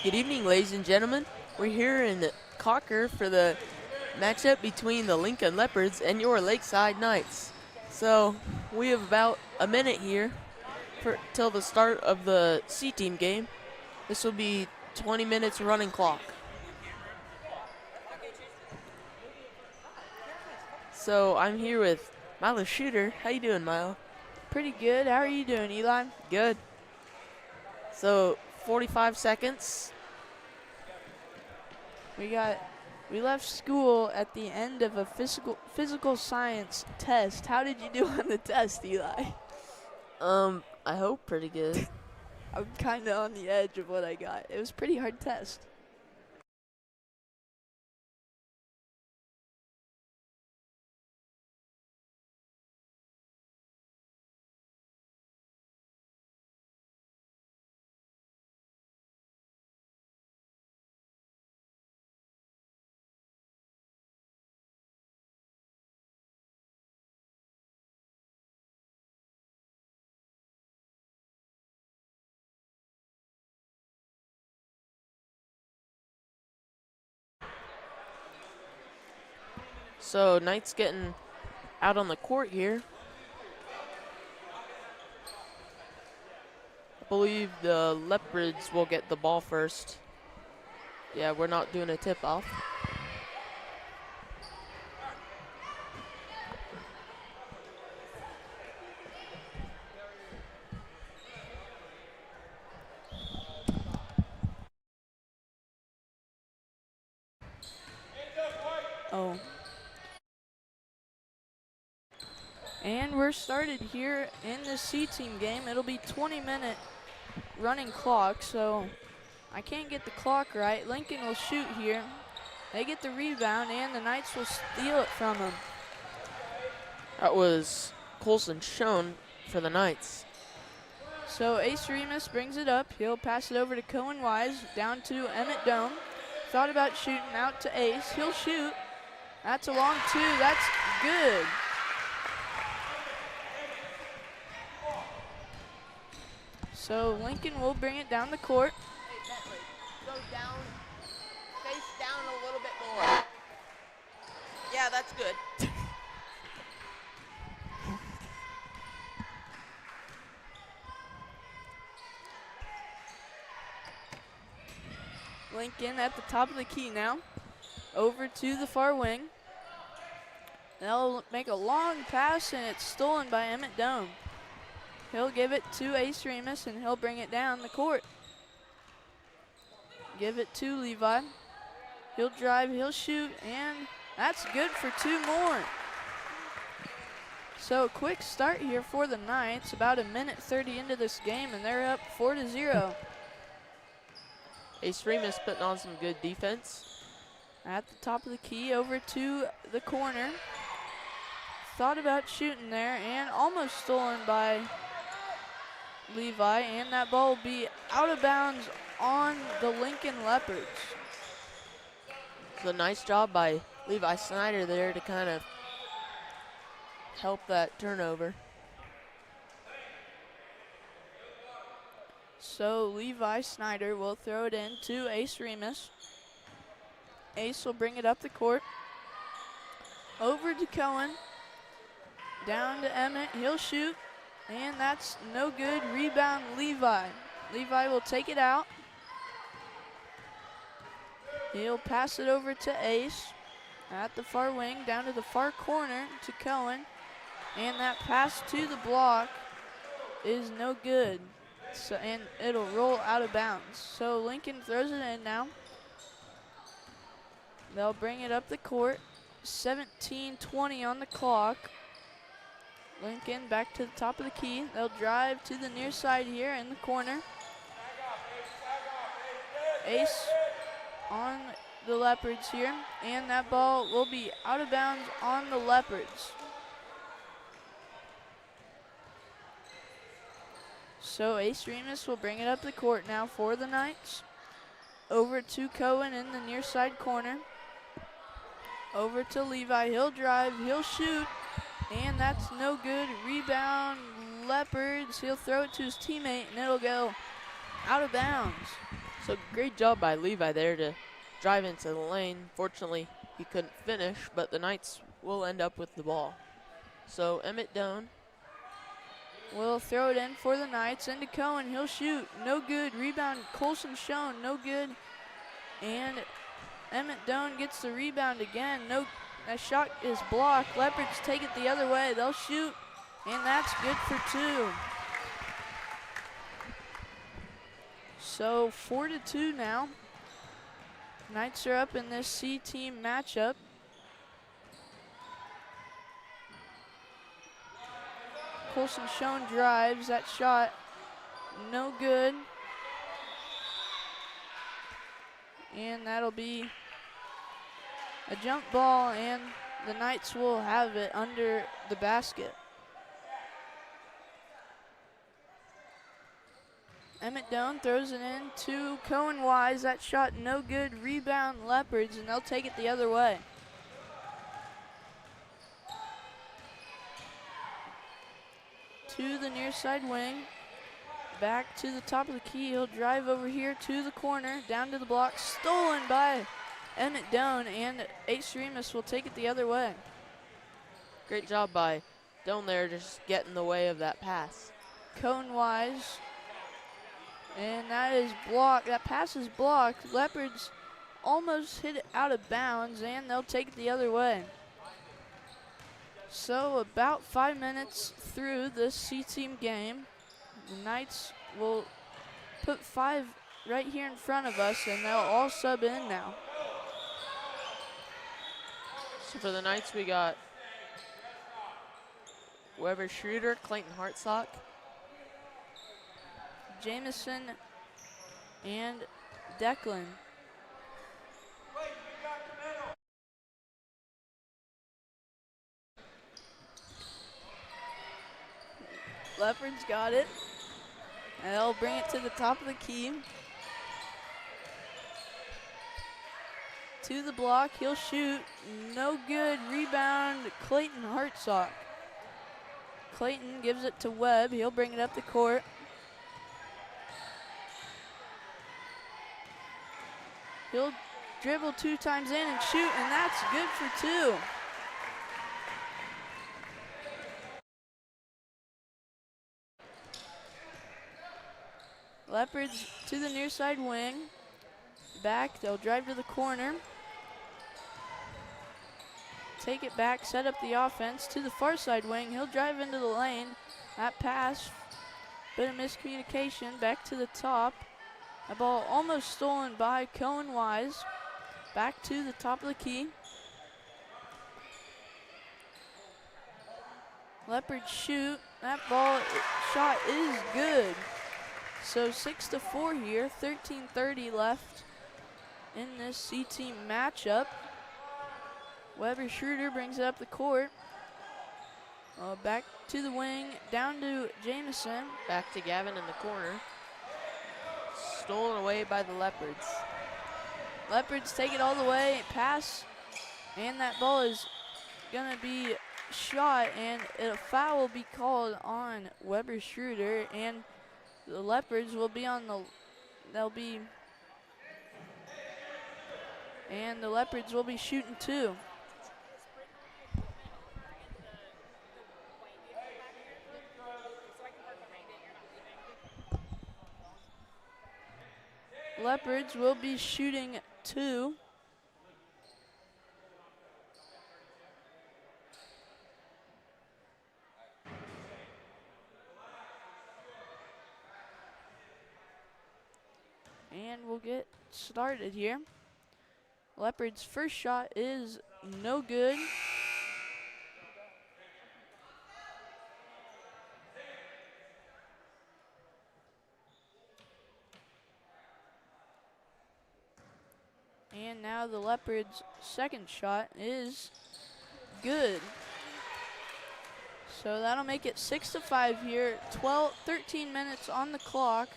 Good evening, ladies and gentlemen. We're here in Cocker for the matchup between the Lincoln Leopards and your Lakeside Knights. So we have about a minute here till the start of the C-team game. This will be 20 minutes running clock. So I'm here with Milo Shooter. How you doing, Milo? Pretty good. How are you doing, Eli? Good. So 45 seconds. We left school at the end of a physical science test. How did you do on the test, Eli? I hope pretty good. I'm kind of on the edge of what I got. It was a pretty hard test. So Knights getting out on the court here. I believe the Leopards will get the ball first. Yeah, we're not doing a tip-off. Oh. And we're started here in the C-team game. It'll be 20-minute running clock, so I can't get the clock right. Lincoln will shoot here. They get the rebound, and the Knights will steal it from them. That was Colson Schoen for the Knights. So Ace Remus brings it up. He'll pass it over to Cohen Wise, down to Emmett Dome. Thought about shooting out to Ace. He'll shoot. That's a long two. That's good. So Lincoln will bring it down the court. Hey, Bentley, go down, face down a little bit more. Yeah, that's good. Lincoln at the top of the key now. Over to the far wing. They'll make a long pass, and it's stolen by Emmett Dome. He'll give it to Ace Remus, and he'll bring it down the court. Give it to Levi. He'll drive, he'll shoot, and that's good for two more. So quick start here for the Knights. About a minute 30 into this game, and they're up 4-0. Ace Remus putting on some good defense. At the top of the key, over to the corner. Thought about shooting there, and almost stolen by Levi, and that ball will be out of bounds on the Lincoln Leopards. So a nice job by Levi Snyder there to kind of help that turnover. So Levi Snyder will throw it in to Ace Remus. Ace will bring it up the court. Over to Cohen. Down to Emmett. He'll shoot. And that's no good. Rebound Levi. Levi will take it out. He'll pass it over to Ace. At the far wing. Down to the far corner to Cohen. And that pass to the block is no good. So, and it'll roll out of bounds. So Lincoln throws it in now. They'll bring it up the court. 17:20 on the clock. Lincoln back to the top of the key. They'll drive to the near side here in the corner. Ace on the Leopards here. And that ball will be out of bounds on the Leopards. So Ace Remus will bring it up the court now for the Knights. Over to Cohen in the near side corner. Over to Levi. He'll drive. He'll shoot. And that's no good. Rebound Leopards. He'll throw it to his teammate, and it'll go out of bounds. So great job by Levi there to drive into the lane. Fortunately, he couldn't finish, but the Knights will end up with the ball. So Emmett Doan will throw it in for the Knights. Into Cohen, he'll shoot. No good. Rebound, Colson Schoen, no good. And Emmett Doan gets the rebound again. No, that shot is blocked. Leopards take it the other way. They'll shoot, and that's good for 2. So 4-2 now. Knights are up in this C team matchup. Colson Schoen drives. That shot, no good. And that'll be a jump ball, and the Knights will have it under the basket. Emmett Doan throws it in to Cohen Wise. That shot no good. Rebound Leopards, and they'll take it the other way. To the near side wing. Back to the top of the key. He'll drive over here to the corner. Down to the block. Stolen by Emmett Doan, and Ace Remus will take it the other way. Great job by Doan there, just getting in the way of that pass. Cohen Wise. And that is blocked. That pass is blocked. Leopards almost hit it out of bounds, and they'll take it the other way. So about 5 minutes through this C-team game, the Knights will put 5 right here in front of us, and they'll all sub in now. So for the Knights, we got Weber Schroeder, Clayton Hartsock, Jamison, and Declan. Leopards got it. And they'll bring it to the top of the key. To the block, he'll shoot. No good. Rebound, Clayton Hartsock. Clayton gives it to Webb. He'll bring it up the court. He'll dribble 2 times in and shoot, and that's good for 2. Leopards to the near side wing. Back, they'll drive to the corner. Take it back, set up the offense to the far side wing. He'll drive into the lane. That pass, bit of miscommunication, back to the top. The ball almost stolen by Cohen Wise. Back to the top of the key. Leopards shoot. That shot is good. So 6-4 here, 13:30 left in this C-team matchup. Weber Schroeder brings it up the court. Back to the wing, down to Jamison. Back to Gavin in the corner. Stolen away by the Leopards. Leopards take it all the way, pass, and that ball is gonna be shot, and a foul will be called on Weber Schroeder, and the Leopards will be on the, and the Leopards will be shooting 2. Leopards will be shooting 2. And we'll get started here. Leopards' first shot is no good. And now the Leopards' second shot is good. So that'll make it 6-5 here. 13 minutes on the clock.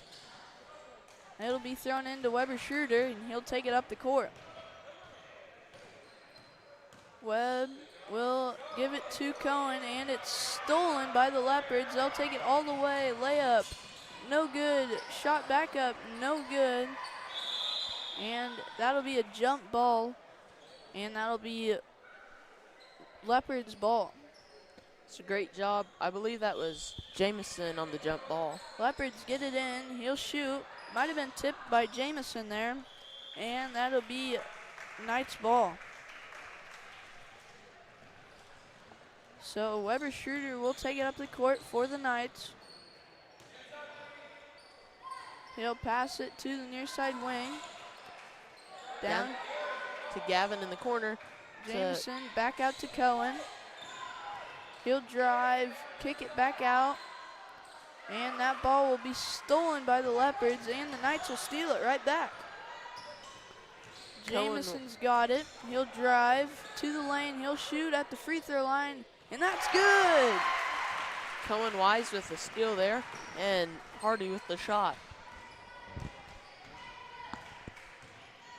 It'll be thrown into Weber Schroeder, and he'll take it up the court. Webb will give it to Cohen, and it's stolen by the Leopards. They'll take it all the way. Layup, no good. Shot back up, no good. And that'll be a jump ball, and that'll be Leopard's ball. It's a great job. I believe that was Jameson on the jump ball. Leopards get it in. He'll shoot. Might have been tipped by Jameson there. And that'll be Knights' ball. So Weber Schroeder will take it up the court for the Knights. He'll pass it to the near side wing. Down to Gavin in the corner. Jameson back out to Cohen. He'll drive, kick it back out. And that ball will be stolen by the Leopards, and the Knights will steal it right back. Jameson's got it. He'll drive to the lane. He'll shoot at the free throw line, and that's good. Cohen Wise with the steal there, and Hardy with the shot.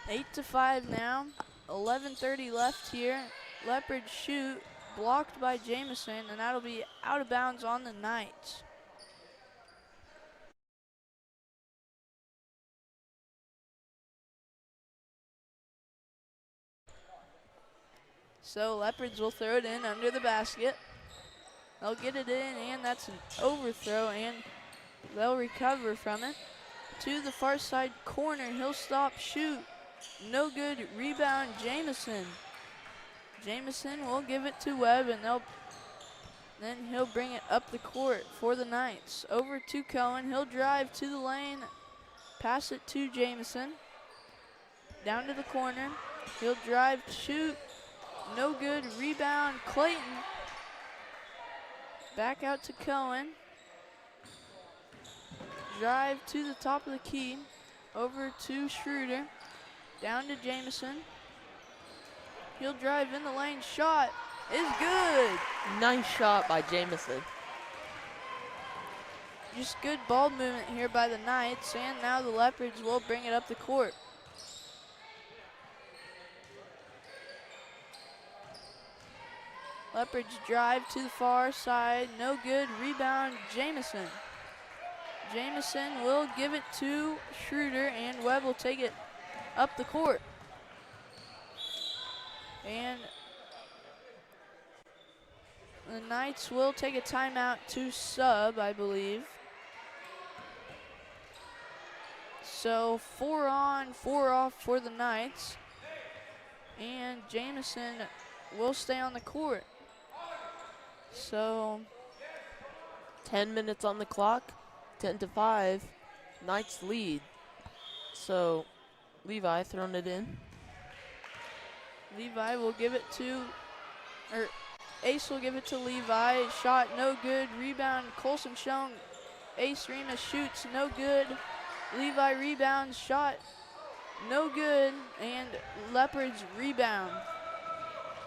8-5 now. 11:30 left here. Leopards shoot, blocked by Jameson, and that'll be out of bounds on the Knights. So Leopards will throw it in under the basket. They'll get it in, and that's an overthrow, and they'll recover from it. To the far side corner, he'll stop, shoot. No good, rebound Jameson. Jameson will give it to Webb, and then he'll bring it up the court for the Knights. Over to Cohen, he'll drive to the lane, pass it to Jameson. Down to the corner, he'll drive, shoot. No good, rebound Clayton. Back out to Cohen. Drive to the top of the key. Over to Schroeder. Down to Jameson. He'll drive in the lane. Shot is good. Nice shot by Jameson. Just good ball movement here by the Knights, and now the Leopards will bring it up the court. Leopards drive to the far side. No good. Rebound Jameson. Jameson will give it to Schroeder, and Webb will take it up the court. And the Knights will take a timeout to sub, I believe. So 4 on, 4 off for the Knights. And Jameson will stay on the court. So 10 minutes on the clock, 10-5, Knights lead. So Levi throwing it in. Levi will give it to, or Ace will give it to Levi. Shot no good, rebound Colson Schoen. Ace Remus shoots, no good. Levi rebounds, shot no good, and Leopards rebound.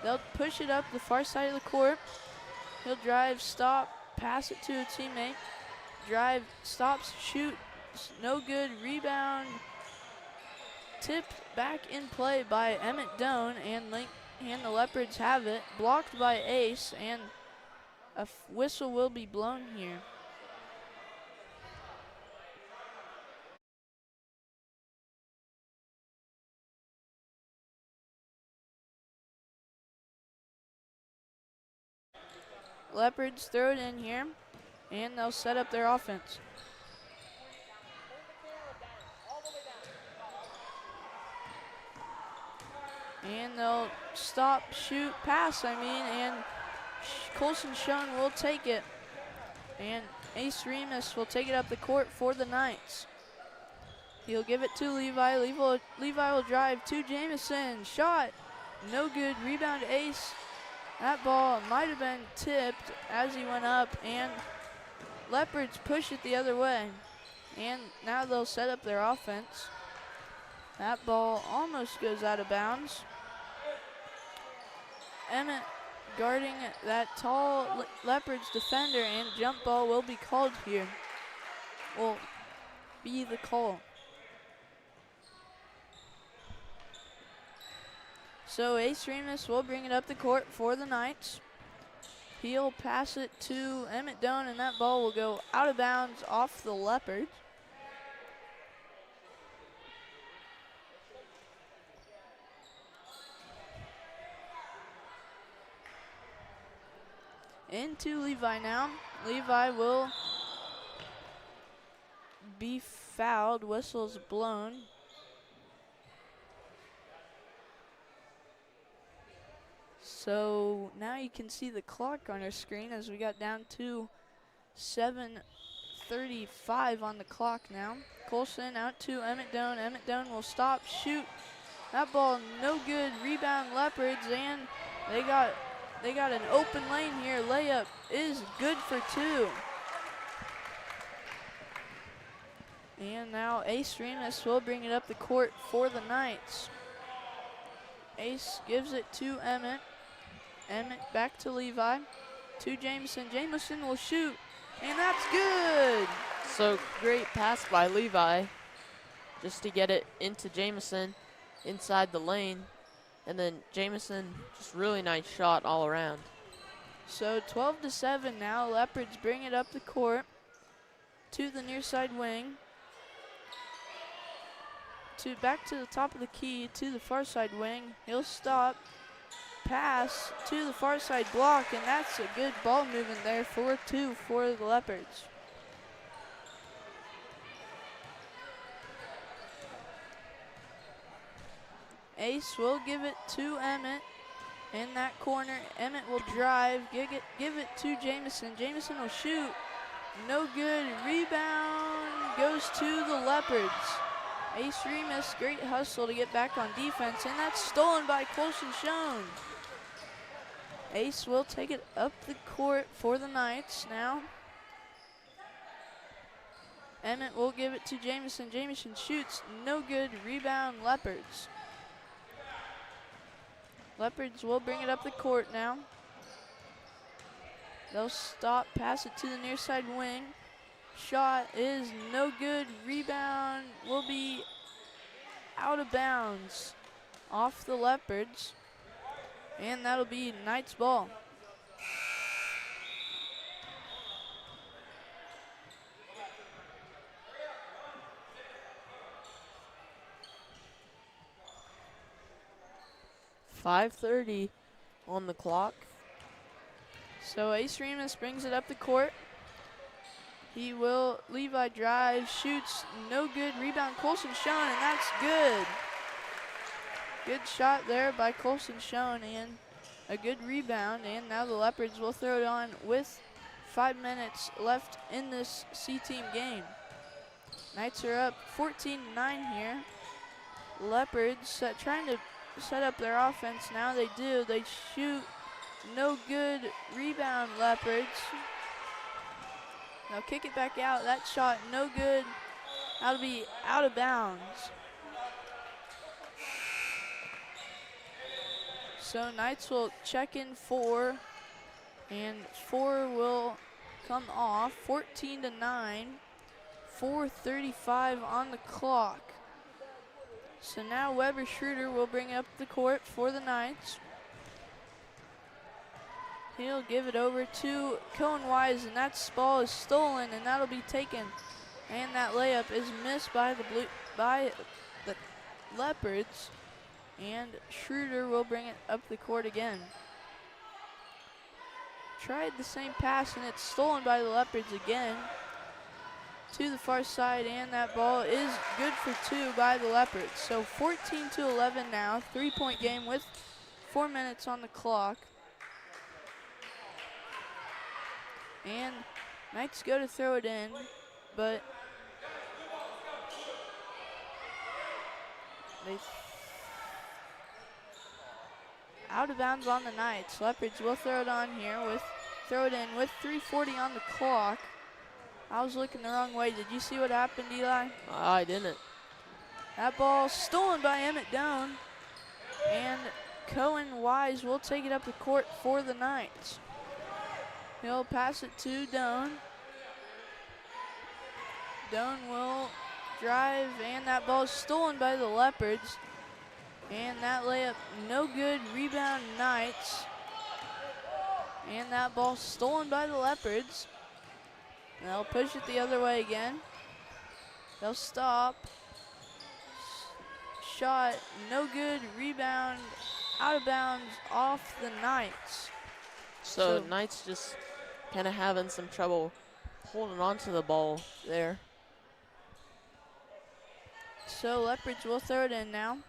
They'll push it up the far side of the court. He'll drive, stop, pass it to a teammate. Drive, stops, shoot, no good, rebound. Tipped back in play by Emmett Doan, and the Leopards have it. Blocked by Ace, and a whistle will be blown here. Leopards throw it in here, and they'll set up their offense. And they'll stop, shoot, pass, and Colson Schoen will take it. And Ace Remus will take it up the court for the Knights. He'll give it to Levi. Levi will drive to Jameson. Shot, no good, rebound Ace. That ball might have been tipped as he went up, and Leopards push it the other way. And now they'll set up their offense. That ball almost goes out of bounds. Emmett guarding that tall Leopards defender, and jump ball will be called here. Will be the call. So Ace Remus will bring it up the court for the Knights. He'll pass it to Emmett Doan, and that ball will go out of bounds off the Leopards. into Levi now. Levi will be fouled. Whistle's blown. So now you can see the clock on our screen as we got down to 7:35 on the clock now. Colson out to Emmett Doan. Emmett Doan will stop, shoot. That ball no good. Rebound Leopards, and they got an open lane here. Layup is good for two. And now Ace Remus will bring it up the court for the Knights. Ace gives it to Emmett. Emmett back to Levi. To Jameson. Jameson will shoot, and that's good. So great pass by Levi just to get it into Jameson inside the lane. And then Jameson, just really nice shot all around. So 12-7 now. Leopards bring it up the court to the near side wing. Back to the top of the key to the far side wing. He'll stop. Pass to the far side block, and that's a good ball movement there. 4-2 for the Leopards. Ace will give it to Emmett in that corner. Emmett will drive, give it to Jameson. Jameson will shoot. No good. Rebound goes to the Leopards. Ace Remus, great hustle to get back on defense, and that's stolen by Colson Schoen. Ace will take it up the court for the Knights now. Emmett will give it to Jameson. Jameson shoots, no good. Rebound Leopards. Leopards will bring it up the court now. They'll stop, pass it to the near side wing. Shot is no good. Rebound will be out of bounds off the Leopards. And that'll be Knights ball. .5:30 on the clock. So Ace Remus brings it up the court. Levi drives, shoots, no good. Rebound Colson Schoen, and that's good. Good shot there by Colson Schoen, and a good rebound. And now the Leopards will throw it on with 5 minutes left in this C-team game. Knights are up 14-9 here. Leopards trying to set up their offense. Now they do. They shoot, no good. Rebound Leopards. They'll kick it back out. That shot, no good. That'll be out of bounds. So Knights will check in 4, and 4 will come off. 14-9, 4:35 on the clock. So now Weber Schroeder will bring up the court for the Knights. He'll give it over to Cohen Wise, and that ball is stolen, and that'll be taken. And that layup is missed by the Leopards. And Schroeder will bring it up the court again. Tried the same pass, and it's stolen by the Leopards again. To the far side, and that ball is good for 2 by the Leopards. So 14-11 now, 3-point game with 4 minutes on the clock. And Knights go to throw it in, but they out of bounds on the Knights. Leopards will throw it in with 3:40 on the clock. I was looking the wrong way. Did you see what happened, Eli? I didn't. That ball stolen by Emmett Doan, and Cohen Wise will take it up the court for the Knights. He'll pass it to Doan. Doan will drive, and that ball is stolen by the Leopards. And that layup, no good. Rebound Knights. And that ball stolen by the Leopards. They'll push it the other way again. They'll stop. Shot, no good. Rebound, out of bounds, off the Knights. So Knights just kind of having some trouble holding on to the ball there. So Leopards will throw it in now.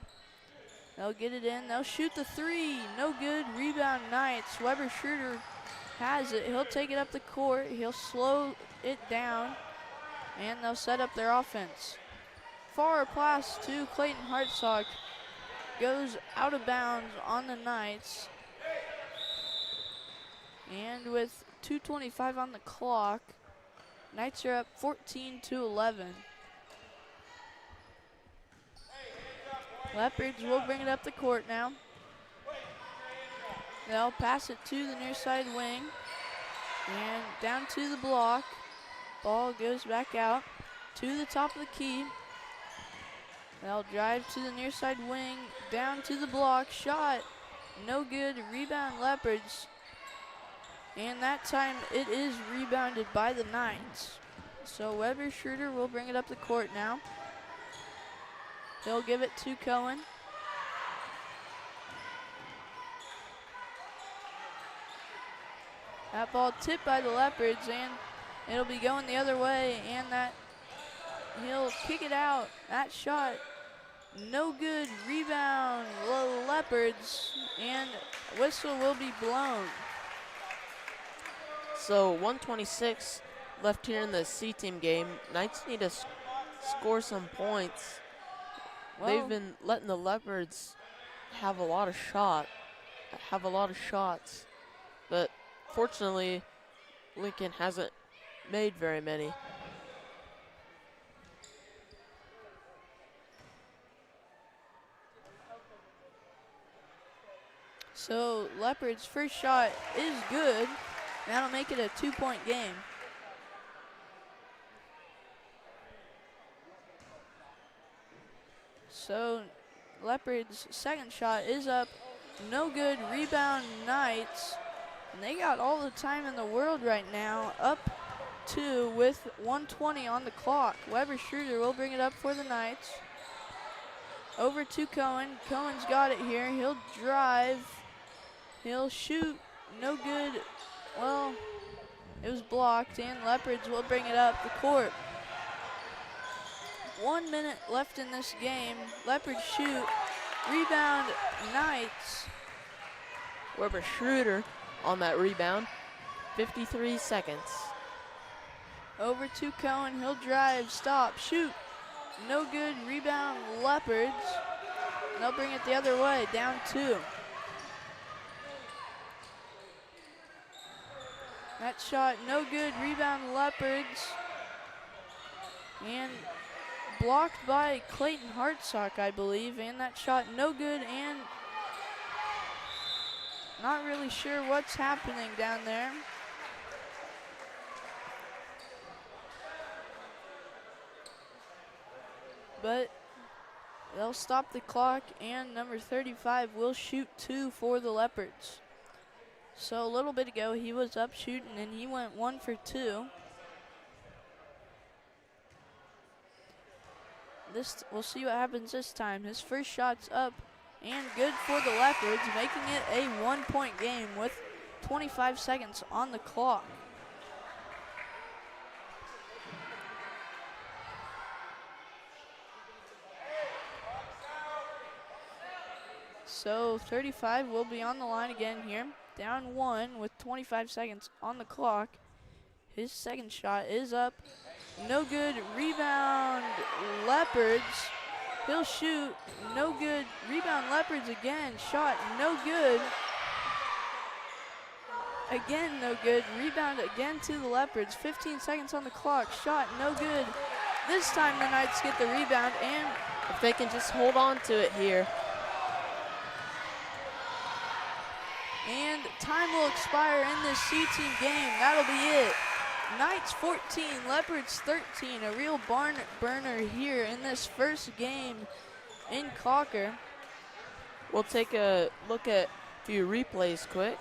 They'll get it in. They'll shoot the three. No good. Rebound Knights. Weber Schroeder has it. He'll take it up the court. He'll slow it down. And they'll set up their offense. Forward pass to Clayton Hartsock. Goes out of bounds on the Knights. And with 2:25 on the clock, Knights are up 14-11. Leopards will bring it up the court now. They'll pass it to the near side wing. And down to the block. Ball goes back out to the top of the key. They'll drive to the near side wing. Down to the block. Shot. No good. Rebound Leopards. And that time it is rebounded by the Knights. So Weber Schroeder will bring it up the court now. He'll give it to Cohen. That ball tipped by the Leopards, and it'll be going the other way, and that he'll kick it out. That shot, no good. Rebound, Leopards, and whistle will be blown. So 1:26 left here in the C-team game. Knights need to score some points. Well, they've been letting the Leopards have a lot of shots, but fortunately, Lincoln hasn't made very many. So Leopards' first shot is good. That'll make it a 2-point game. So Leopards' second shot is up. No good. Rebound Knights. And they got all the time in the world right now. Up 2 with 1:20 on the clock. Weber Schroeder will bring it up for the Knights. Over to Cohen. Cohen's got it here. He'll drive. He'll shoot. No good. Well, it was blocked, and Leopards will bring it up the court. 1 minute left in this game. Leopards shoot. Rebound Knights. Weber Schroeder on that rebound. 53 seconds. Over to Cohen. He'll drive. Stop. Shoot. No good. Rebound Leopards. They'll bring it the other way. Down 2. That shot, no good. Rebound Leopards. And blocked by Clayton Hartsock, I believe. And that shot, no good. And not really sure what's happening down there. But they'll stop the clock, and number 35 will shoot 2 for the Leopards. So a little bit ago, he was up shooting, and he went 1 for 2. We'll see what happens this time. His first shot's up and good for the Leopards, making it a 1-point game with 25 seconds on the clock. So 35 will be on the line again here. Down 1 with 25 seconds on the clock. His second shot is up. No good. Rebound Leopards. He'll shoot. No good. Rebound Leopards again. Shot no good. Again no good. Rebound again to the Leopards. 15 seconds on the clock. Shot no good. This time the Knights get the rebound, and if they can just hold on to it here. And time will expire in this C-team game. That'll be it. Knights 14, Leopards 13. A real barn burner here in this first game in Cocker. We'll take a look at a few replays quick.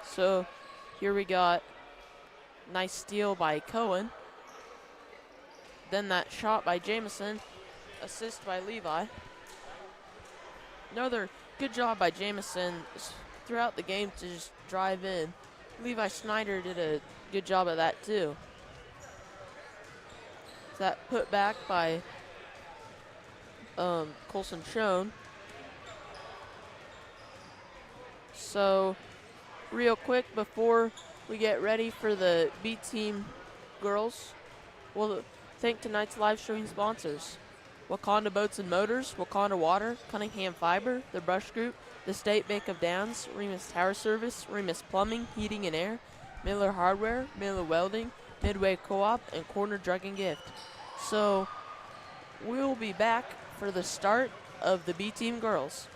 So here we got nice steal by Cohen. Then that shot by Jamison, assist by Levi. Another good job by Jamison throughout the game to just drive in. Levi Schneider did a good job of that too. That put back by Colson Schoen. So real quick before we get ready for the B team girls, we'll thank tonight's live streaming sponsors: Wakanda Boats and Motors, Wakanda Water, Cunningham Fiber, The Brush Group, the State Bank of Downs, Remus Tower Service, Remus Plumbing, Heating and Air, Miller Hardware, Miller Welding, Midway Co-op, and Corner Drug and Gift. So we'll be back for the start of the B team girls.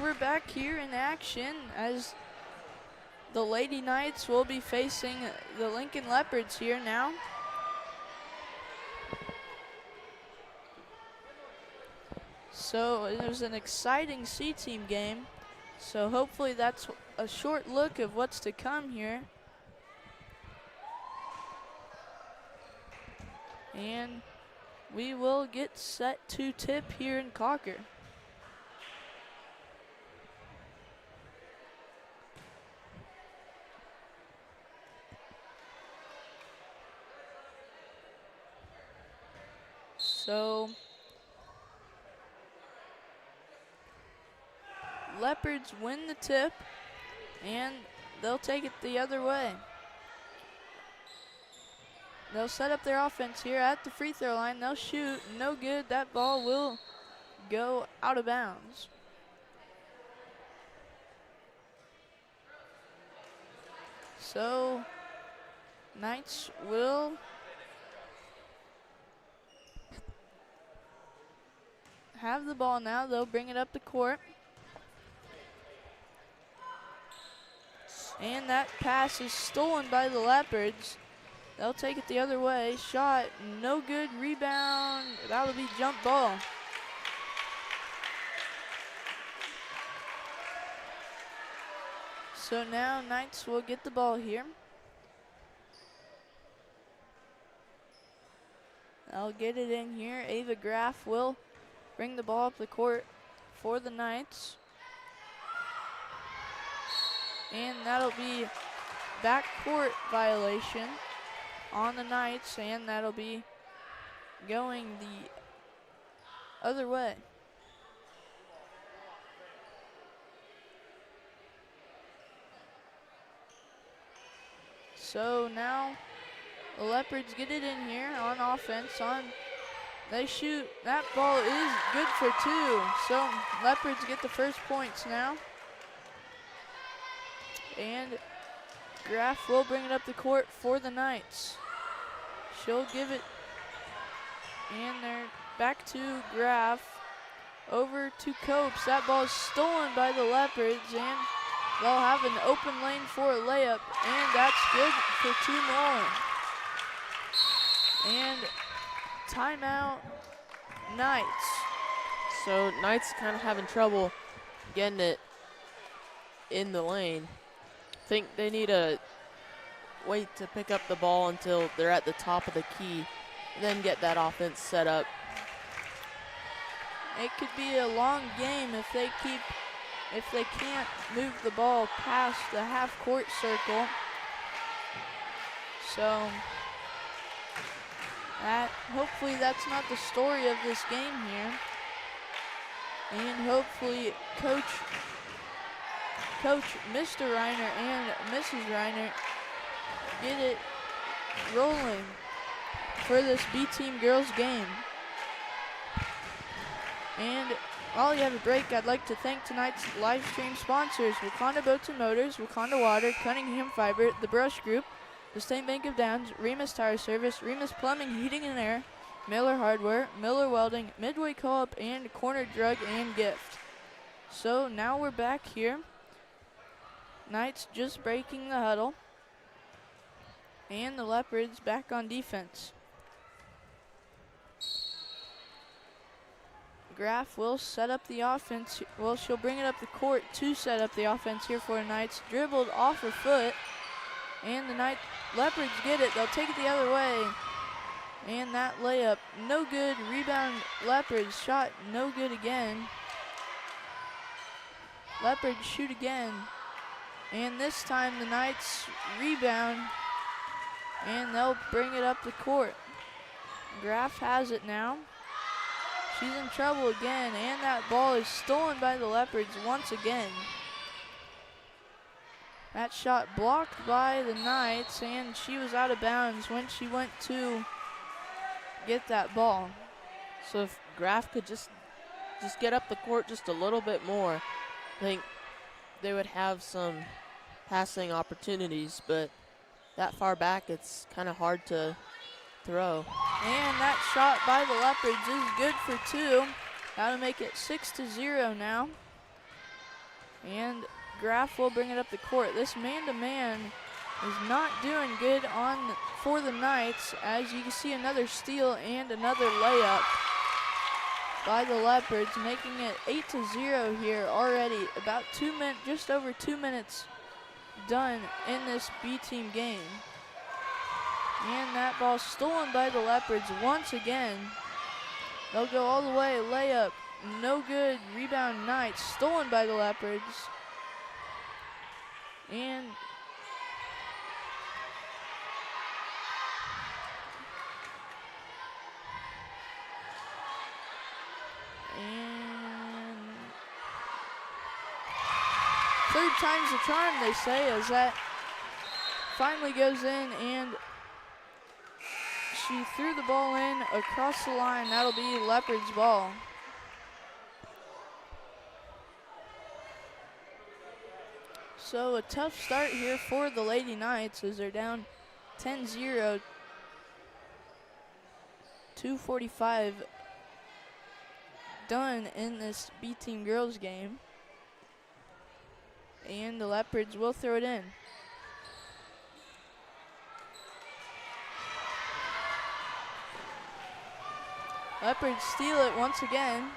we're back here in action as the Lady Knights will be facing the Lincoln Leopards here now. So it was an exciting C-team game. So hopefully that's a short look of what's to come here. And we will get set to tip here in Cocker. So Leopards win the tip and they'll take it the other way. They'll set up their offense here at the free throw line. They'll shoot, no good. That ball will go out of bounds. So Knights will have the ball now. They'll bring it up the court. And that pass is stolen by the Leopards. They'll take it the other way. Shot, no good. Rebound, that'll be jump ball. So now Knights will get the ball here. I'll get it in here. Ava Graff will bring the ball up the court for the Knights. And that'll be backcourt violation on the Knights, and that'll be going the other way. So now the Leopards get it in here on offense. They shoot. That ball is good for two. So Leopards get the first points now. And Graff will bring it up the court for the Knights. She'll give it, and they're back to Graff. Over to Copes. That ball is stolen by the Leopards, and they'll have an open lane for a layup, and that's good for two more. And timeout, Knights. So Knights kind of having trouble getting it in the lane. Think they need to wait to pick up the ball until they're at the top of the key, then get that offense set up. It could be a long game if they can't move the ball past the half-court circle. So hopefully that's not the story of this game here. And hopefully Coach Mr. Reiner and Mrs. Reiner get it rolling for this B-Team girls game. And while you have a break, I'd like to thank tonight's live stream sponsors: Wakanda Boats and Motors, Wakanda Water, Cunningham Fiber, The Brush Group, the State Bank of Downs, Remus Tire Service, Remus Plumbing, Heating and Air, Miller Hardware, Miller Welding, Midway Co-op, and Corner Drug and Gift. So now we're back here. Knights just breaking the huddle. And the Leopards back on defense. Graff will set up the offense. Well, she'll bring it up the court to set up the offense here for the Knights. Dribbled off her foot. And the Leopards get it. They'll take it the other way. And that layup, no good. Rebound, Leopards. Shot, no good again. Leopards shoot again. And this time the Knights rebound. And they'll bring it up the court. Graff has it now. She's in trouble again, and that ball is stolen by the Leopards once again. That shot blocked by the Knights, and she was out of bounds when she went to get that ball. So if Graff could just get up the court just a little bit more, I think they would have some passing opportunities, but that far back, it's kind of hard to throw. And that shot by the Leopards is good for two. That'll make it 6-0 now. And Graff will bring it up the court. This man-to-man is not doing good for the Knights, as you can see another steal and another layup by the Leopards, making it 8-0 here already. About just over 2 minutes done in this B team game. And that ball stolen by the Leopards once again. They'll go all the way, layup, no good, rebound Knights, stolen by the Leopards. And third time's the charm, they say, as that finally goes in, and she threw the ball in across the line. That'll be Leopards ball. So a tough start here for the Lady Knights as they're down 10-0. 2:45 done in this B team girls game. And the Leopards will throw it in. Leopards steal it once again.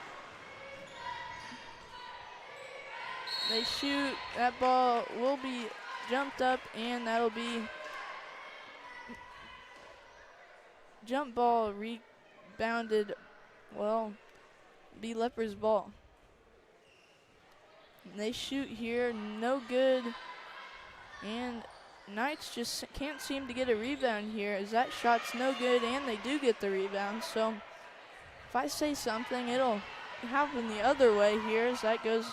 They shoot, that ball will be jumped up, and that'll be jump ball rebounded, be Leopards ball. And they shoot here, no good, and Knights just can't seem to get a rebound here, as that shot's no good, and they do get the rebound. So if I say something, it'll happen the other way here, as that goes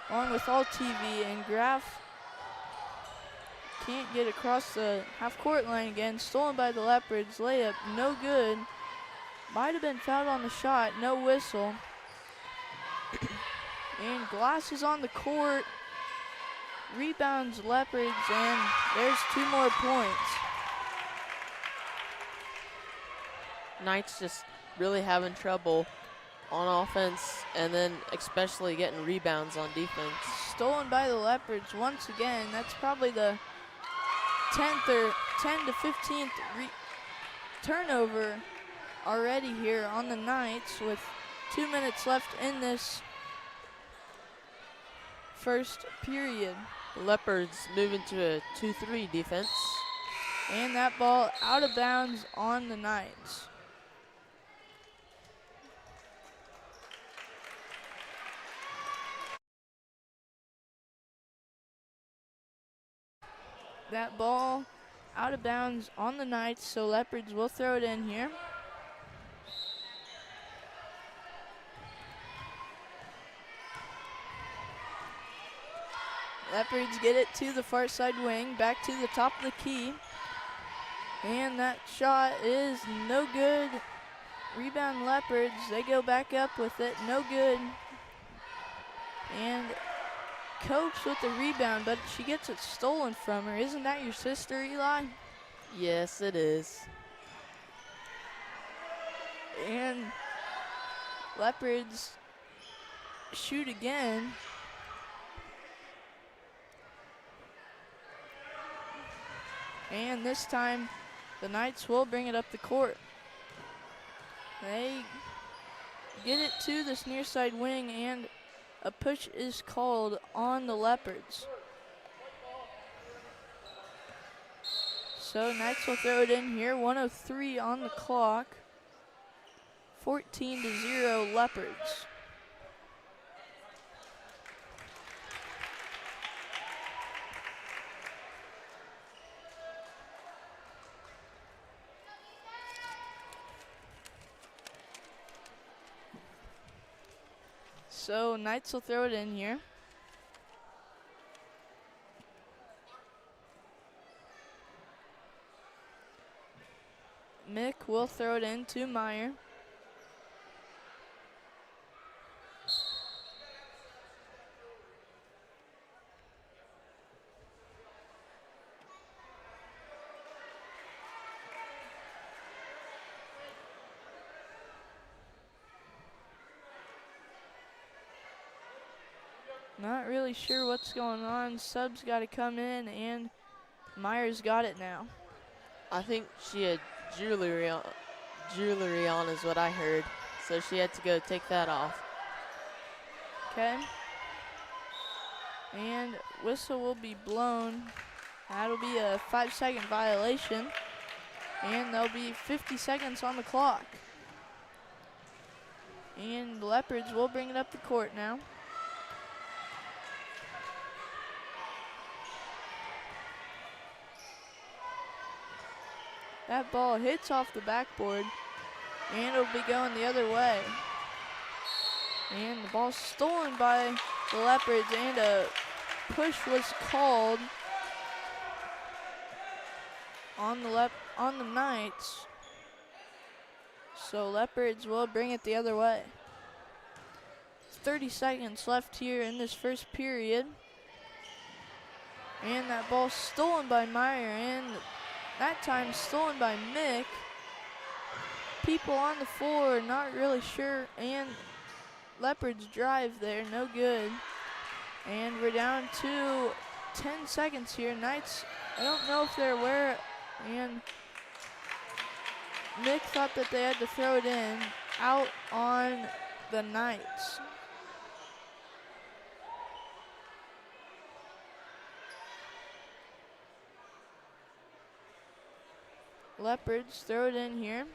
along with all TV, and Graff can't get across the half-court line again. Stolen by the Leopards, layup, no good. Might have been fouled on the shot, no whistle. And Glass is on the court, rebounds Leopards, and there's 2 more points. Knights just really having trouble on offense, and then especially getting rebounds on defense. Stolen by the Leopards once again. That's probably the 10th or 10 to 15th turnover already here on the Knights, with 2 minutes left in this first period. The Leopards moving to a 2-3 defense. And that ball out of bounds on the Knights. That ball out of bounds on the Knights, so Leopards will throw it in here. Leopards get it to the far side wing, back to the top of the key. And that shot is no good. Rebound Leopards, they go back up with it, no good. And Copes with the rebound, but she gets it stolen from her. Isn't that your sister, Eli? Yes, it is. And Leopards shoot again. And this time, the Knights will bring it up the court. They get it to this near side wing, and a push is called on the Leopards. So Knights will throw it in here. 1:03 on the clock. 14-0 Leopards. So Knights will throw it in here. Mick will throw it in to Meyer. Not really sure what's going on. Sub's got to come in, and Myers got it now. I think she had jewelry on is what I heard. So she had to go take that off. Okay. And whistle will be blown. That'll be a 5-second violation. And there'll be 50 seconds on the clock. And the Leopards will bring it up the court now. That ball hits off the backboard, and it'll be going the other way. And the ball's stolen by the Leopards, and a push was called on the Knights. So Leopards will bring it the other way. 30 seconds left here in this first period. And that ball stolen by Meyer, and that time stolen by Mick. People on the floor, not really sure, and Leopards drive there, no good. And we're down to 10 seconds here. Knights, I don't know if they're aware, and Mick thought that they had to throw it in, out on the Knights. Leopards throw it in here.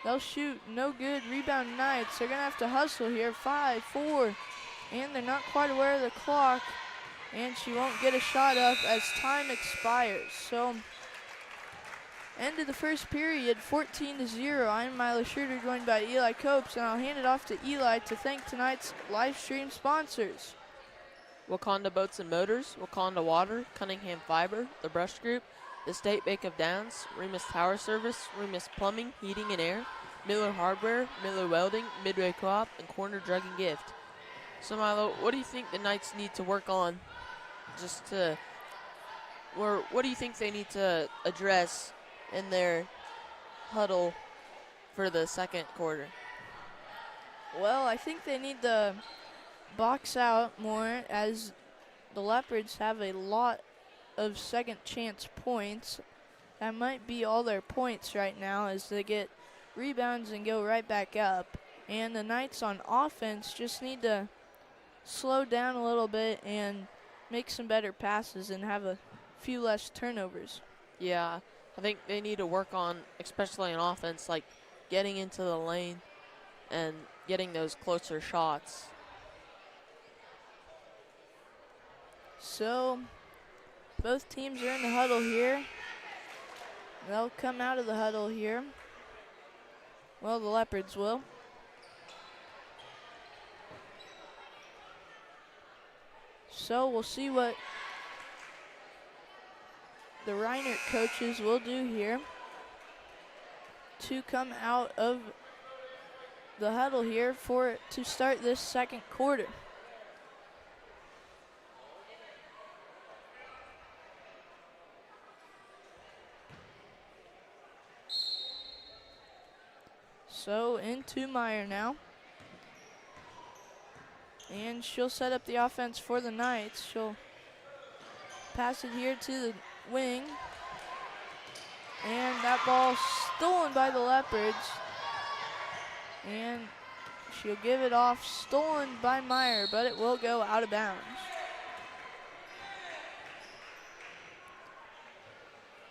They'll shoot, no good. Rebound Knights. They're gonna have to hustle here. 5, 4, and they're not quite aware of the clock. And she won't get a shot up as time expires. So, end of the first period, 14-0. I'm Milo Schroeder, joined by Eli Copes, and I'll hand it off to Eli to thank tonight's live stream sponsors. Wakanda Boats and Motors, Wakanda Water, Cunningham Fiber, The Brush Group, the State Bank of Downs, Remus Tower Service, Remus Plumbing, Heating and Air, Miller Hardware, Miller Welding, Midway Co-op, and Corner Drug and Gift. So Milo, what do you think the Knights need to work on or what do you think they need to address in their huddle for the second quarter? Well, I think they need to box out more, as the Leopards have a lot of second chance points. That might be all their points right now, as they get rebounds and go right back up. And the Knights on offense just need to slow down a little bit and make some better passes and have a few less turnovers. Yeah, I think they need to work on, especially on offense, like getting into the lane and getting those closer shots. So, both teams are in the huddle here. They'll come out of the huddle here. Well, the Leopards will. So we'll see what the Reinert coaches will do here to come out of the huddle here to start this second quarter. So into Meyer now. And she'll set up the offense for the Knights. She'll pass it here to the wing. And that ball stolen by the Leopards. And she'll give it off, stolen by Meyer, but it will go out of bounds.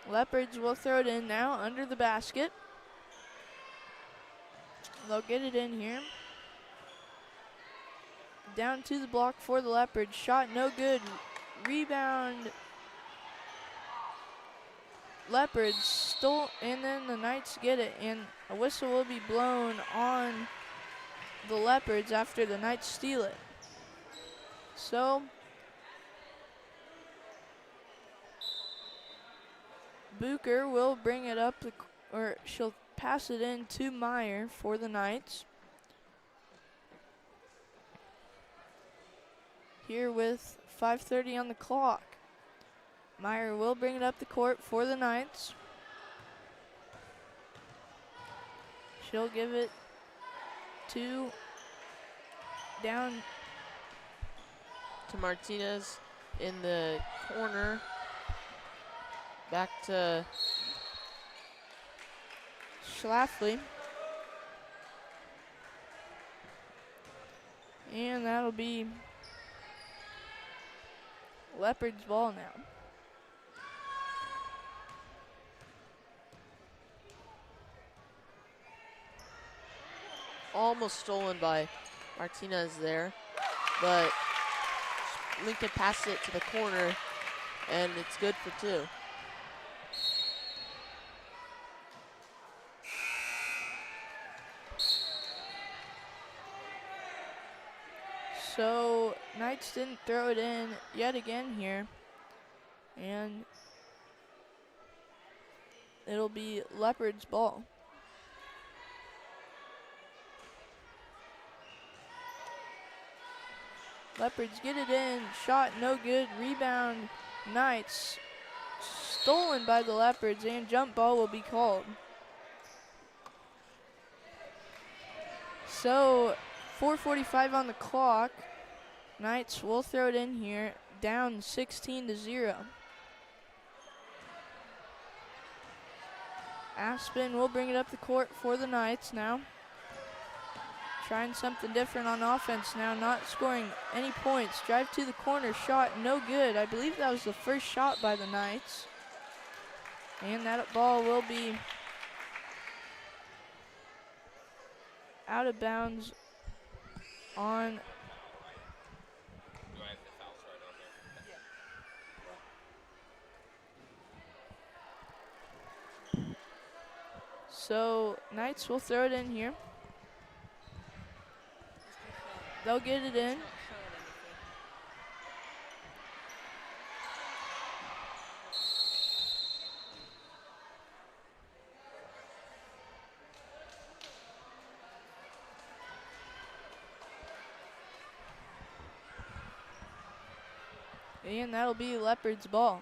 Leopards will throw it in now under the basket. They'll get it in here. Down to the block for the Leopards. Shot no good. Rebound. Leopards stole, and then the Knights get it, and a whistle will be blown on the Leopards after the Knights steal it. So, Bucher will bring it up, or she'll pass it in to Meyer for the Knights. Here with 5:30 on the clock. Meyer will bring it up the court for the Knights. She'll give it to down to Martinez in the corner. Back to Schlafly. And that'll be Leopard's ball now. almost stolen by Martinez there, but Lincoln passed it to the corner, and it's good for 2. So Knights didn't throw it in yet again here, and it'll be Leopard's ball. Leopards get it in, shot no good, rebound Knights, stolen by the Leopards, and jump ball will be called. So 4:45 on the clock. Knights will throw it in here, down 16-0. Aspen will bring it up the court for the Knights now. Trying something different on offense now, not scoring any points. Drive to the corner, shot no good. I believe that was the first shot by the Knights. And that ball will be out of bounds on so Knights will throw it in here. They'll get it in. And that'll be Leopard's ball.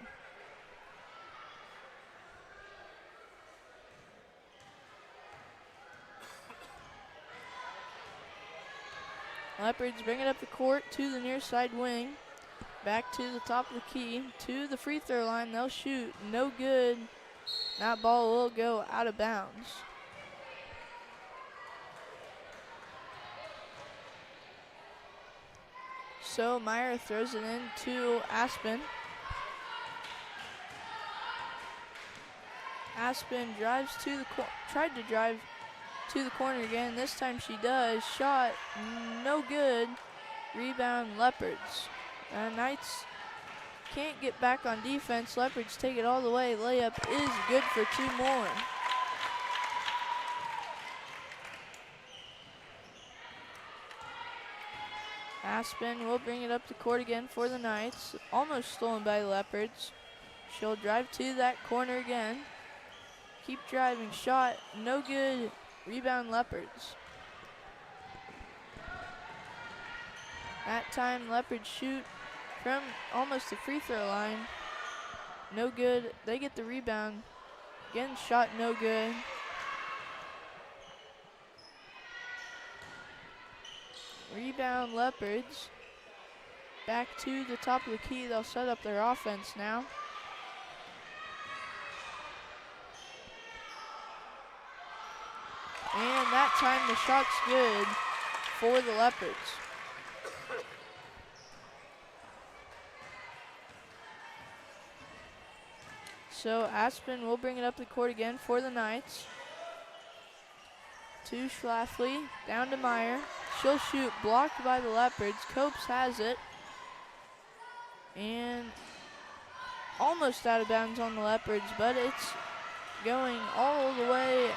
Leopards bring it up the court to the near side wing. Back to the top of the key, to the free throw line. They'll shoot, no good. That ball will go out of bounds. So Meyer throws it in to Aspen. Aspen drives to the tried to drive to the corner again. This time she does. Shot no good. Rebound Leopards. Knights can't get back on defense. Leopards take it all the way. Layup is good for 2 more. Aspen will bring it up the court again for the Knights. Almost stolen by the Leopards. She'll drive to that corner again. Keep driving. Shot no good. Rebound Leopards. That time Leopards shoot from almost the free throw line. No good. They get the rebound. Again, shot no good. Rebound Leopards. Back to the top of the key. They'll set up their offense now. And that time the shot's good for the Leopards. So Aspen will bring it up the court again for the Knights. To Schlafly, down to Meyer. She'll shoot, blocked by the Leopards. Copes has it. And almost out of bounds on the Leopards, but it's going all the way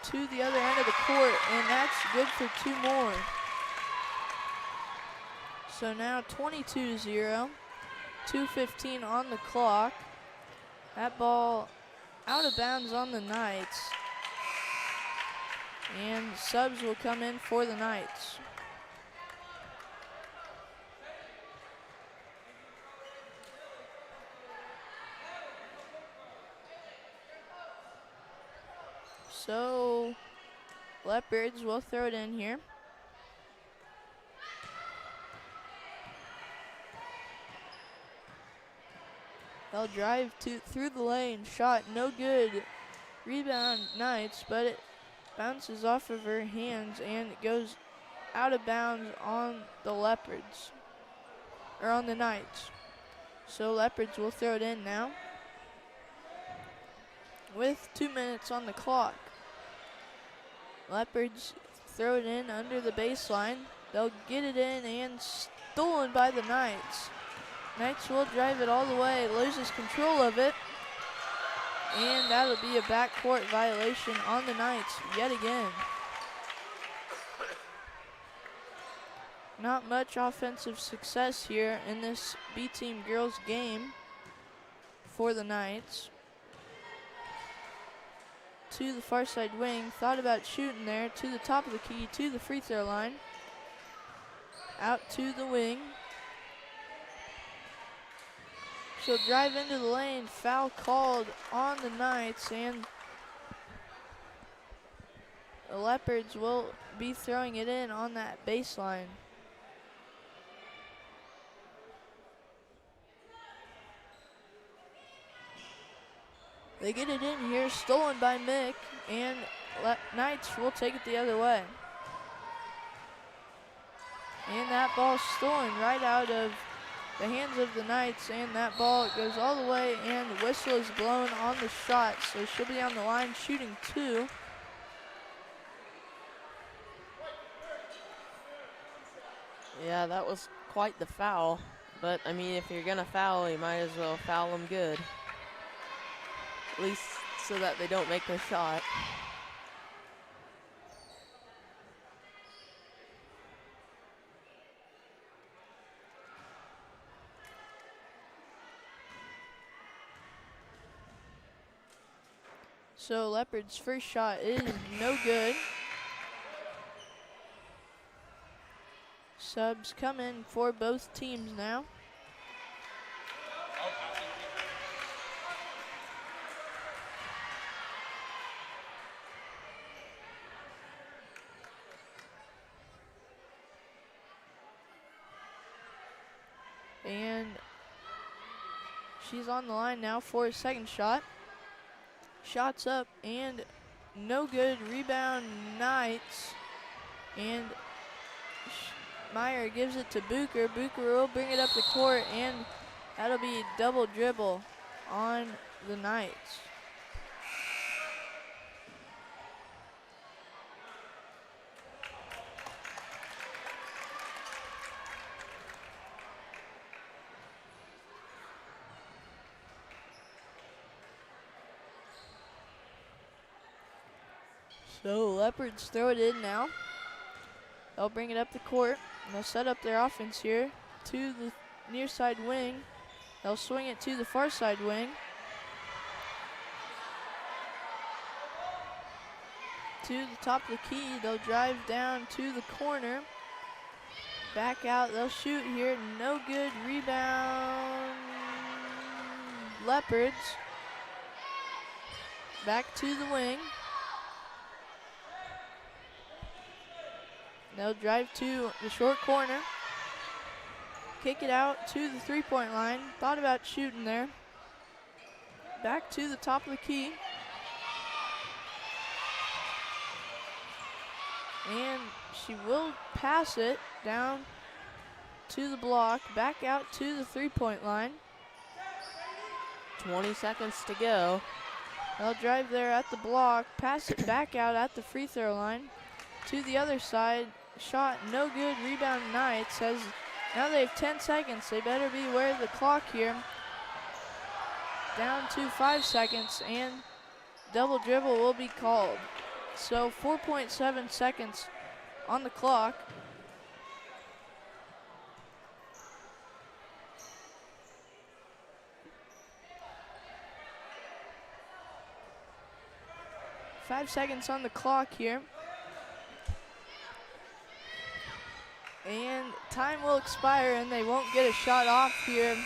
to the other end of the court, and that's good for 2 more. So now 22-0, 2:15 on the clock. That ball out of bounds on the Knights. And subs will come in for the Knights. So Leopards will throw it in here. They'll drive through the lane. Shot no good. Rebound Knights, but it bounces off of her hands and it goes out of bounds on the Leopards, or on the Knights. So Leopards will throw it in now with 2 minutes on the clock. Leopards throw it in under the baseline. They'll get it in and stolen by the Knights. Knights will drive it all the way, loses control of it, and that'll be a backcourt violation on the Knights yet again. Not much offensive success here in this B-Team girls game for the Knights. To the far side wing, thought about shooting there, to the top of the key, to the free throw line. Out to the wing. She'll drive into the lane, foul called on the Knights, and the Leopards will be throwing it in on that baseline. They get it in here, stolen by Mick, and Knights will take it the other way. And that ball stolen right out of the hands of the Knights, and that ball goes all the way, and the whistle is blown on the shot, so she'll be on the line shooting 2. Yeah, that was quite the foul. But, I mean, if you're going to foul, you might as well foul them good. At least so that they don't make their shot. So Leopard's first shot is no good. Subs come in for both teams now. And she's on the line now for a second shot. Shots up and no good. Rebound Knights. And Meyer gives it to Bucher. Bucher will bring it up the court, and that'll be a double dribble on the Knights. So Leopards throw it in now. They'll bring it up the court. And they'll set up their offense here to the near side wing. They'll swing it to the far side wing. To the top of the key. They'll drive down to the corner. Back out. They'll shoot here. No good. Rebound. Leopards. Back to the wing. They'll drive to the short corner. Kick it out to the three-point line. Thought about shooting there. Back to the top of the key. And she will pass it down to the block. Back out to the three-point line. 20 seconds to go. They'll drive there at the block. Pass it back out at the free throw line. To the other side. Shot no good. Rebound Knights. As now they have 10 seconds. They better be aware of the clock here. Down to 5 seconds, and double dribble will be called. So 4.7 seconds on the clock. Five seconds on the clock here. And time will expire, and they won't get a shot off here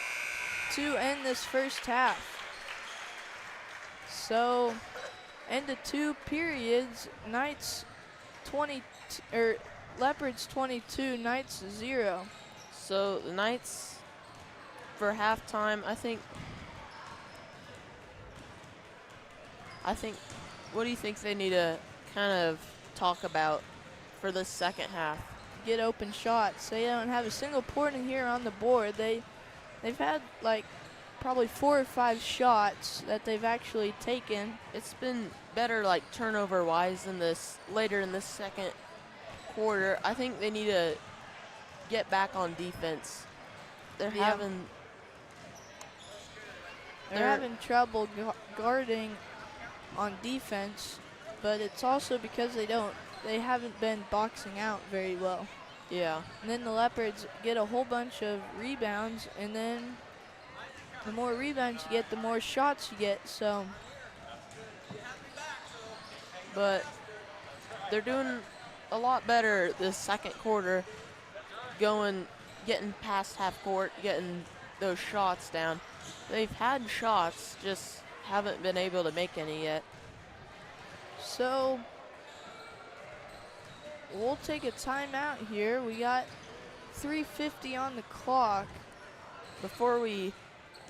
to end this first half. So, end of 2 periods. Knights 20, or Leopards 22, Knights 0. So the Knights, for halftime, I think I think, what do you think they need to kind of talk about for the second half? Get open shots. They don't have a single point in here on the board. They've had like probably 4 or 5 shots that they've actually taken. It's been better, like turnover wise, in this later in this second quarter. I think they need to get back on defense. They're Yeah. They're having trouble guarding on defense, but it's also because they haven't been boxing out very well. Yeah. And then the Leopards get a whole bunch of rebounds, and then the more rebounds you get, the more shots you get. So, But they're doing a lot better this second quarter, getting past half court, getting those shots down. They've had shots, just haven't been able to make any yet. so we'll take a timeout here. We got 3:50 on the clock. Before we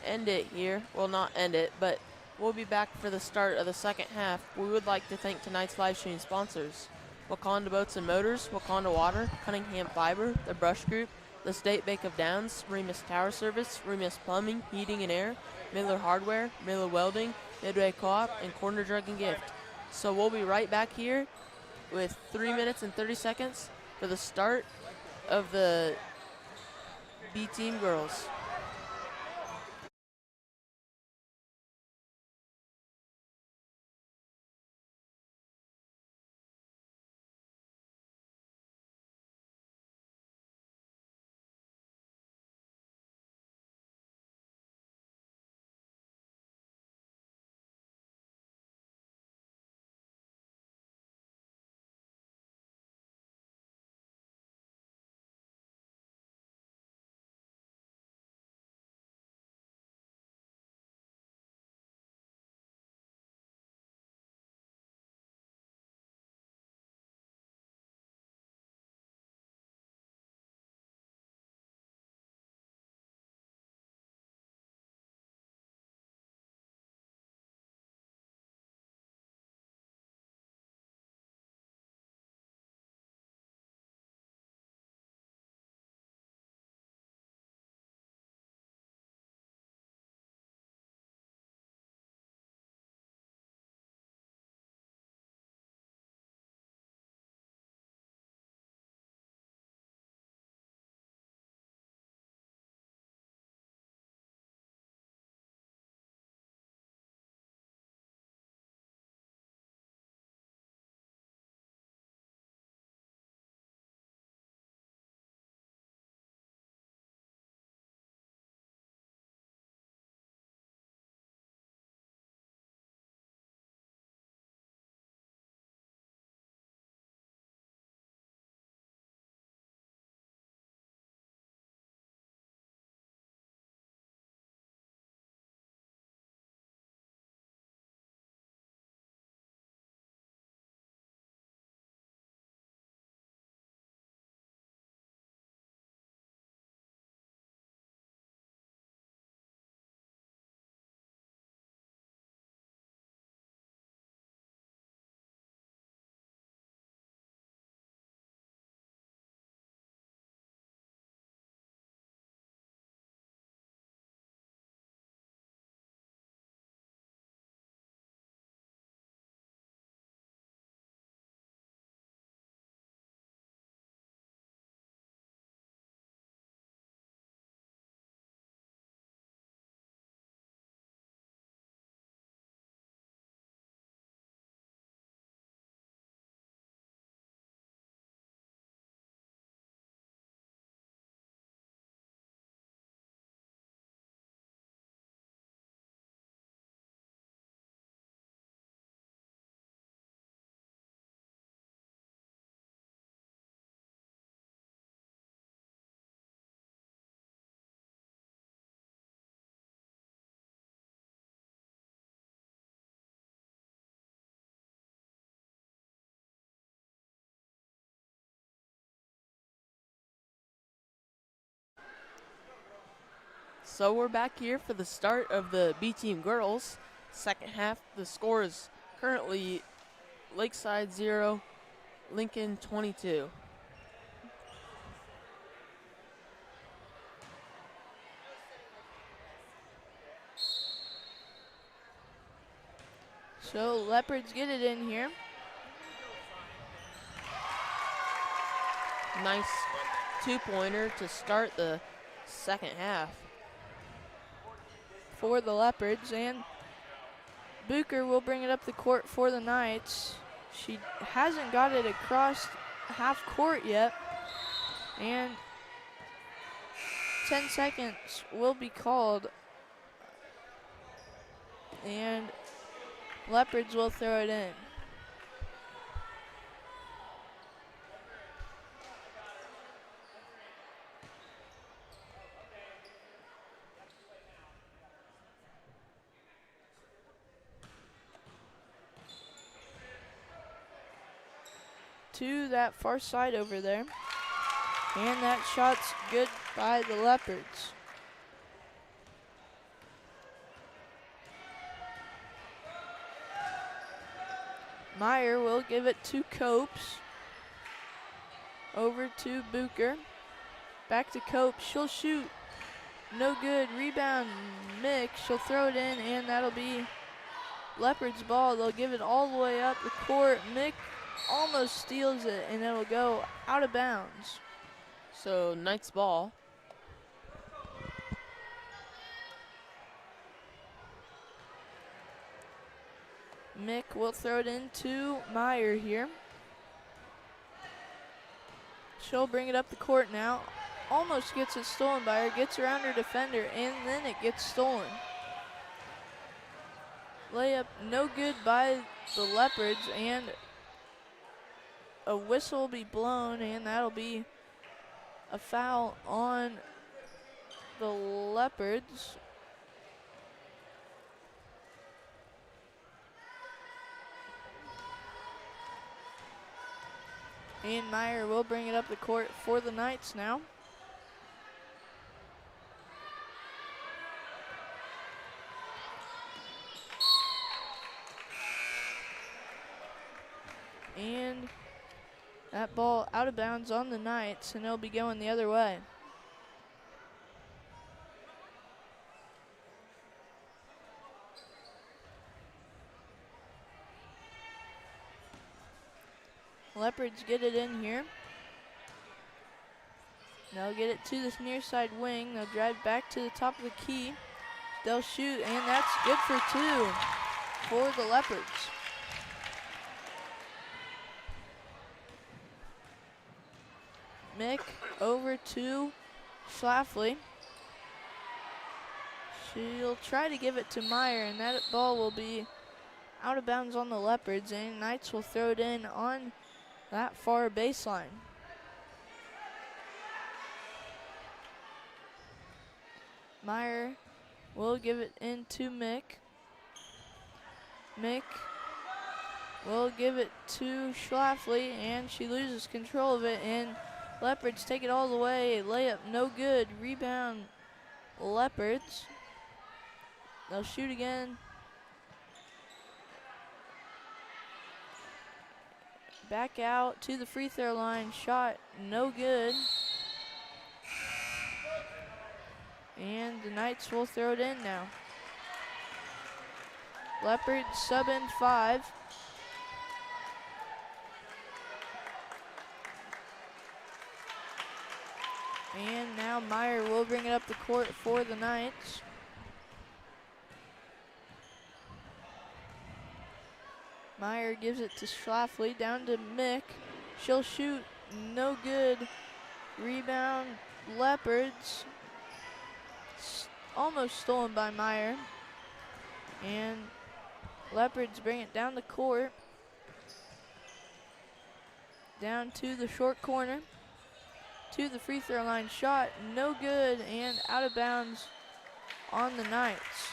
end it here, well, not end it, but we'll be back for the start of the second half. We would like to thank tonight's live stream sponsors: Wakanda Boats and Motors, Wakanda Water, Cunningham Fiber, The Brush Group, the State Bank of Downs, Remus Tower Service, Remus Plumbing, Heating and Air, Miller Hardware, Miller Welding, Midway Co-op, and Corner Drug and Gift. So we'll be right back here with 3 minutes and 30 seconds for the start of the B Team girls. So we're back here for the start of the B Team girls. Second half, the score is Currently, Lakeside 0, Lincoln 22. So Leopards get it in here. Nice two-pointer to start the second half. For the Leopards, and Bucher will bring it up the court for the Knights. She hasn't got it across half court yet, and 10 seconds will be called, and Leopards will throw it in. To that far side over there. And that shot's good by the Leopards. Meyer will give it to Copes. Over to Bucher. Back to Copes. She'll shoot. No good. Rebound, Mick. She'll throw it in, and that'll be Leopards' ball. They'll give it all the way up the court. Mick almost steals it, and it'll go out of bounds. So, Knights ball. Mick will throw it into Meyer here. She'll bring it up the court now. Almost gets it stolen by her. Gets around her defender, and then it gets stolen. Layup no good by the Leopards, and a whistle will be blown, and that'll be a foul on the Leopards. And Meyer will bring it up the court for the Knights now. And that ball out of bounds on the Knights, and it'll be going the other way. Leopards get it in here. They'll get it to this near side wing. They'll drive back to the top of the key. They'll shoot, and that's good for two for the Leopards. Mick over to Schlafly. She'll try to give it to Meyer, and that ball will be out of bounds on the Leopards, and Knights will throw it in on that far baseline. Meyer will give it into Mick. Mick will give it to Schlafly, and she loses control of it, and Leopards take it all the way. Layup no good. Rebound Leopards. They'll shoot again. Back out to the free throw line. Shot no good. And the Knights will throw it in now. Leopards sub in 5. And now Meyer will bring it up the court for the Knights. Meyer gives it to Schlafly, down to Mick. She'll shoot, no good. Rebound, Leopards. Almost stolen by Meyer. And Leopards bring it down the court. Down to the short corner. To the free throw line. Shot no good and out of bounds on the Knights.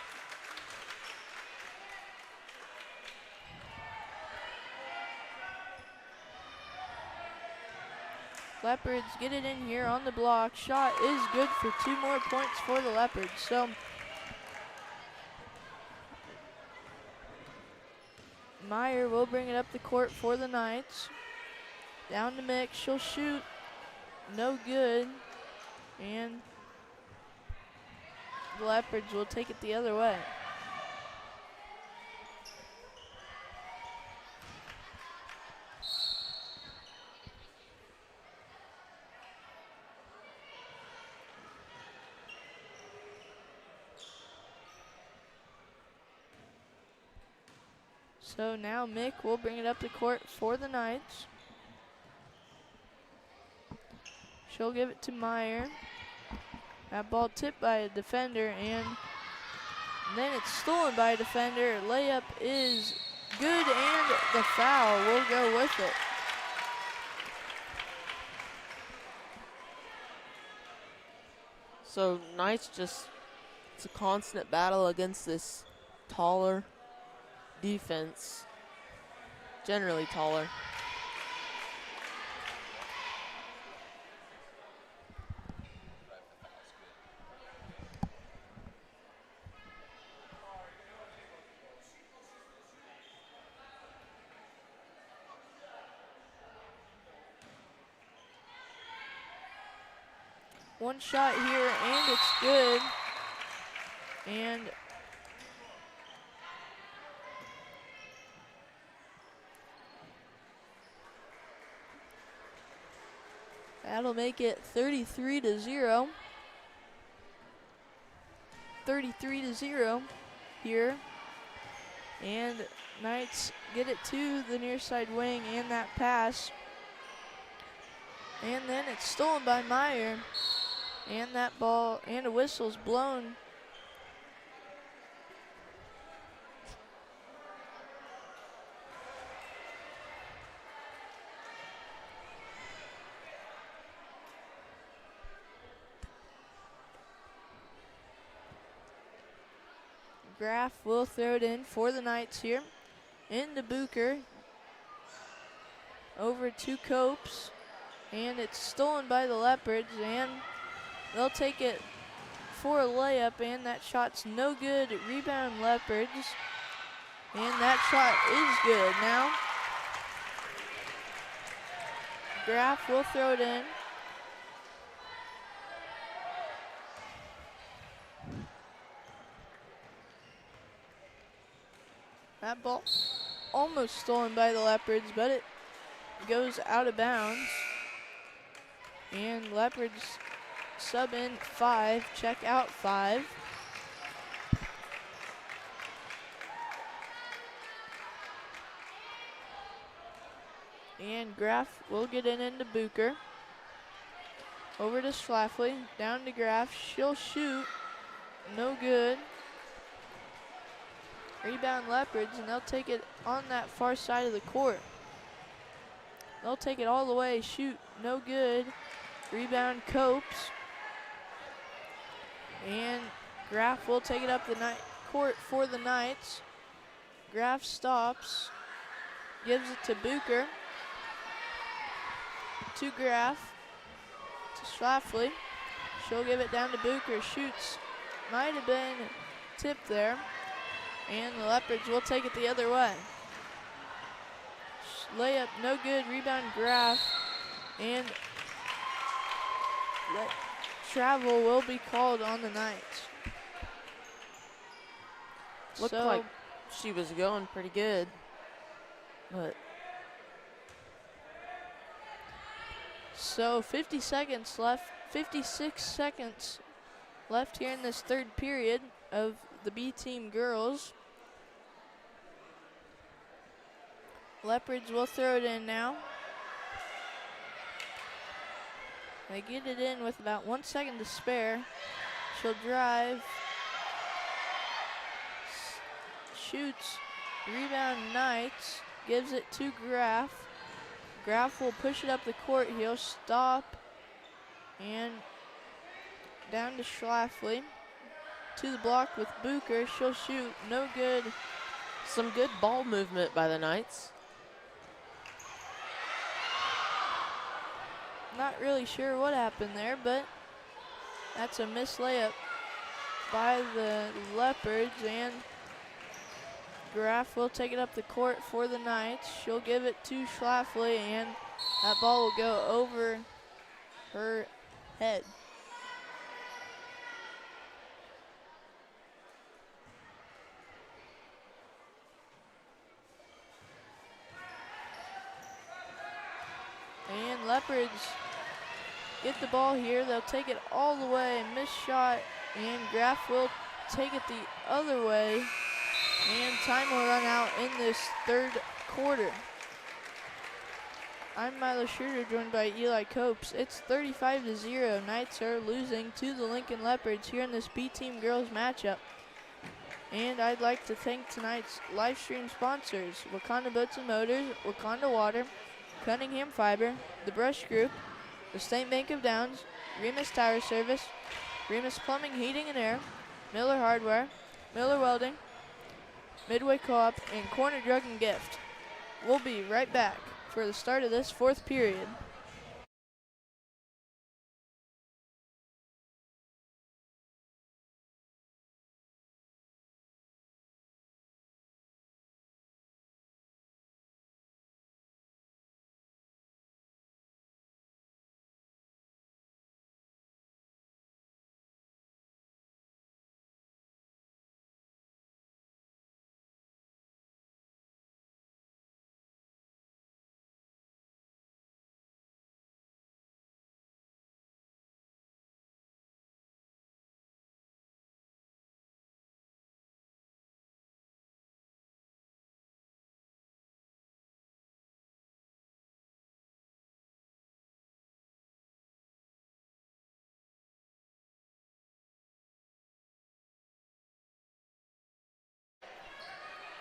Leopards get it in here on the block. Shot is good for 2 more points for the Leopards. So Meyer will bring it up the court for the Knights. Down to Mick, she'll shoot. No good. And the Leopards will take it the other way. So now Mick will bring it up the court for the Knights. She'll give it to Meyer. That ball tipped by a defender, and then it's stolen by a defender. Layup is good, and the foul will go with it. So Knights it's a constant battle against this taller defense, generally taller. One shot here, and it's good. And that'll make it 33-0. 33-0 here. And Knights get it to the near side wing, and that pass. And then it's stolen by Meyer. And that ball, and a whistle's blown. Graff will throw it in for the Knights here. Into Bucher. Over to Copes. And it's stolen by the Leopards, and they'll take it for a layup, and that shot's no good. Rebound Leopards. And that shot is good now. Graff will throw it in. That ball almost stolen by the Leopards, but it goes out of bounds. And Leopards sub in 5, check out 5. And Graff will get it into Bucher. Over to Schlafly, down to Graff, she'll shoot, no good. Rebound Leopards, and they'll take it on that far side of the court. They'll take it all the way, shoot, no good. Rebound Copes. And Graff will take it up the court for the Knights. Graff stops, gives it to Bucher. To Graff, to Schlafly. She'll give it down to Bucher, shoots. Might have been tipped there. And the Leopards will take it the other way. Layup, no good, rebound Graff. And travel will be called on the Knights. Looked like she was going pretty good, but. So 50 seconds left, 56 seconds left here in this third period of the B team girls. Leopards will throw it in now. They get it in with about 1 second to spare. She'll drive. Shoots. Rebound Knights. Gives it to Graff. Graff will push it up the court. He'll stop. And down to Schlafly. To the block with Bucher. She'll shoot. No good. Some good ball movement by the Knights. Not really sure what happened there, but that's a missed layup by the Leopards, and Graff will take it up the court for the Knights. She'll give it to Schlafly, and that ball will go over her head. And Leopards get the ball here. They'll take it all the way. Missed shot, and Graff will take it the other way. And time will run out in this third quarter. I'm Milo Schroeder, joined by Eli Copes. It's 35-0. Knights are losing to the Lincoln Leopards here in this B-Team girls matchup. And I'd like to thank tonight's live stream sponsors: Wakanda Boats and Motors, Wakanda Water, Cunningham Fiber, The Brush Group, the State Bank of Downs, Remus Tower Service, Remus Plumbing, Heating and Air, Miller Hardware, Miller Welding, Midway Co-op, and Corner Drug and Gift. We'll be right back for the start of this fourth period.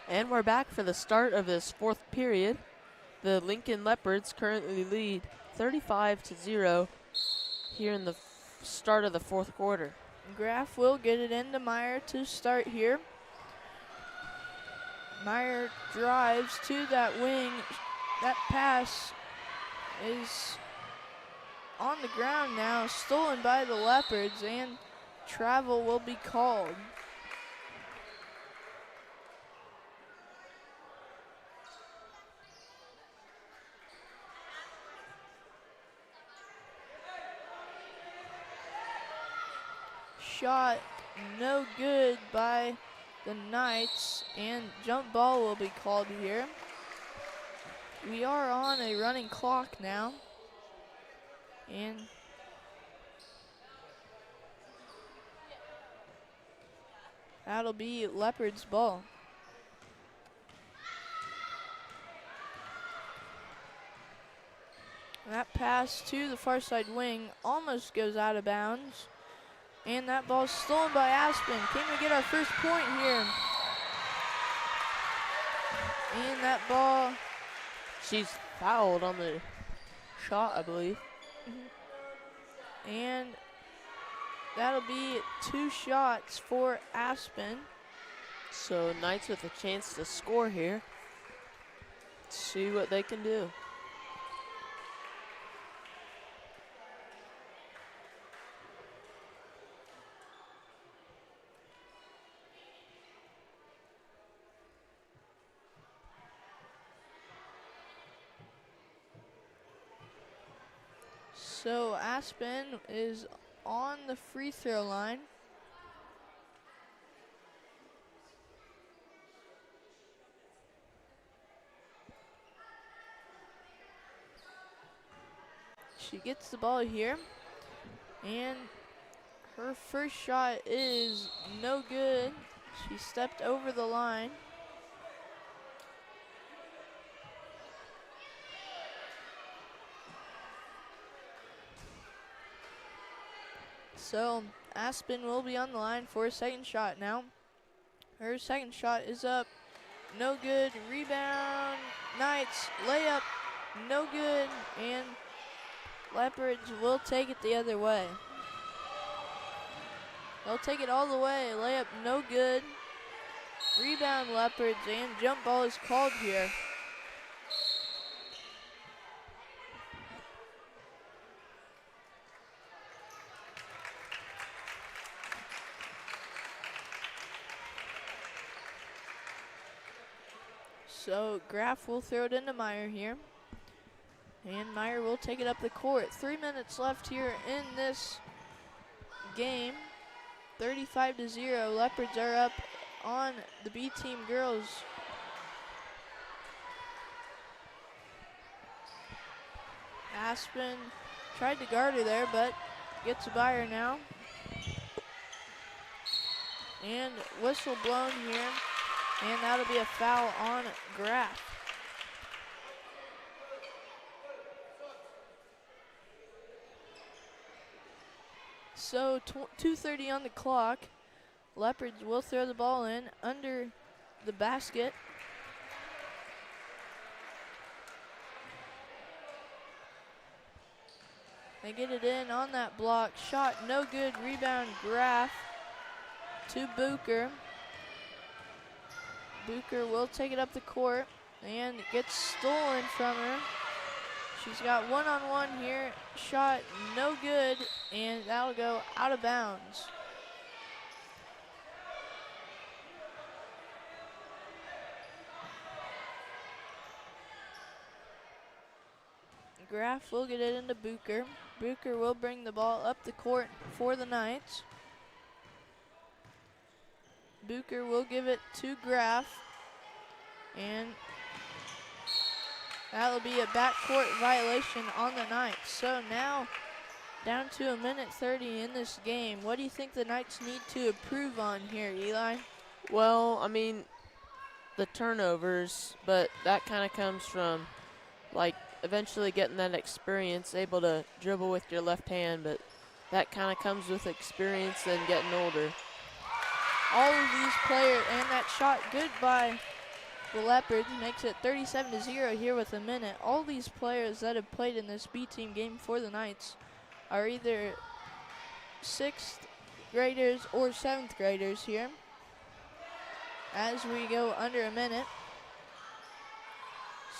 And we're back for the start of this fourth period. The Lincoln Leopards currently lead 35-0 here in the start of the fourth quarter. Graff will get it into Meyer to start here. Meyer drives to that wing. That pass is on the ground now, stolen by the Leopards, and travel will be called. Shot no good by the Knights, and jump ball will be called here. We are on a running clock now, and that'll be Leopards ball. That pass to the far side wing almost goes out of bounds. And that ball's stolen by Aspen. Can we get our first point here? And that ball. She's fouled on the shot, I believe. And that'll be 2 shots for Aspen. So Knights with a chance to score here. See what they can do. So Aspen is on the free throw line. She gets the ball here, and her first shot is no good. She stepped over the line. So Aspen will be on the line for a second shot now. Her second shot is up, no good. Rebound, Knights, layup, no good, and Leopards will take it the other way. They'll take it all the way, layup no good. Rebound Leopards, and jump ball is called here. So Graff will throw it into Meyer here. And Meyer will take it up the court. 3 minutes left here in this game. 35-0. Leopards are up on the B team girls. Aspen tried to guard her there, but gets by her now. And whistle blown here. And that'll be a foul on Graff. So 2:30 on the clock. Leopards will throw the ball in under the basket. They get it in on that block. Shot no good. Rebound Graff to Bucher. Bucher will take it up the court and gets stolen from her. She's got one-on-one here. Shot no good, and that'll go out of bounds. Graff will get it into Bucher. Bucher will bring the ball up the court for the Knights. Bucher will give it to Graff. And that'll be a backcourt violation on the Knights. So now down to 1:30 in this game. What do you think the Knights need to improve on here, Eli? Well, I mean, the turnovers, but that kind of comes from, like, eventually getting that experience, able to dribble with your left hand, but that kind of comes with experience and getting older. All of these players, and that shot good by the Leopards, makes it 37-0 here with a minute. All these players that have played in this B team game for the Knights are either 6th graders or 7th graders here as we go under a minute.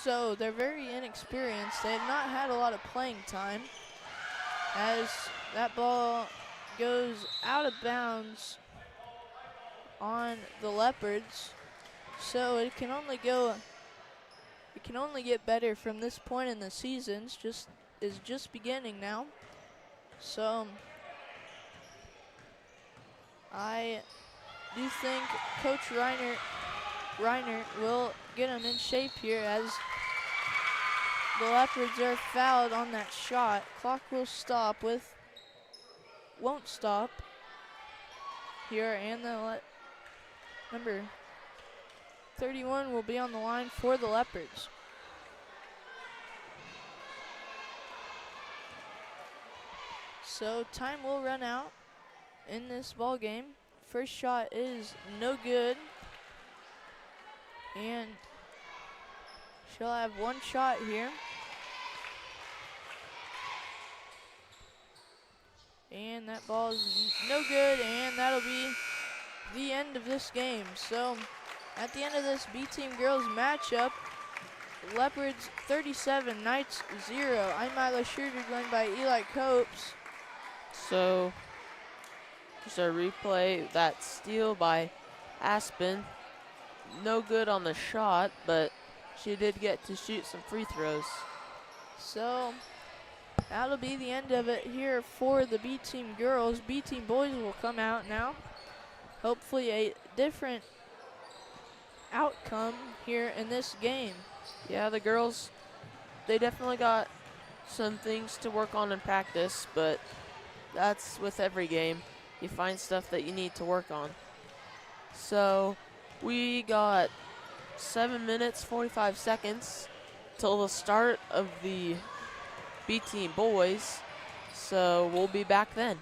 So they're very inexperienced. They have not had a lot of playing time as that ball goes out of bounds on the Leopards. So it can only get better from this point in the season. It's just beginning now. So I do think Coach Reiner will get them in shape here as the Leopards are fouled on that shot. Clock will stop won't stop here, and the number 31 will be on the line for the Leopards. So time will run out in this ball game. First shot is no good, and she'll have one shot here. And that ball is no good, and that'll be the end of this game. So at the end of this B Team Girls matchup, Leopards 37, Knights 0. I'm Milo Schroeder, joined by Eli Copes. So just a replay, that steal by Aspen. No good on the shot, but she did get to shoot some free throws. So that'll be the end of it here for the B Team Girls. B Team Boys will come out now. Hopefully a different outcome here in this game. Yeah, the girls, they definitely got some things to work on in practice, but that's with every game. You find stuff that you need to work on. So we got 7 minutes, 45 seconds till the start of the B Team Boys. So we'll be back then.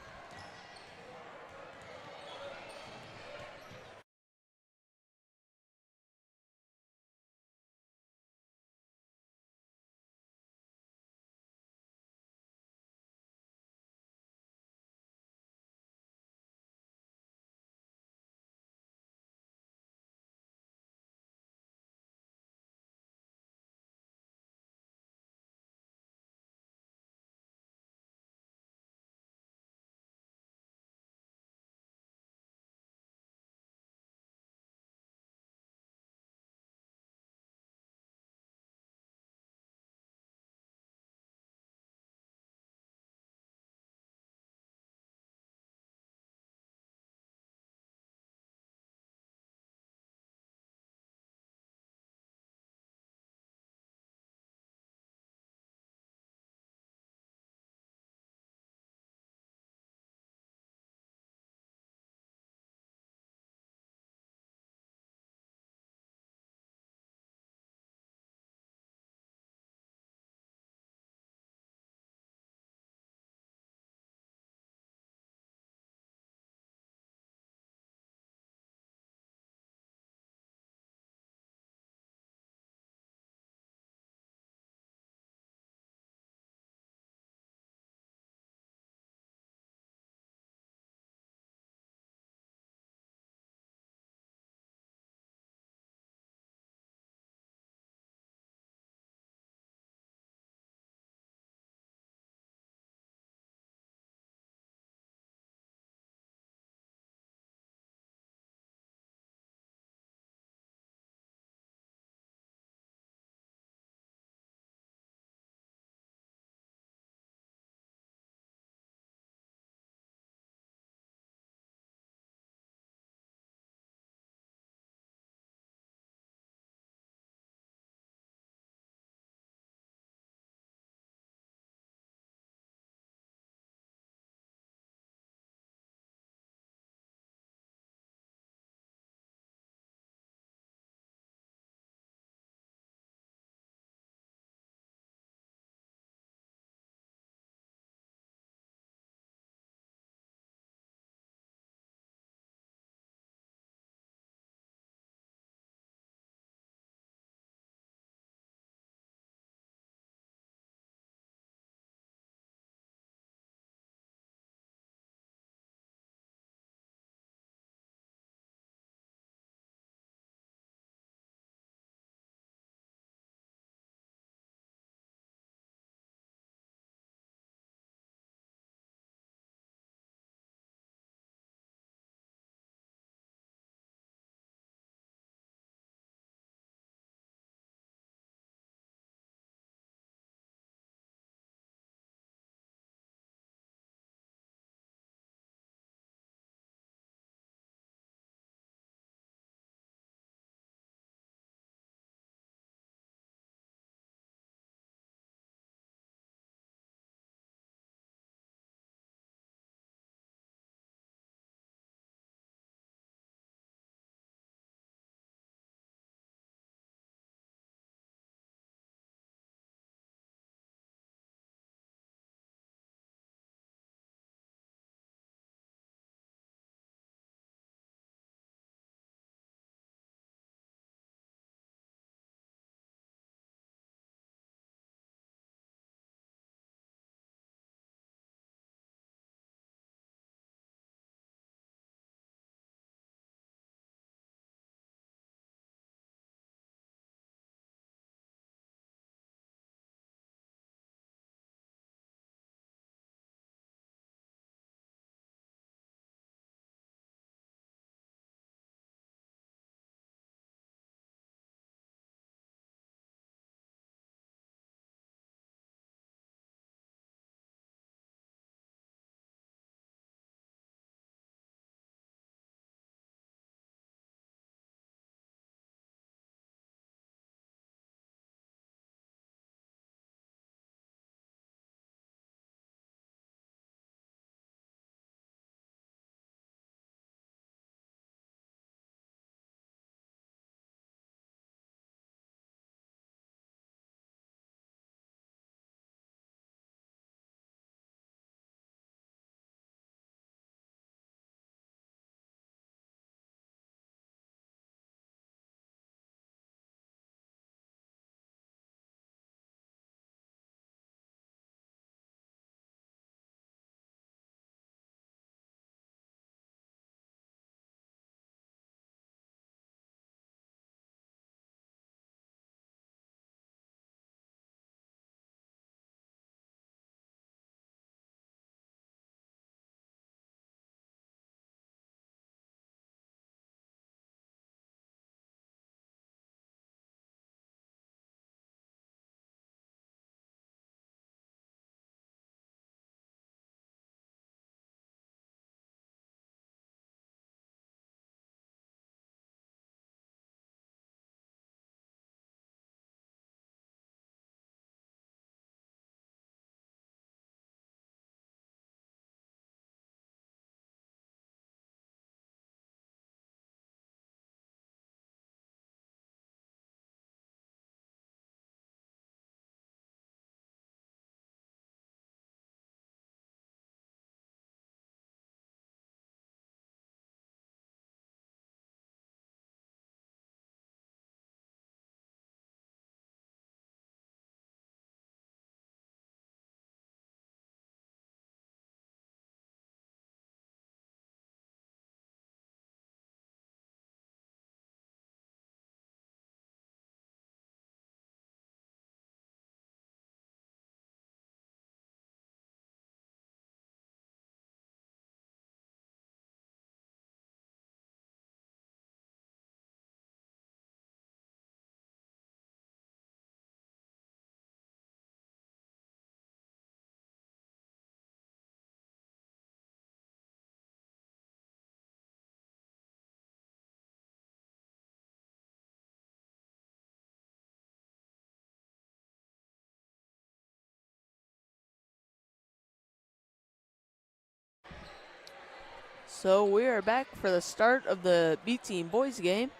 So we are back for the start of the B Team boys game.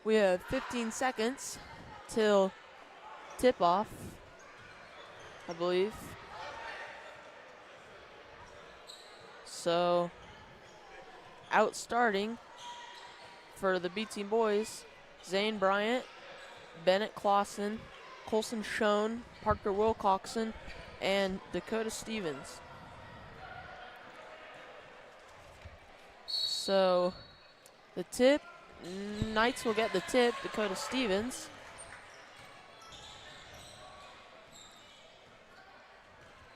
We have 15 seconds till tip-off, I believe. So out starting for the B Team boys, Zane Bryant, Bennett Clausen, Colson Schoen, Parker Wilcoxon, and Dakota Stevens. So the tip, Knights will get the tip, Dakota Stevens.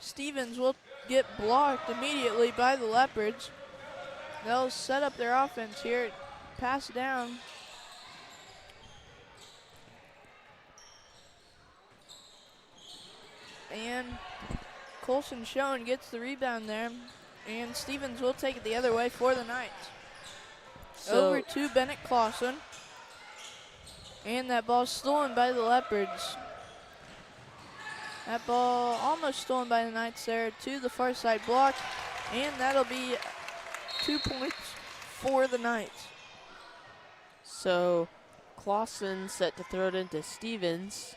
Stevens will get blocked immediately by the Leopards. They'll set up their offense here. Pass down. And Colson Schoen gets the rebound there. And Stevens will take it the other way for the Knights. Over to Bennett Clausen. And that ball stolen by the Leopards. That ball almost stolen by the Knights there to the far side block. And that'll be 2 points for the Knights. So Clausen set to throw it into Stevens.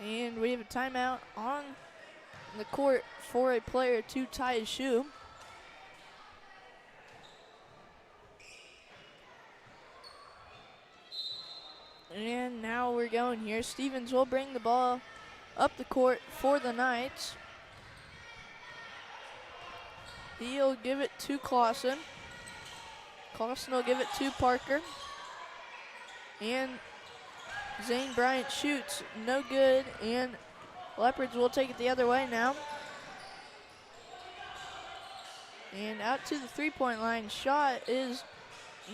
And we have a timeout on the court for a player to tie his shoe. And now we're going here. Stevens will bring the ball up the court for the Knights. He'll give it to Clausen. Clausen will give it to Parker. And Zane Bryant shoots, no good, and Leopards will take it the other way now. And out to the three-point line, shot is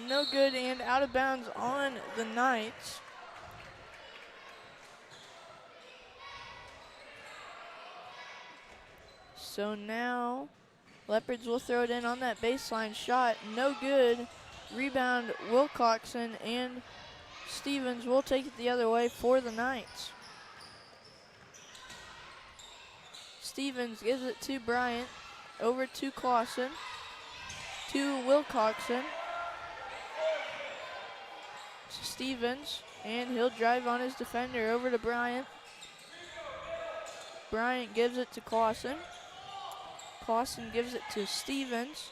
no good and out of bounds on the Knights. So now Leopards will throw it in on that baseline shot, no good. Rebound Wilcoxon, and Stevens will take it the other way for the Knights. Stevens gives it to Bryant, over to Clausen, to Wilcoxon. Stevens, and he'll drive on his defender over to Bryant. Bryant gives it to Clausen. Clausen gives it to Stevens.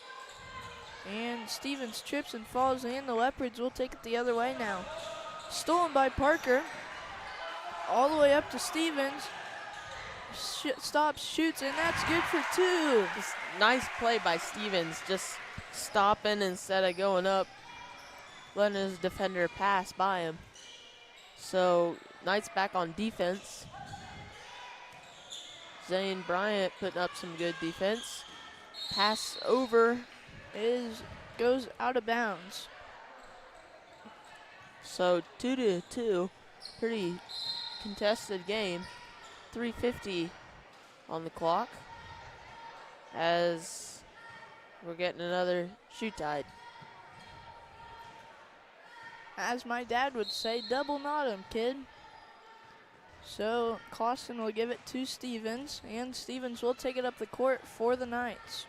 And Stevens trips and falls in. The Leopards will take it the other way now. Stolen by Parker. All the way up to Stevens. Stops, shoots, and that's good for two. Just nice play by Stevens, just stopping instead of going up, letting his defender pass by him. So Knights back on defense. Zane Bryant putting up some good defense. Pass over goes out of bounds. So 2-2, pretty contested game. 3:50 on the clock as we're getting another shoot tied. As my dad would say, double knot him, kid. So Clausen will give it to Stevens, and Stevens will take it up the court for the Knights.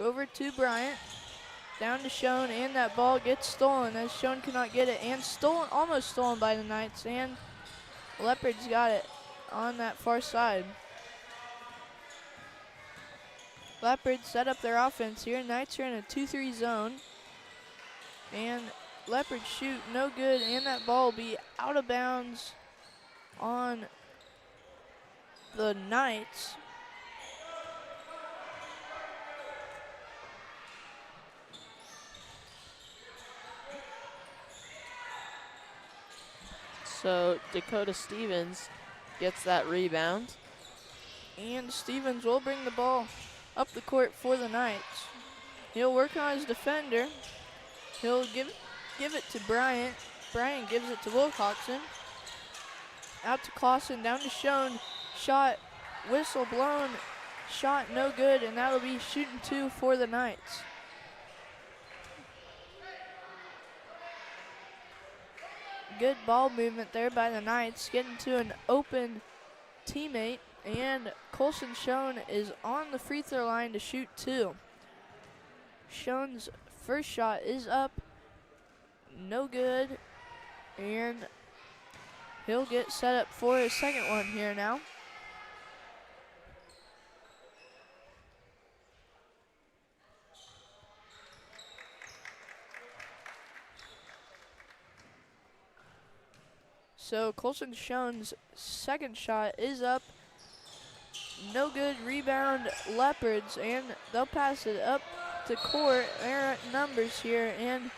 Over to Bryant, down to Schoen, and that ball gets stolen as Schoen cannot get it, and almost stolen by the Knights, and Leopards got it on that far side. Leopards set up their offense here. Knights are in a 2-3 zone, and Leopards shoot no good, and that ball will be out of bounds on the Knights. So Dakota Stevens gets that rebound. And Stevens will bring the ball up the court for the Knights. He'll work on his defender. He'll give it to Bryant. Bryant gives it to Wilcoxon. Out to Clausen, down to Schoen. Shot, whistle blown. Shot no good, and that'll be shooting two for the Knights. Good ball movement there by the Knights, getting to an open teammate, and Colson Schoen is on the free throw line to shoot 2. Schoen's first shot is up, no good, and he'll get set up for his second one here now. So Colson Schoen's second shot is up, no good. Rebound Leopards, and they'll pass it up to court. They're at numbers here, and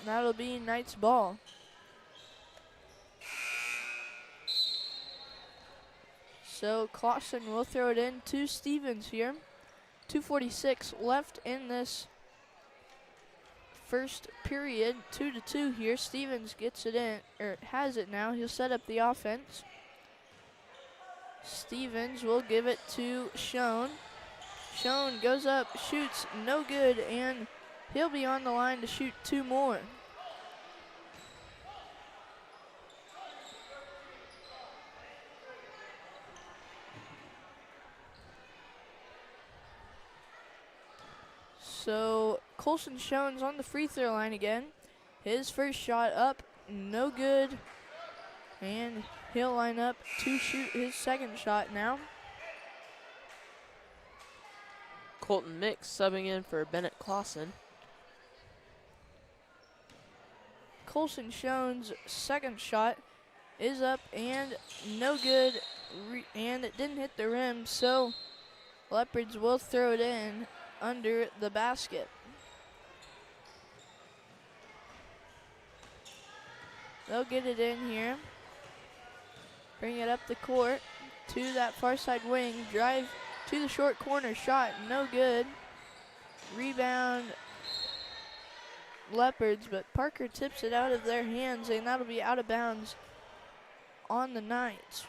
that'll be Knights ball. So Clausen will throw it in to Stevens here. 2:46 left in this first period. 2-2 here. Stevens gets it in, or has it now. He'll set up the offense. Stevens will give it to Schoen. Schoen goes up, shoots, no good, and he'll be on the line to shoot 2 more. So Colson Schoen's on the free throw line again. His first shot up, no good. And he'll line up to shoot his second shot now. Colton Mix subbing in for Bennett Clausen. Colson Schoen's second shot is up and no good. And it didn't hit the rim, so Leopards will throw it in under the basket. They'll get it in here. Bring it up the court to that far side wing. Drive to the short corner. Shot, no good. Rebound Leopards, but Parker tips it out of their hands, and that'll be out of bounds on the Knights.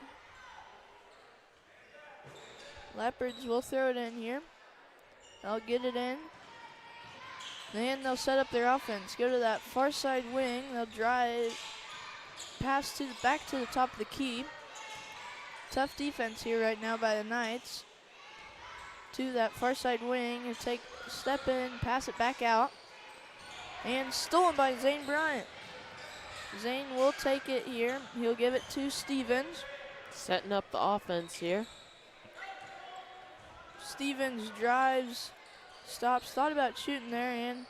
Leopards will throw it in here. They'll get it in. Then they'll set up their offense. Go to that far side wing. They'll drive, pass to the back to the top of the key. Tough defense here right now by the Knights. To that far side wing. And take a step in, pass it back out. And stolen by Zane Bryant. Zane will take it here. He'll give it to Stevens. Setting up the offense here. Stevens drives, stops, thought about shooting there, and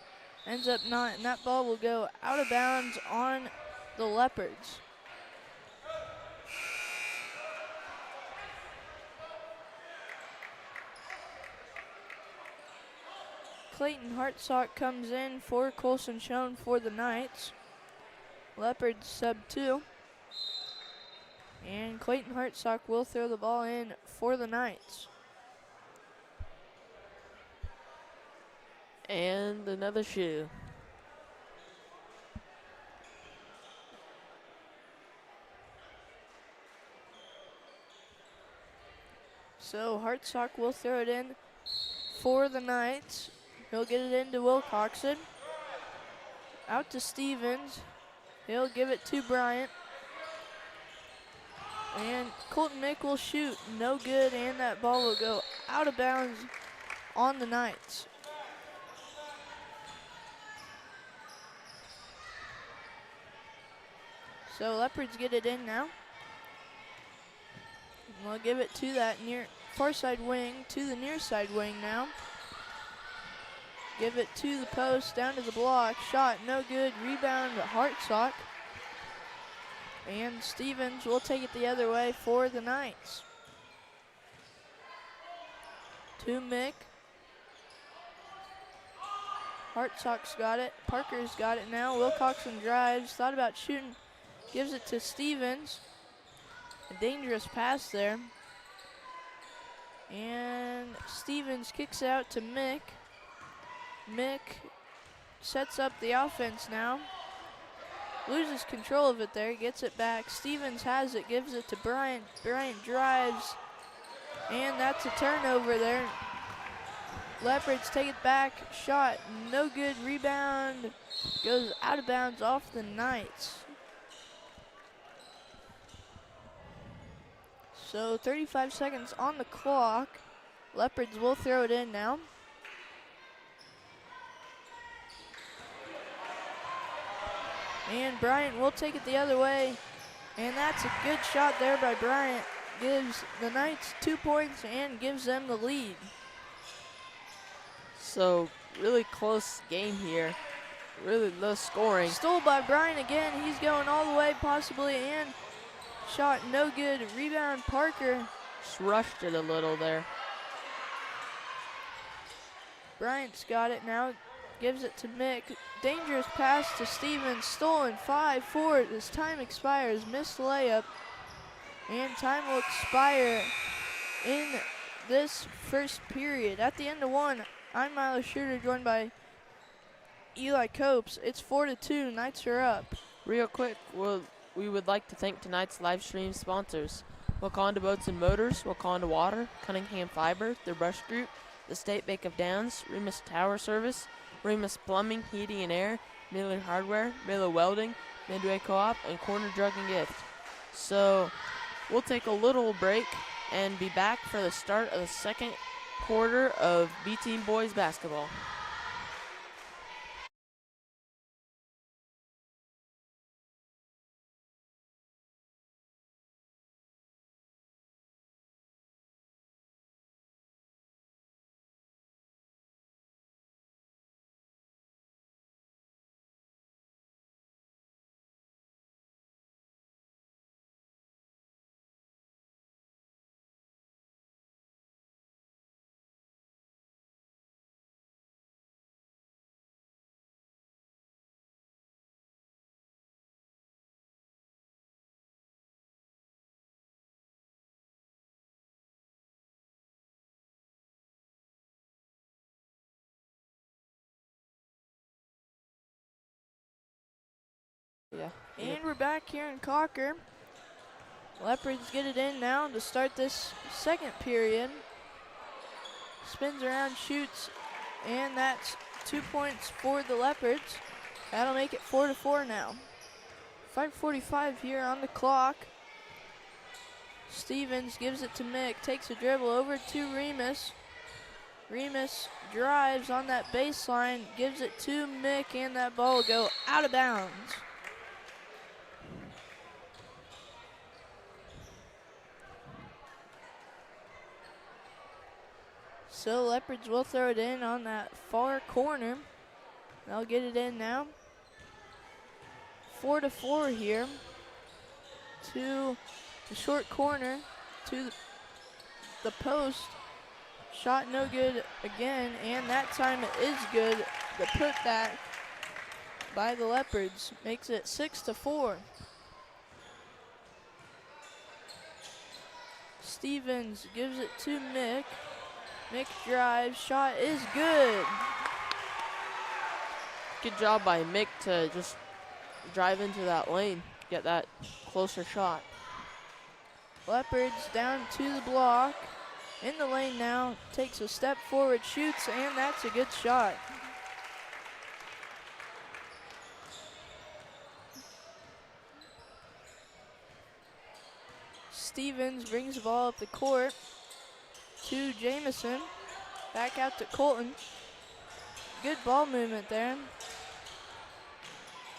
ends up not. And that ball will go out of bounds on the Leopards. Clayton Hartsock comes in for Colson Schoen for the Knights. Leopards sub 2. And Clayton Hartsock will throw the ball in for the Knights. And another shoe. So Hartsock will throw it in for the Knights. He'll get it into Wilcoxon. Out to Stevens. He'll give it to Bryant. And Colton Mick will shoot. No good, and that ball will go out of bounds on the Knights. So Leopards get it in now. We'll give it to that near far side wing, to the near side wing now. Give it to the post, down to the block. Shot, no good. Rebound, Hartsock. And Stevens will take it the other way for the Knights. To Mick. Hartsock's got it. Parker's got it now. Wilcoxon drives, thought about shooting. Gives it to Stevens. A dangerous pass there. And Stevens kicks it out to Mick. Mick sets up the offense now. Loses control of it there, gets it back. Stevens has it, gives it to Bryant. Bryant drives, and that's a turnover there. Leopards take it back. Shot, no good. Rebound goes out of bounds off the Knights. So 35 seconds on the clock. Leopards will throw it in now. And Bryant will take it the other way. And that's a good shot there by Bryant. Gives the Knights 2 points and gives them the lead. So really close game here. Really low scoring. Stole by Bryant again. He's going all the way possibly, and shot no good. Rebound Parker. Just rushed it a little there. Bryant's got it now. Gives it to Mick. Dangerous pass to Stevens. Stolen 5-4 as time expires. Missed layup. And time will expire in this first period. At the end of one, I'm Milo Shooter, joined by Eli Copes. It's 4-2. Knights are up. Real quick, we would like to thank tonight's live stream sponsors: Wakanda Boats and Motors, Wakanda Water, Cunningham Fiber, The Brush Group, the State Bank of Downs, Remus Tower Service, Remus Plumbing, Heating and Air, Miller Hardware, Miller Welding, Midway Co-op, and Corner Drug and Gift. So we'll take a little break and be back for the start of the second quarter of B-Team Boys Basketball. Yeah. And we're back here in Cocker. Leopards get it in now to start this second period. Spins around, shoots, and that's 2 points for the Leopards. That'll make it 4-4 now. 5:45 here on the clock. Stevens gives it to Mick, takes a dribble over to Remus. Remus drives on that baseline, gives it to Mick, and that ball will go out of bounds. So Leopards will throw it in on that far corner. They'll get it in now. 4-4 here. To the short corner, to the post. Shot no good again, and that time it is good. The putback by the Leopards makes it 6-4. Stevens gives it to Mick. Mick drives, shot is good. Good job by Mick to just drive into that lane, get that closer shot. Leopards down to the block. In the lane now, takes a step forward, shoots, and that's a good shot. Stevens brings the ball up the court to Jamison. Back out to Colton. Good ball movement there.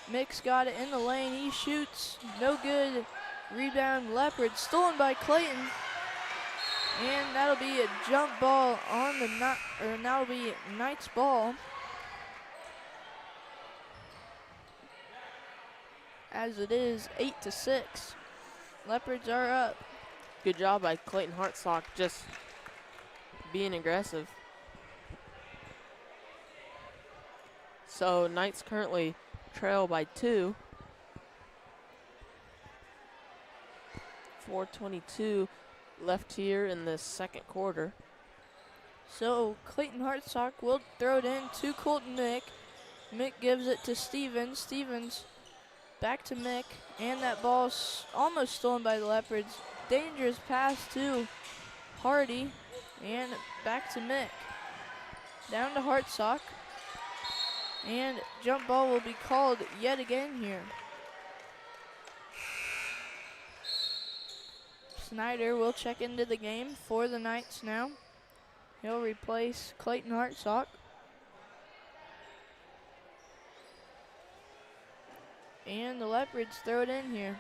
Mick's got it in the lane. He shoots. No good. Rebound Leopards. Stolen by Clayton. And that'll be a jump ball on the that'll be Knights ball. As it is 8-6. Leopards are up. Good job by Clayton Hartsock, just being aggressive. So Knights currently trail by 2. 4:22 left here in the second quarter. So Clayton Hartsock will throw it in to Colton Mick. Mick gives it to Stevens. Stevens back to Mick, and that ball's almost stolen by the Leopards. Dangerous pass to Hardy, and back to Mick. Down to Hartsock, and jump ball will be called yet again here. Snyder will check into the game for the Knights now. He'll replace Clayton Hartsock. And the Leopards throw it in here.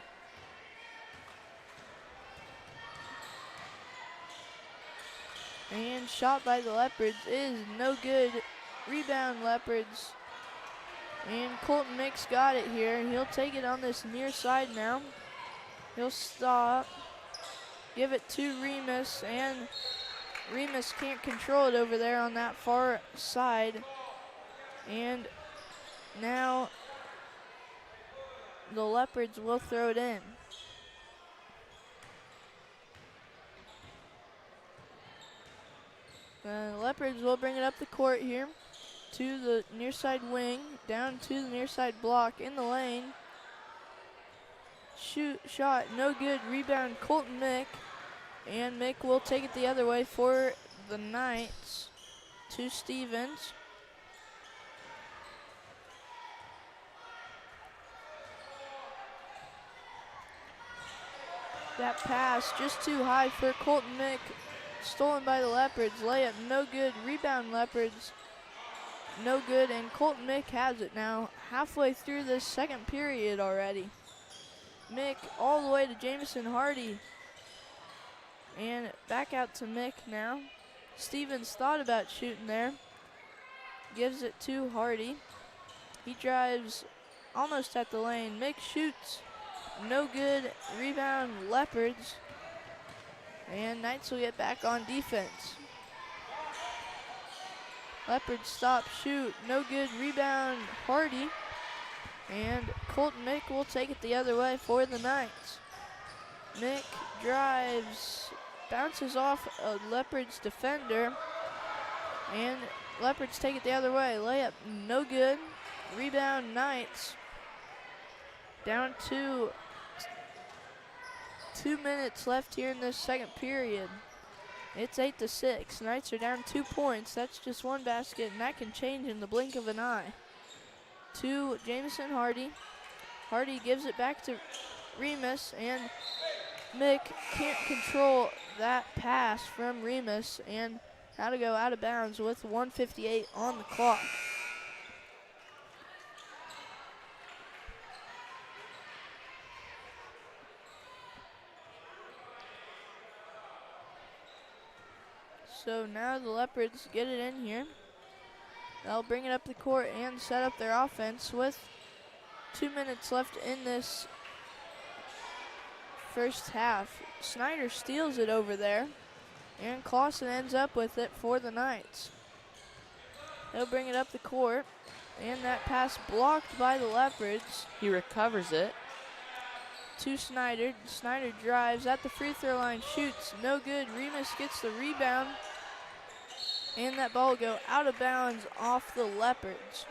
And shot by the Leopards is no good. Rebound Leopards. And Colton Mix got it here. He'll take it on this near side now. He'll stop. Give it to Remus, and Remus can't control it over there on that far side. And now the Leopards will throw it in. The Leopards will bring it up the court here to the near side wing, down to the near side block in the lane. Shoot, shot, no good. Rebound, Colton Mick. And Mick will take it the other way for the Knights to Stevens. That pass just too high for Colton Mick. Stolen by the Leopards. Layup no good. Rebound Leopards. No good. And Colton Mick has it now. Halfway through this second period already. Mick all the way to Jamison Hardy. And back out to Mick now. Stevens thought about shooting there. Gives it to Hardy. He drives almost at the lane. Mick shoots. No good. Rebound Leopards. And Knights will get back on defense. Leopards stop, shoot. No good. Rebound Hardy. And Colton Mick will take it the other way for the Knights. Mick drives, bounces off a Leopards defender. And Leopards take it the other way. Layup no good. Rebound Knights. Down to 2 minutes left here in this second period. It's 8-6. Knights are down 2 points. That's just one basket, and that can change in the blink of an eye. To Jamison Hardy. Hardy gives it back to Remus, and Mick can't control that pass from Remus and had to go out of bounds with 1:58 on the clock. So now the Leopards get it in here. They'll bring it up the court and set up their offense with 2 minutes left in this first half. Snyder steals it over there, and Clausen ends up with it for the Knights. They'll bring it up the court, and that pass blocked by the Leopards. He recovers it. To Snyder. Snyder drives at the free throw line, shoots, no good. Remus gets the rebound, and that ball will go out of bounds off the Leopards.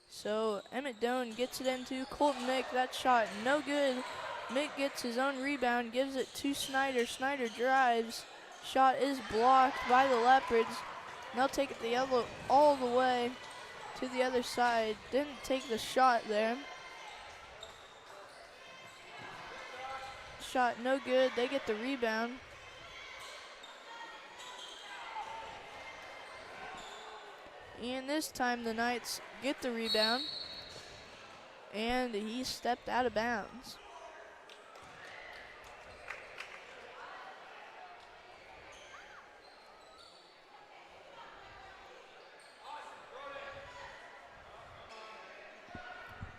So Emmett Doan gets it into Colton Mick. That shot no good. Mick gets his own rebound, gives it to Snyder. Snyder drives. Shot is blocked by the Leopards. They'll take it all the way to the other side. Didn't take the shot there. Shot no good. They get the rebound. And this time the Knights get the rebound. And he stepped out of bounds.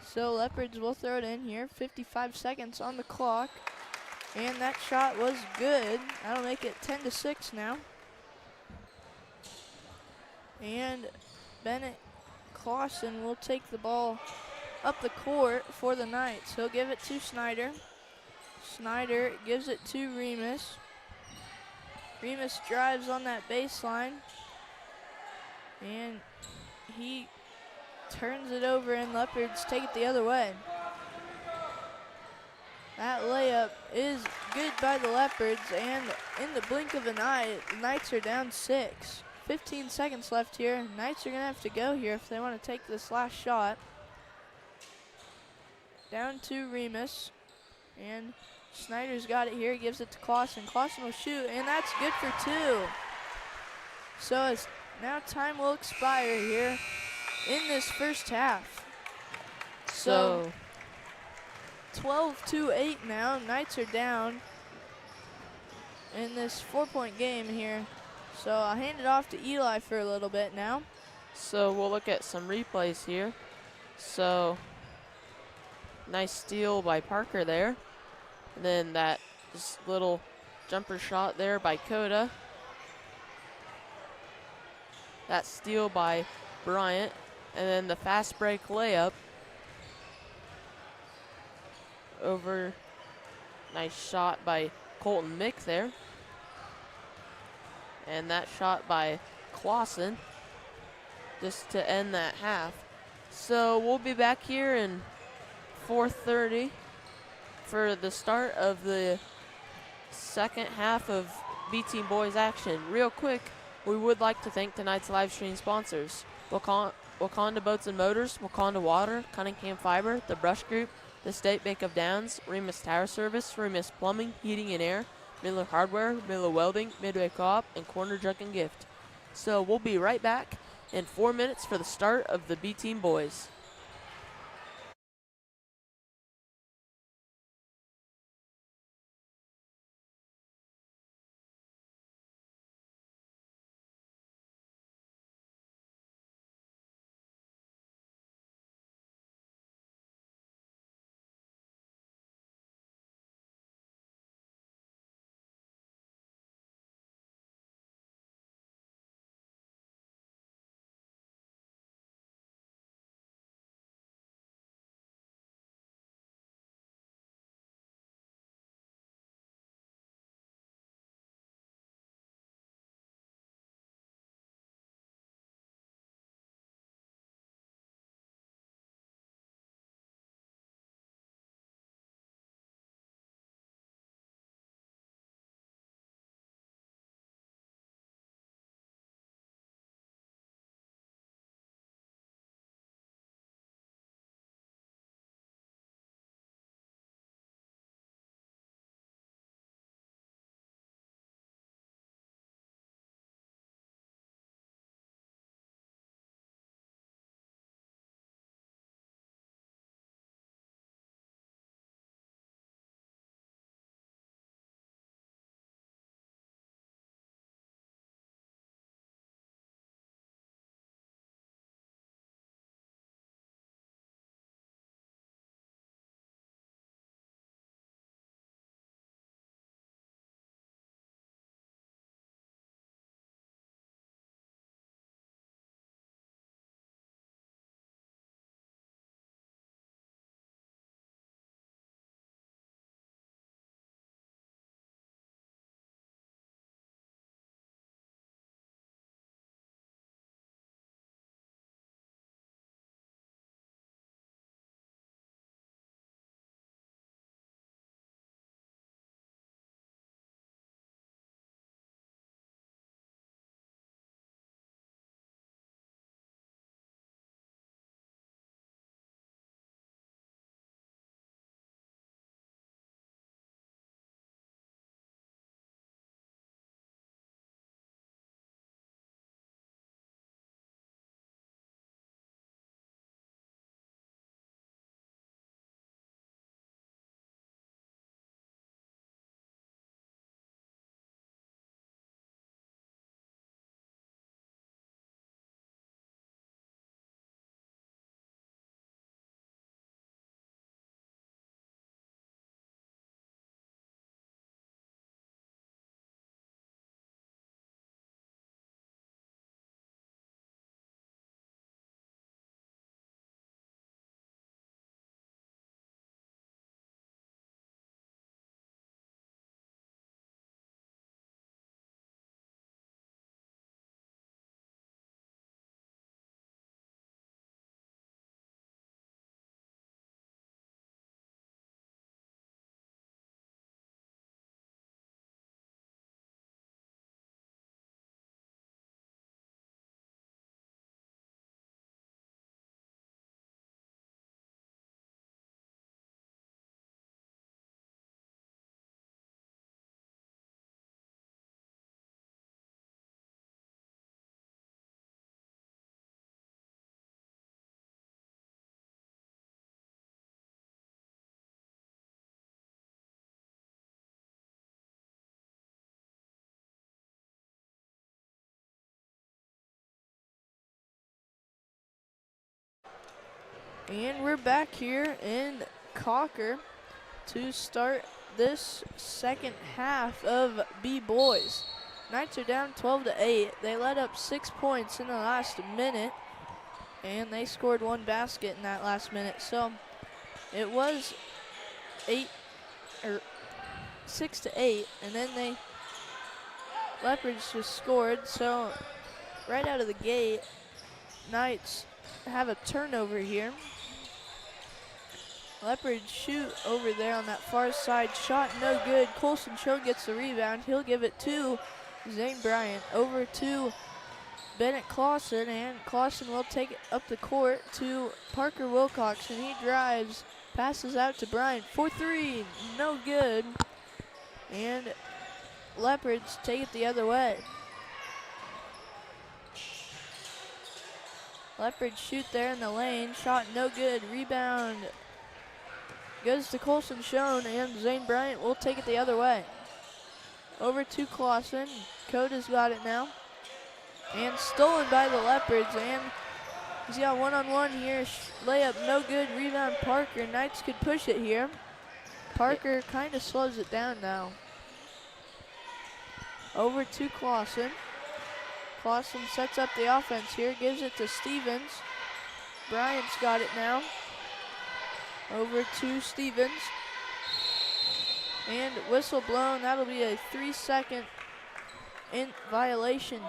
So Leopards will throw it in here. 55 seconds on the clock. And that shot was good. That'll make it 10-6 now. And Bennett Clausen will take the ball up the court for the Knights. He'll give it to Snyder. Snyder gives it to Remus. Remus drives on that baseline. And he turns it over, and Leopards take it the other way. That layup is good by the Leopards, and in the blink of an eye, the Knights are down 6. 15 seconds left here. Knights are going to have to go here if they want to take this last shot. Down to Remus. And Snyder's got it here. Gives it to Clausen. Clausen will shoot, and that's good for 2. So it's now time will expire here in this first half. So 12-8 now. Knights are down in this 4-point game here. So I'll hand it off to Eli for a little bit now. So we'll look at some replays here. So nice steal by Parker there. And then that just little jumper shot there by Coda. That steal by Bryant. And then the fast break layup over. Nice shot by Colton Mick there. And that shot by Clausen just to end that half. So we'll be back here in 4:30 for the start of the second half of B-Team Boys action. Real quick, we would like to thank tonight's live stream sponsors: Wakanda Boats and Motors, Wakanda Water, Cunningham Fiber, The Brush Group, the State Bank of Downs, Remus Tower Service, Remus Plumbing, Heating and Air, Miller Hardware, Miller Welding, Midway Co-op, and Corner Jug and Gift. So we'll be right back in 4 minutes for the start of the B-Team Boys. And we're back here in Cocker to start this second half of B-Boys. Knights are down 12-8. They let up 6 points in the last minute, and they scored 1 basket in that last minute. So it was 6-8, and then Leopards just scored. So right out of the gate, Knights have a turnover here. Leopards shoot over there on that far side. Shot no good. Colson Schoen gets the rebound. He'll give it to Zane Bryant. Over to Bennett Clausen, and Clausen will take it up the court to Parker Wilcoxon. He drives, passes out to Bryant for 3. No good. And Leopards take it the other way. Leopards shoot there in the lane. Shot no good. Rebound goes to Colson Schoen, and Zane Bryant will take it the other way. Over to Clausen. Coda's got it now. And stolen by the Leopards, and he's got one-on-one here. Layup no good. Rebound Parker. Knights could push it here. Parker kind of slows it down now. Over to Clausen. Clausen sets up the offense here. Gives it to Stevens. Bryant's got it now. Over to Stevens. And whistle blown. That'll be a 3-second violation.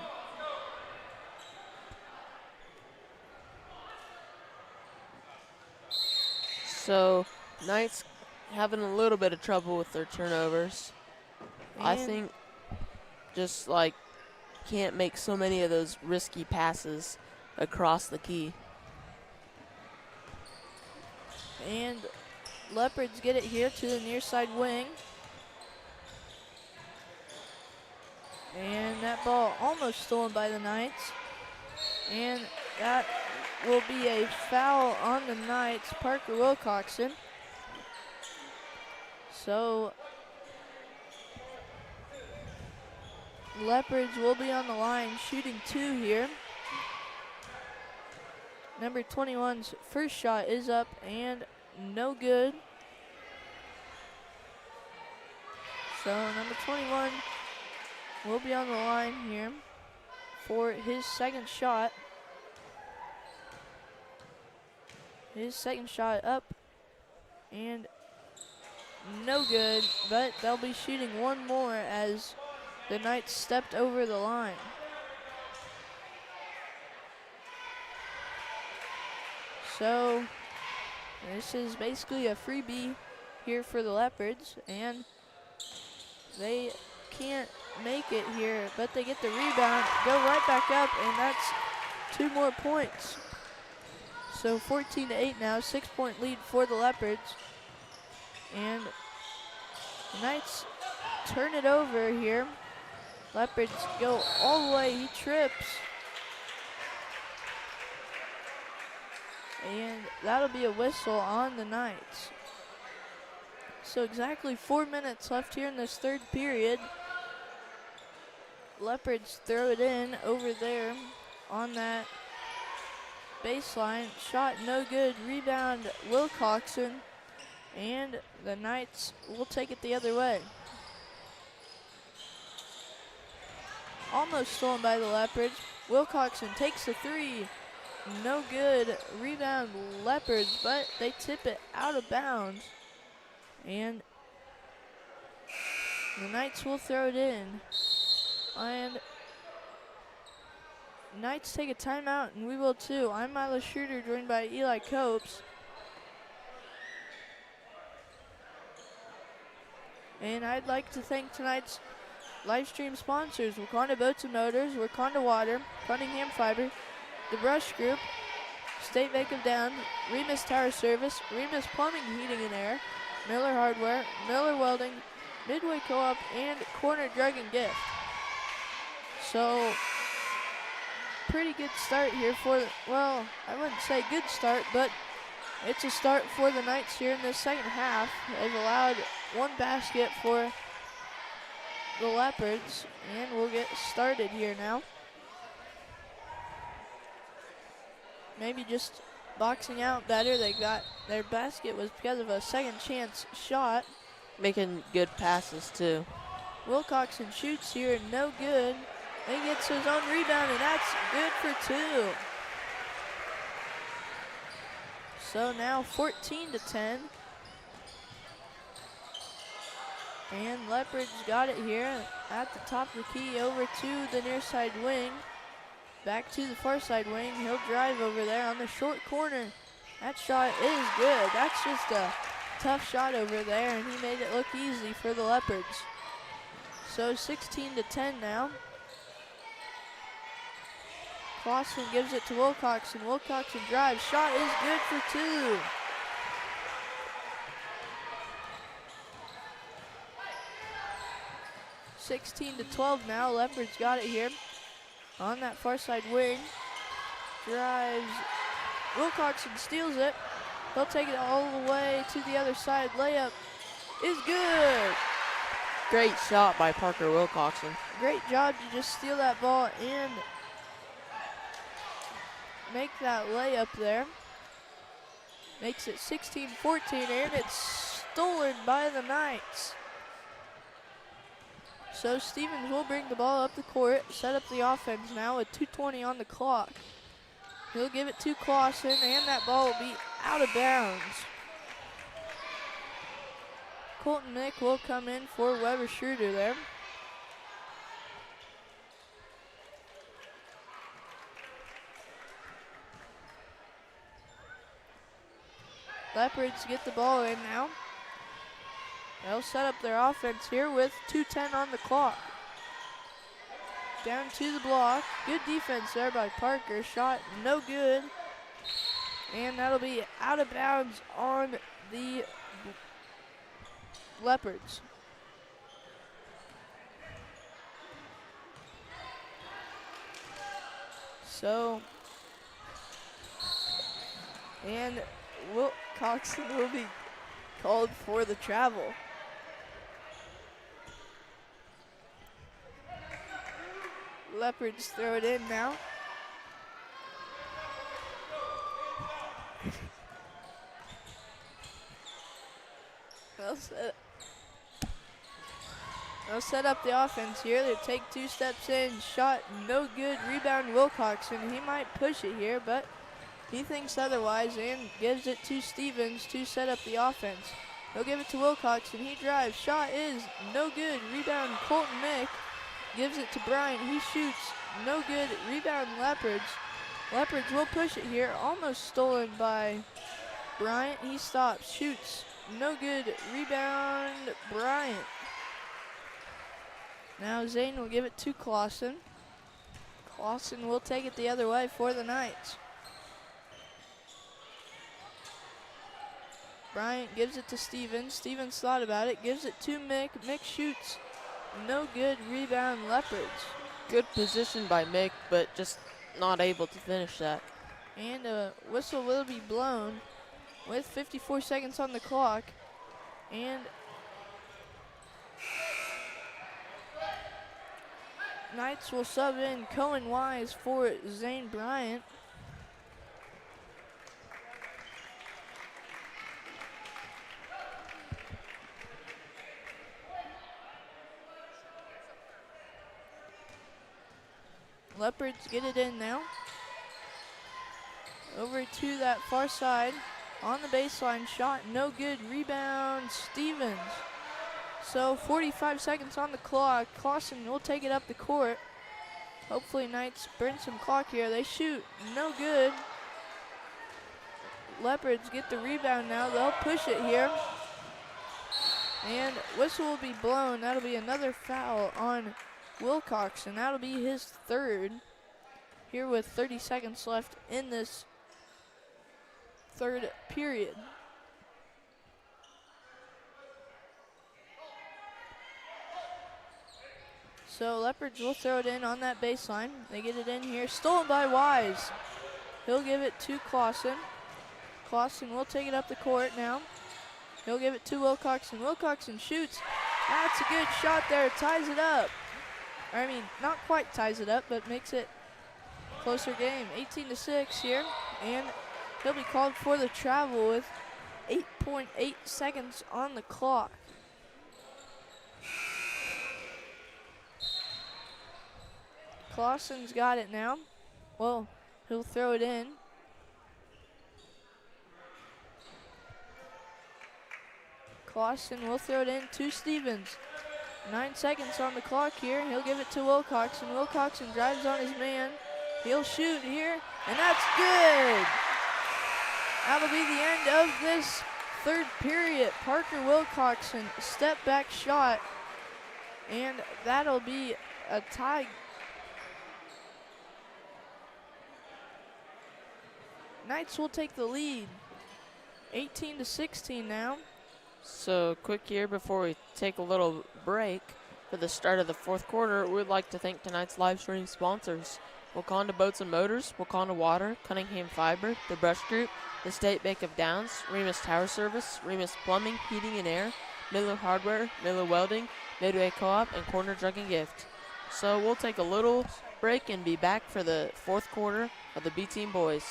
So Knights having a little bit of trouble with their turnovers. I think just like can't make so many of those risky passes across the key. And Leopards get it here to the near side wing. And that ball almost stolen by the Knights. And that will be a foul on the Knights, Parker Wilcoxon. So Leopards will be on the line shooting 2 here. Number 21's first shot is up and no good. So number 21 will be on the line here for his second shot. His second shot up and no good, but they'll be shooting one more as the Knights stepped over the line. So this is basically a freebie here for the Leopards, and they can't make it here, but they get the rebound, go right back up, and that's 2 more points. So 14-8 now, 6-point lead for the Leopards. And the Knights turn it over here. Leopards go all the way, he trips. And that'll be a whistle on the Knights. So exactly 4 minutes left here in this third period. Leopards throw it in over there on that baseline. Shot no good. Rebound Wilcoxon. And the Knights will take it the other way. Almost stolen by the Leopards. Wilcoxon takes the 3. No good. Rebound Leopards, but they tip it out of bounds. And the Knights will throw it in. And Knights take a timeout, and we will too. I'm Milo Schroeder, joined by Eli Copes. And I'd like to thank tonight's live stream sponsors: Wakanda Boats and Motors, Wakanda Water, Cunningham Fiber, The Brush Group, State Bank of Down, Remus Tower Service, Remus Plumbing, Heating and Air, Miller Hardware, Miller Welding, Midway Co-op, and Corner Drug and Gift. So, pretty good start here for, well, I wouldn't say good start, but it's a start for the Knights here in the second half. They've allowed 1 basket for the Leopards, and we'll get started here now. Maybe just boxing out better. They got their basket was because of a second chance shot. Making good passes too. Wilcoxon shoots here, no good. He gets his own rebound, and that's good for 2. So now 14-10. And Leopards got it here at the top of the key over to the near side wing. Back to the far side wing. He'll drive over there on the short corner. That shot is good. That's just a tough shot over there, and he made it look easy for the Leopards. So 16-10 now. Clausen gives it to Wilcoxon. Wilcoxon drives. Shot is good for 2. (16-12) now. Leopards got it here on that far side wing. Drives. Wilcoxon steals it. He'll take it all the way to the other side. Layup is good. Great shot by Parker Wilcoxon. Great job to just steal that ball and make that layup there. Makes it 16-14, and it's stolen by the Knights. So Stevens will bring the ball up the court, set up the offense now with 2:20 on the clock. He'll give it to Clausen, and that ball will be out of bounds. Colton Mick will come in for Weber Schroeder there. Leopards get the ball in now. They'll set up their offense here with 2:10 on the clock. Down to the block. Good defense there by Parker. Shot no good. And that'll be out of bounds on the Leopards. So, and Wilcoxon will be called for the travel. Leopards throw it in now. They'll set up the offense here. They take 2 steps in. Shot no good. Rebound Wilcoxon. He might push it here, but he thinks otherwise and gives it to Stevens to set up the offense. He'll give it to Wilcoxon. He drives. Shot is no good. Rebound Colton Mick. Gives it to Bryant. He shoots. No good. Rebound Leopards. Leopards will push it here. Almost stolen by Bryant. He stops. Shoots. No good. Rebound Bryant. Now Zane will give it to Clausen. Clausen will take it the other way for the Knights. Bryant gives it to Stevens. Stevens thought about it. Gives it to Mick. Mick shoots. No good. Rebound Leopards. Good position by Mick, but just not able to finish that. And a whistle will be blown with 54 seconds on the clock. And Knights will sub in Cohen Wise for Zane Bryant. Leopards get it in now. Over to that far side. On the baseline, shot no good. Rebound Stevens. So 45 seconds on the clock. Clausen will take it up the court. Hopefully Knights burn some clock here. They shoot no good. Leopards get the rebound now. They'll push it here. And whistle will be blown. That'll be another foul on Wilcoxon. That'll be his 3rd here with 30 seconds left in this 3rd period. So Leopards will throw it in on that baseline. They get it in here. Stolen by Wise. He'll give it to Clausen. Clausen will take it up the court now. He'll give it to Wilcoxon. Wilcoxon shoots. That's a good shot there. Ties it up. I mean, not quite ties it up, but makes it closer game. 18-6 here. And He'll be called for the travel with 8.8 seconds on the clock. Clausen's got it now. Well, he'll throw it in. Clausen will throw it in to Stevens. 9 seconds on the clock here. He'll give it to Wilcoxon. Wilcoxon drives on his man. He'll shoot here, and that's good. That'll be the end of this third period. Parker Wilcoxon, step back shot, and that'll be a tie. Knights will take the lead, 18-16 now. So quick here before we take a little break for the start of the fourth quarter, we'd like to thank tonight's live stream sponsors: Wakanda Boats and Motors, Wakanda Water, Cunningham Fiber, The Brush Group, the State Bank of Downs, Remus Tower Service, Remus Plumbing, Heating and Air, Miller Hardware, Miller Welding, Midway Co-op, and Corner Drug and Gift. So we'll take a little break and be back for the fourth quarter of the B-Team boys.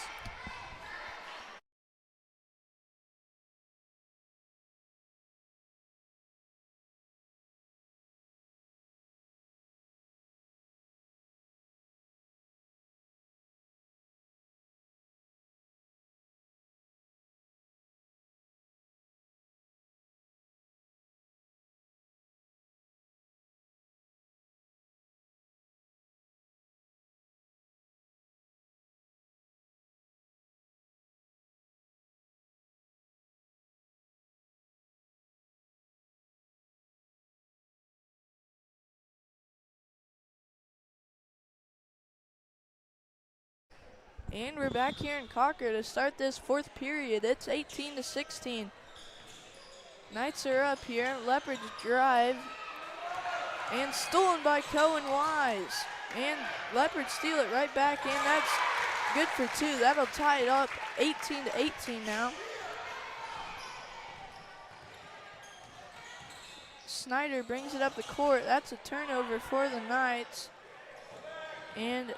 And we're back here in Cocker to start this fourth period. It's 18-16. Knights are up here. Leopards drive. And stolen by Cohen Wise. And Leopards steal it right back in. That's good for two. That'll tie it up 18-18 now. Snyder brings it up the court. That's a turnover for the Knights. And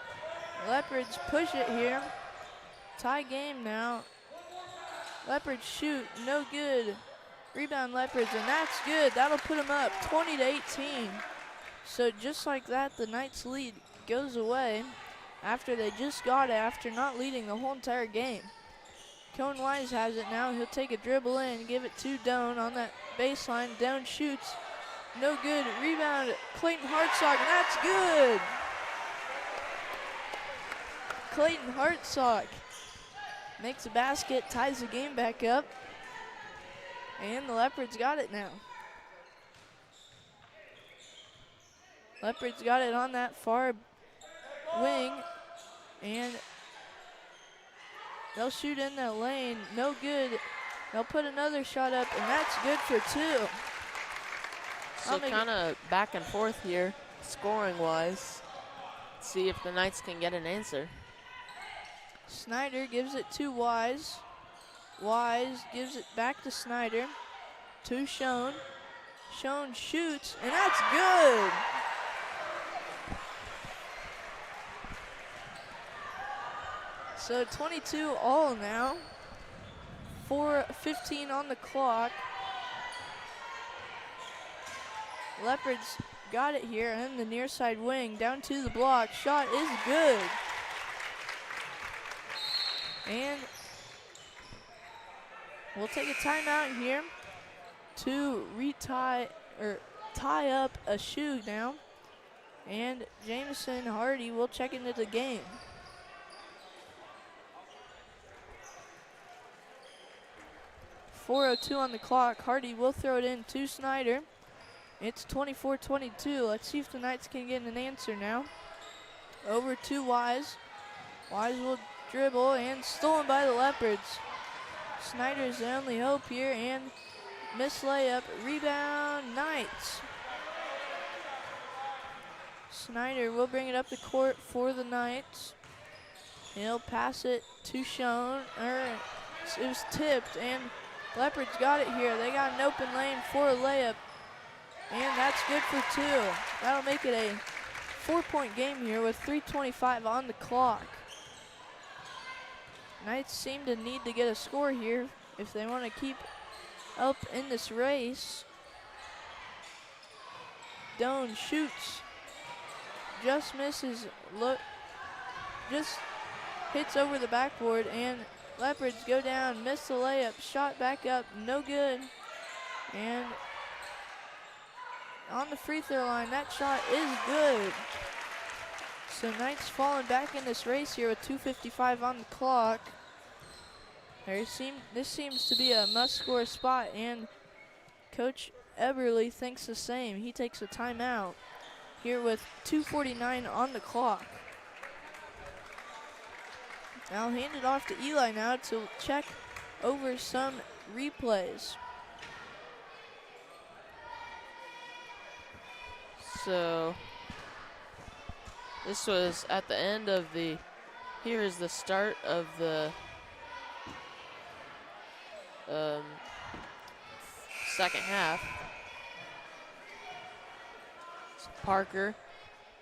Leopards push it here. Tie game now. Leopards shoot, no good. Rebound Leopards, and that's good. That'll put them up 20-18. So just like that, the Knights lead goes away after they just got it after not leading the whole entire game. Cohen Wise has it now. He'll take a dribble in, give it to Doan on that baseline. Doan shoots, no good. Rebound, Clayton Hartsock, and that's good. Clayton Hartsock makes a basket, ties the game back up, and the Leopards got it now. Leopards got it on that far wing, and they'll shoot in that lane, no good. They'll put another shot up, and that's good for two. So kind of back and forth here, scoring-wise. See if the Knights can get an answer. Snyder gives it to Wise. Wise gives it back to Snyder. To Schoen. Schoen shoots, and that's good. So 22 all now. 4:15 on the clock. Leopards got it here in the near side wing, down to the block. Shot is good. And we'll take a timeout here to tie up a shoe now. And Jameson Hardy will check into the game. .402 on the clock. Hardy will throw it in to Snyder. It's 24-22. Let's see if the Knights can get an answer now. Over to Wise. Wise will dribble, and stolen by the Leopards. Snyder's the only hope here, and missed layup. Rebound, Knights. Snyder will bring it up the court for the Knights. He'll pass it to Schoen. It was tipped, and Leopards got it here. They got an open lane for a layup, and that's good for two. That'll make it a 4-point game here with 3:25 on the clock. Knights seem to need to get a score here if they want to keep up in this race. Doan shoots, just misses, just hits over the backboard, and Leopards go down, miss the layup, shot back up, no good. And on the free throw line, that shot is good. So Knights falling back in this race here with 2:55 on the clock. This seems to be a must-score spot, and Coach Eberly thinks the same. He takes a timeout here with 2:49 on the clock. I'll hand it off to Eli now to check over some replays. So this was at the end of the, here is the start of the second half. So Parker,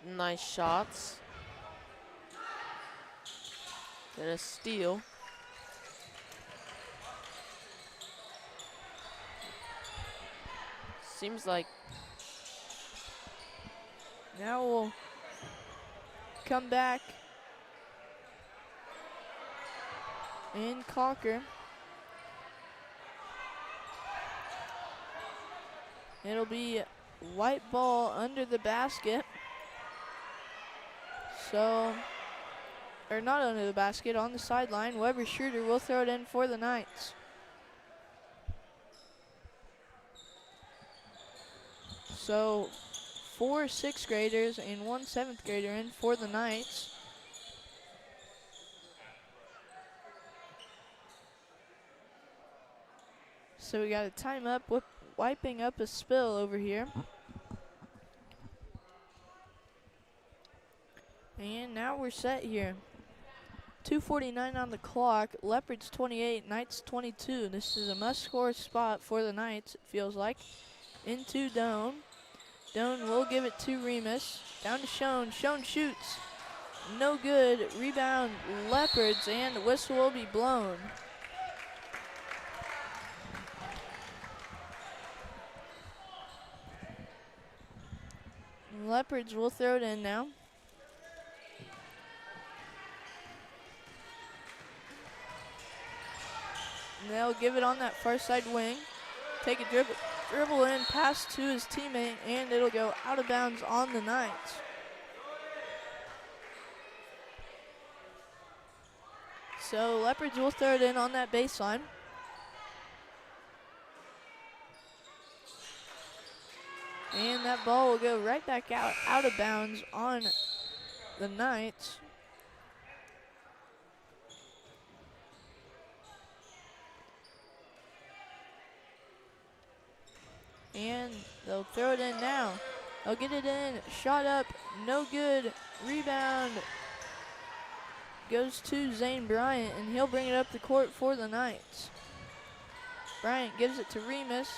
nice shots. Then a steal. Seems like now we'll come back in Cocker. It'll be white ball under the basket. So, or not under the basket, on the sideline. Weber Schroeder will throw it in for the Knights. So 4 6th graders and 1 7th grader in for the Knights. So we got a time up, wiping up a spill over here. And now we're set here. 2:49 on the clock. Leopards 28, Knights 22. This is a must-score spot for the Knights, it feels like. Into Doan. Doan will give it to Remus. Down to Schoen. Schoen shoots. No good. Rebound Leopards, and the whistle will be blown. Leopards will throw it in now. And they'll give it on that far side wing. Take a dribble in, pass to his teammate, and it'll go out of bounds on the Knights. So Leopards will throw it in on that baseline. And that ball will go right back out of bounds on the Knights. And they'll throw it in now. They'll get it in, shot up, no good. Rebound goes to Zane Bryant, and he'll bring it up the court for the Knights. Bryant gives it to Remus,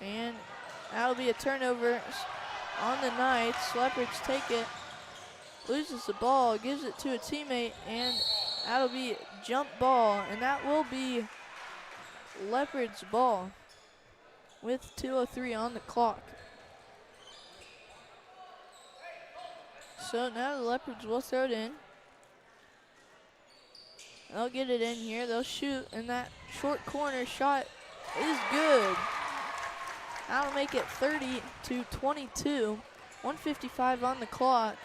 and that'll be a turnover on the Knights. Leopards take it, loses the ball, gives it to a teammate, and that'll be jump ball, and that will be Leopards ball with 2:03 on the clock. So now the Leopards will throw it in. They'll get it in here, they'll shoot, and that short corner shot is good. That'll make it 30-22, 1:55 on the clock.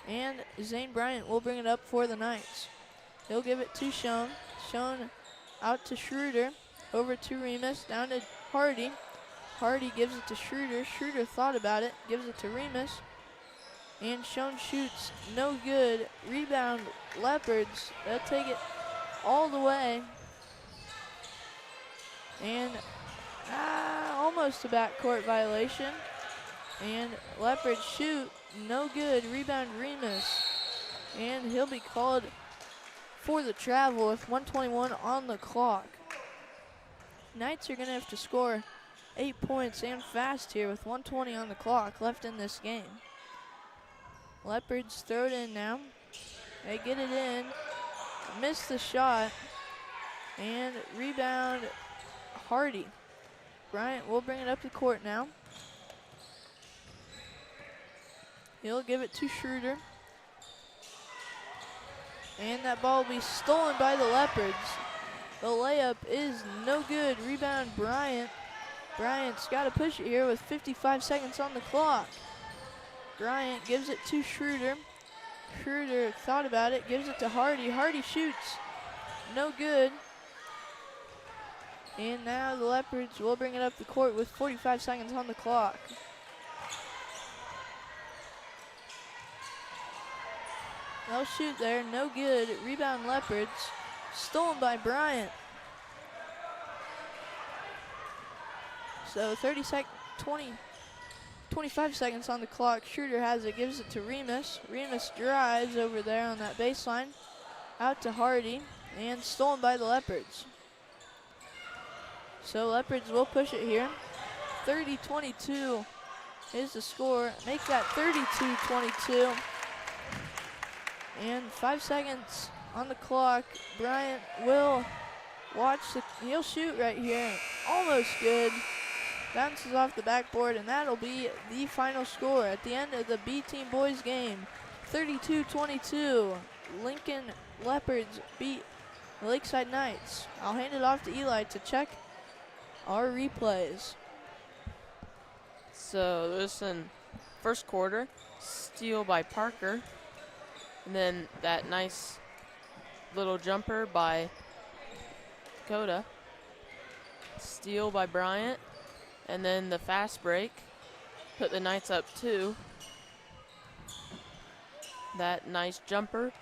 And Zane Bryant will bring it up for the Knights. He'll give it to Schoen. Schoen out to Schroeder, over to Remus, down to Hardy. Hardy gives it to Schroeder. Schroeder thought about it, gives it to Remus. And Schoen shoots, no good. Rebound Leopards. They'll take it all the way. And almost a backcourt violation. And Leopards shoot, no good. Rebound Remus. And he'll be called for the travel with 1:21 on the clock. Knights are going to have to score 8 points and fast here with 1:20 on the clock left in this game. Leopards throw it in now. They get it in. missed the shot. And rebound, Hardy. Bryant will bring it up the court now. He'll give it to Schroeder. And that ball will be stolen by the Leopards. The layup is no good. Rebound, Bryant. Bryant's got to push it here with 55 seconds on the clock. Bryant gives it to Schroeder. Schroeder thought about it, gives it to Hardy. Hardy shoots. No good. And now the Leopards will bring it up the court with 45 seconds on the clock. They'll shoot there, no good. Rebound Leopards, stolen by Bryant. So 25 seconds on the clock. Schroeder has it, gives it to Remus. Remus drives over there on that baseline. Out to Hardy, and stolen by the Leopards. So Leopards will push it here. 30-22 is the score. Make that 32-22. And 5 seconds on the clock. Bryant will he'll shoot right here. Almost good. Bounces off the backboard, and that'll be the final score at the end of the B-Team boys game. 32-22. Lincoln Leopards beat the Lakeside Knights. I'll hand it off to Eli to check our replays. So this in first quarter, steal by Parker. And then that nice little jumper by Dakota. Steal by Bryant. And then the fast break. Put the Knights up 2. That nice jumper.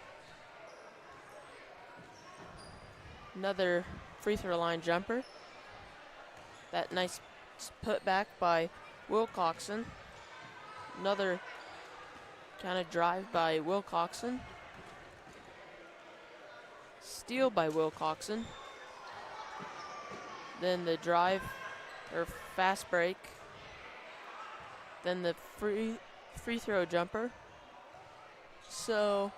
Another free throw line jumper. That nice put back by Wilcoxon. Another kind of drive by Wilcoxon. Steal by Wilcoxon. Then the drive or fast break. Then the free throw jumper. So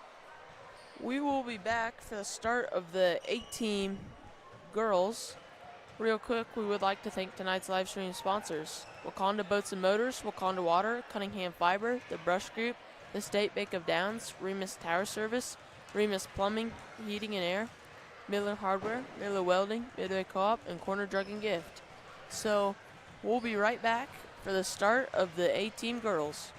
we will be back for the start of the 8-team girls. Real quick, we would like to thank tonight's live stream sponsors: Wakanda Boats and Motors, Wakanda Water, Cunningham Fiber, The Brush Group, The State Bank of Downs, Remus Tower Service, Remus Plumbing, Heating and Air, Miller Hardware, Miller Welding, Midway Co-op, and Corner Drug and Gift. So we'll be right back for the start of the 8-team girls.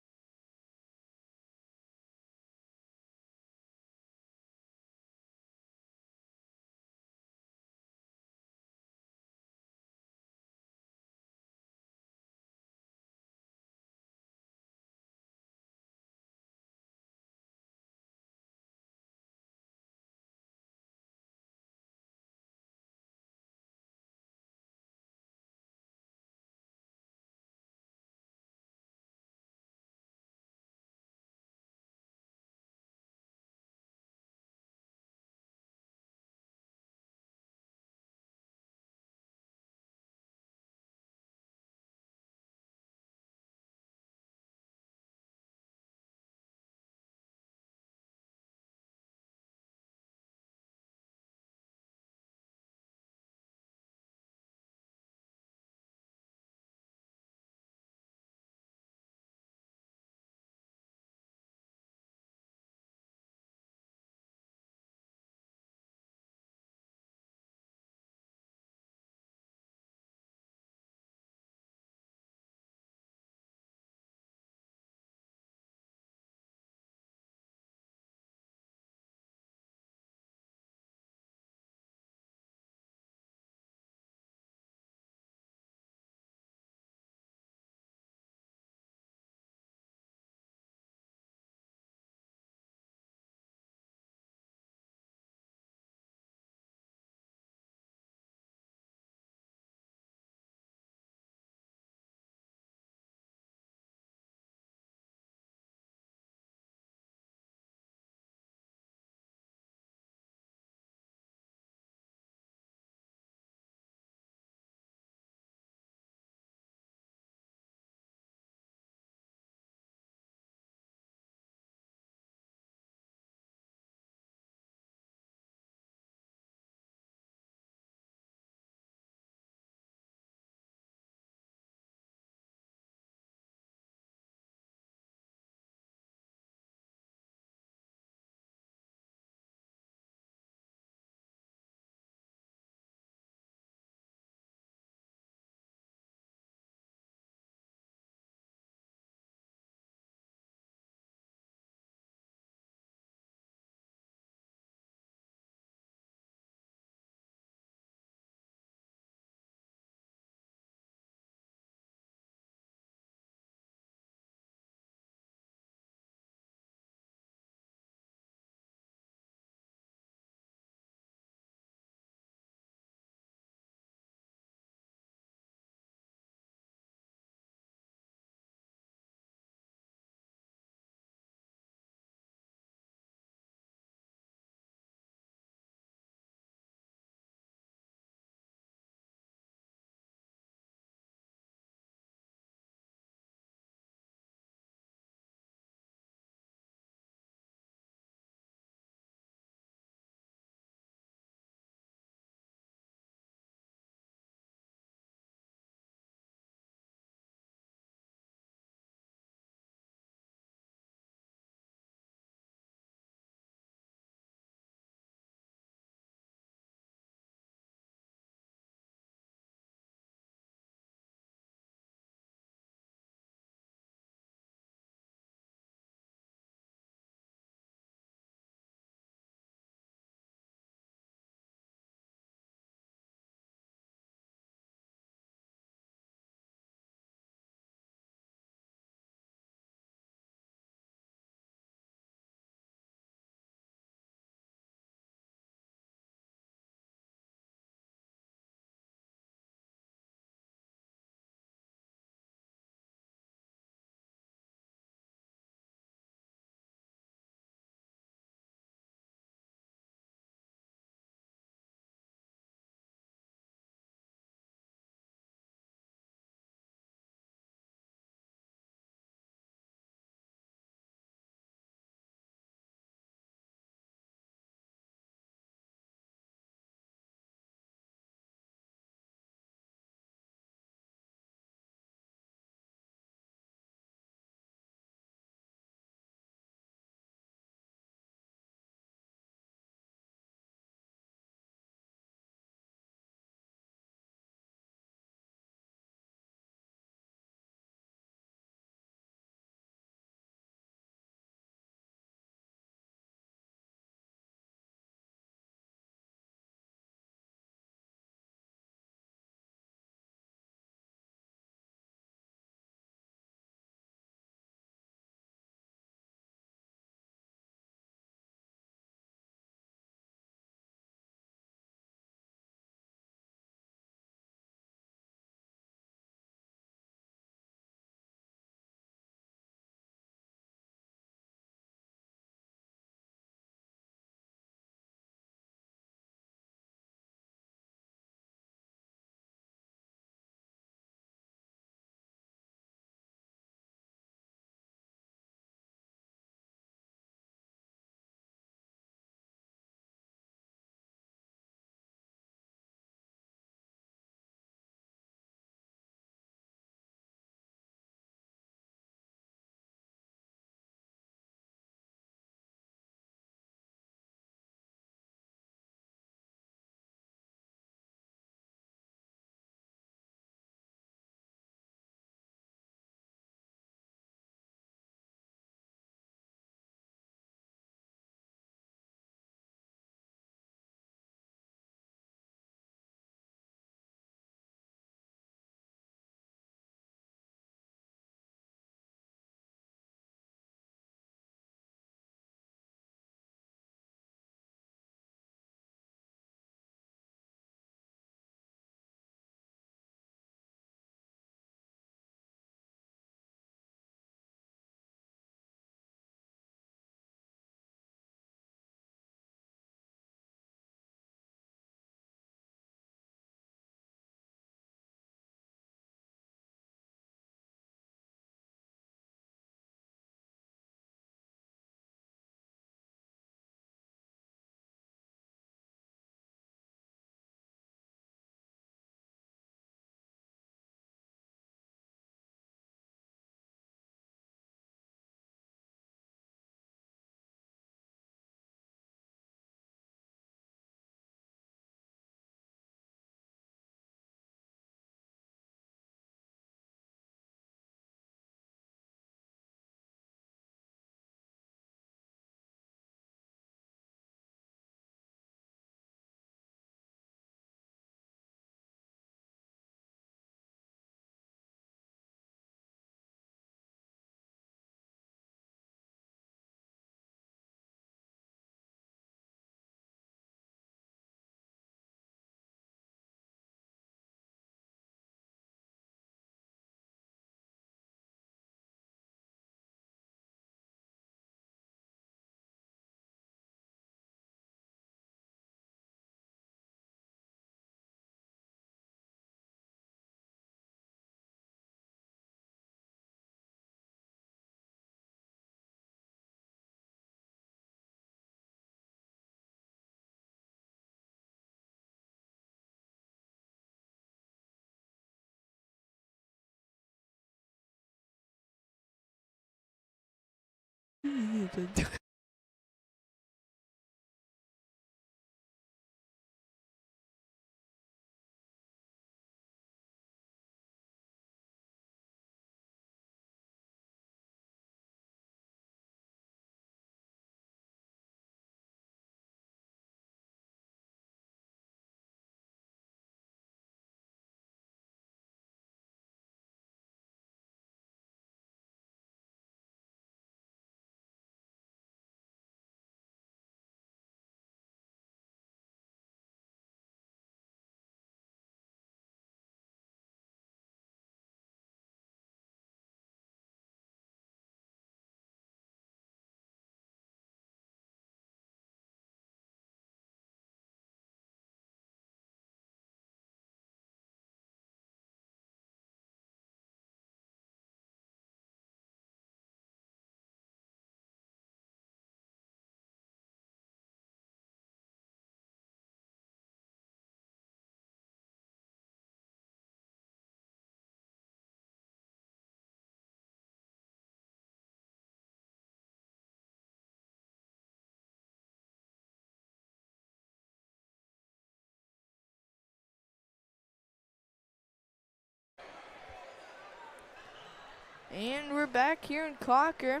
And we're back here in Cocker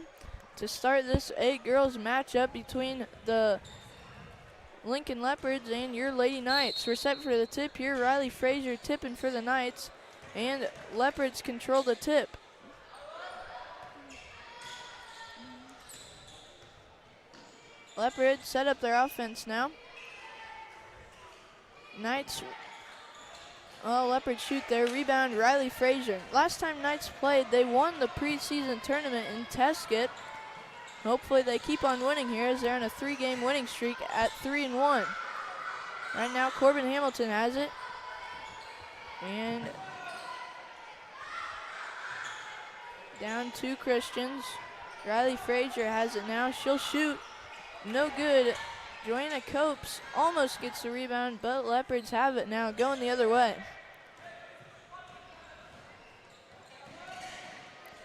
to start this 8 girls matchup between the Lincoln Leopards and your Lady Knights. We're set for the tip here. Riley Frazier tipping for the Knights, and Leopards control the tip. Leopards set up their offense now. Knights, Leopards shoot their rebound, Riley Frazier. Last time Knights played, they won the preseason tournament in Tesket. Hopefully they keep on winning here as they're on a 3-game winning streak at 3-1. Right now Corbin Hamilton has it. And down 2 Christians. Riley Frazier has it now. She'll shoot. No good. Joanna Copes almost gets the rebound, but Leopards have it now, going the other way.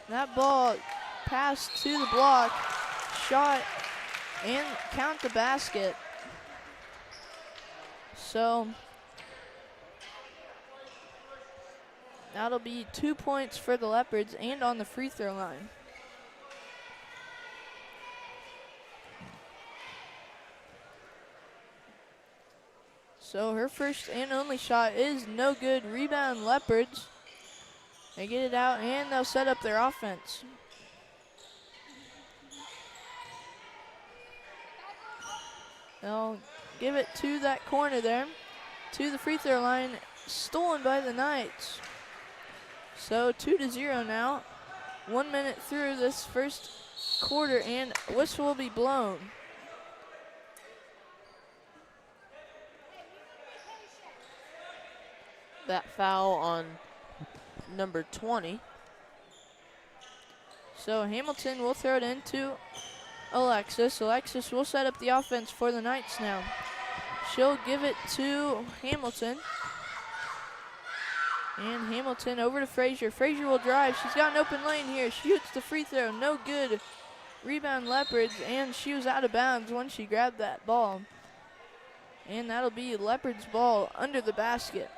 That ball passed to the block, shot, and count the basket. So that'll be 2 points for the Leopards and on the free throw line. So her first and only shot is no good. Rebound Leopards. They get it out and they'll set up their offense. They'll give it to that corner there, to the free throw line, stolen by the Knights. So 2-0 now. 1 minute through this first quarter and whistle will be blown. That foul on number 20. So Hamilton will throw it into Alexis. Alexis will set up the offense for the Knights now. She'll give it to Hamilton. And Hamilton over to Frazier. Frazier will drive. She's got an open lane here. Shoots the free throw. No good. Rebound Leopards, and she was out of bounds when she grabbed that ball. And that'll be Leopards' ball under the basket.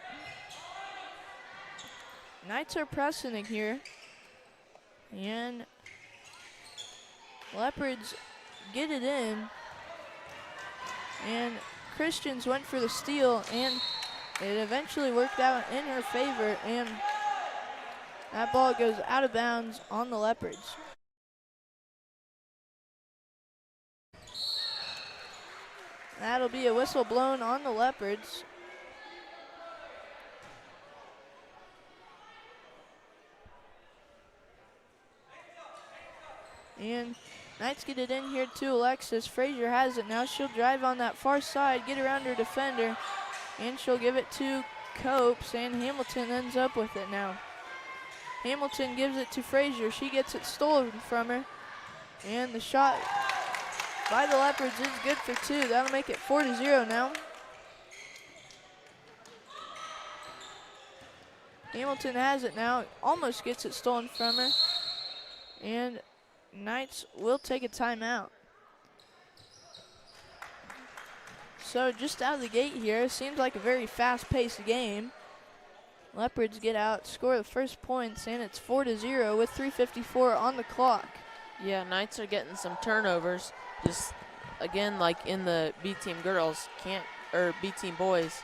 Knights are pressing it here. And Leopards get it in. And Christians went for the steal, and it eventually worked out in her favor, and that ball goes out of bounds on the Leopards. That'll be a whistle blown on the Leopards. And Knights get it in here to Alexis. Frazier has it now. She'll drive on that far side, get around her defender, and she'll give it to Copes, and Hamilton ends up with it now. Hamilton gives it to Frazier. She gets it stolen from her, and the shot by the Leopards is good for 2. That'll make it 4-0 now. Hamilton has it now, almost gets it stolen from her, and Knights will take a timeout. So just out of the gate here, seems like a very fast-paced game. Leopards get out, score the first points, and it's 4-0 with 3:54 on the clock. Yeah, Knights are getting some turnovers. Just again, like in the B team girls, B team boys,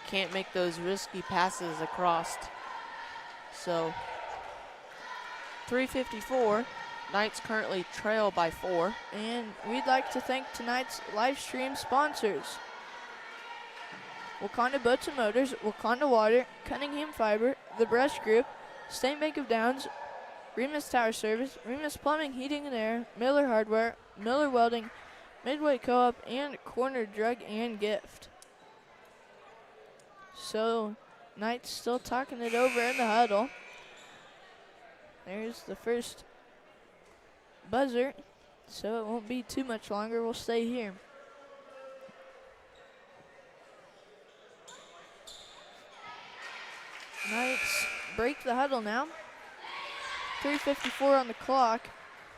can't make those risky passes across. So 3:54. Knights currently trail by 4. And we'd like to thank tonight's live stream sponsors: Wakanda Boats and Motors, Wakanda Water, Cunningham Fiber, The Brush Group, State Bank of Downs, Remus Tower Service, Remus Plumbing, Heating and Air, Miller Hardware, Miller Welding, Midway Co-op, and Corner Drug and Gift. So, Knights still talking it over in the huddle. There's the first buzzer, so it won't be too much longer. We'll stay here. Knights break the huddle now. 3:54 on the clock.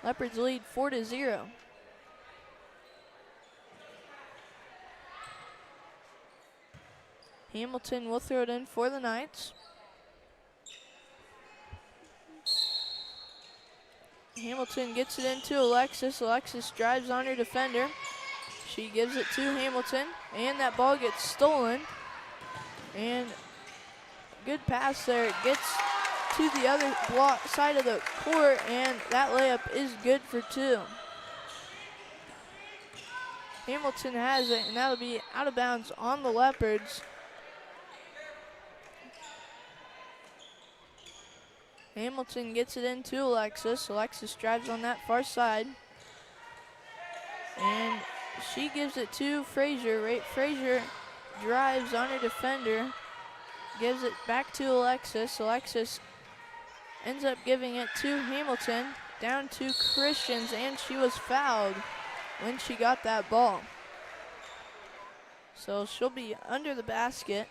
Leopards lead 4-0. Hamilton will throw it in for the Knights. Hamilton gets it into Alexis. Alexis drives on her defender. She gives it to Hamilton, and that ball gets stolen. And good pass there. It gets to the other side of the court, and that layup is good for 2. Hamilton has it, and that'll be out of bounds on the Leopards. Hamilton gets it into Alexis. Alexis drives on that far side, and she gives it to Frazier. Frazier drives on her defender, gives it back to Alexis. Alexis ends up giving it to Hamilton, down to Christians, and she was fouled when she got that ball. So she'll be under the basket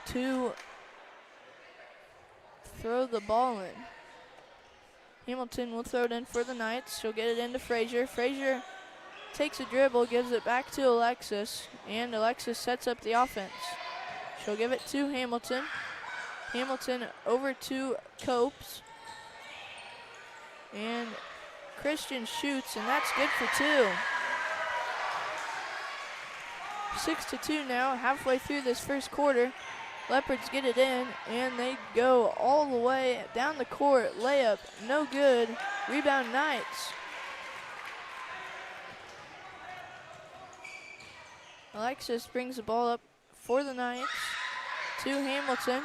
to throw the ball in. Hamilton will throw it in for the Knights. She'll get it into Frazier. Frazier takes a dribble, gives it back to Alexis, and Alexis sets up the offense. She'll give it to Hamilton. Hamilton over to Copes. And Christian shoots, and that's good for 2. 6-2 now, halfway through this first quarter. Leopards get it in, and they go all the way down the court. Layup, no good. Rebound, Knights. Alexis brings the ball up for the Knights to Hamilton.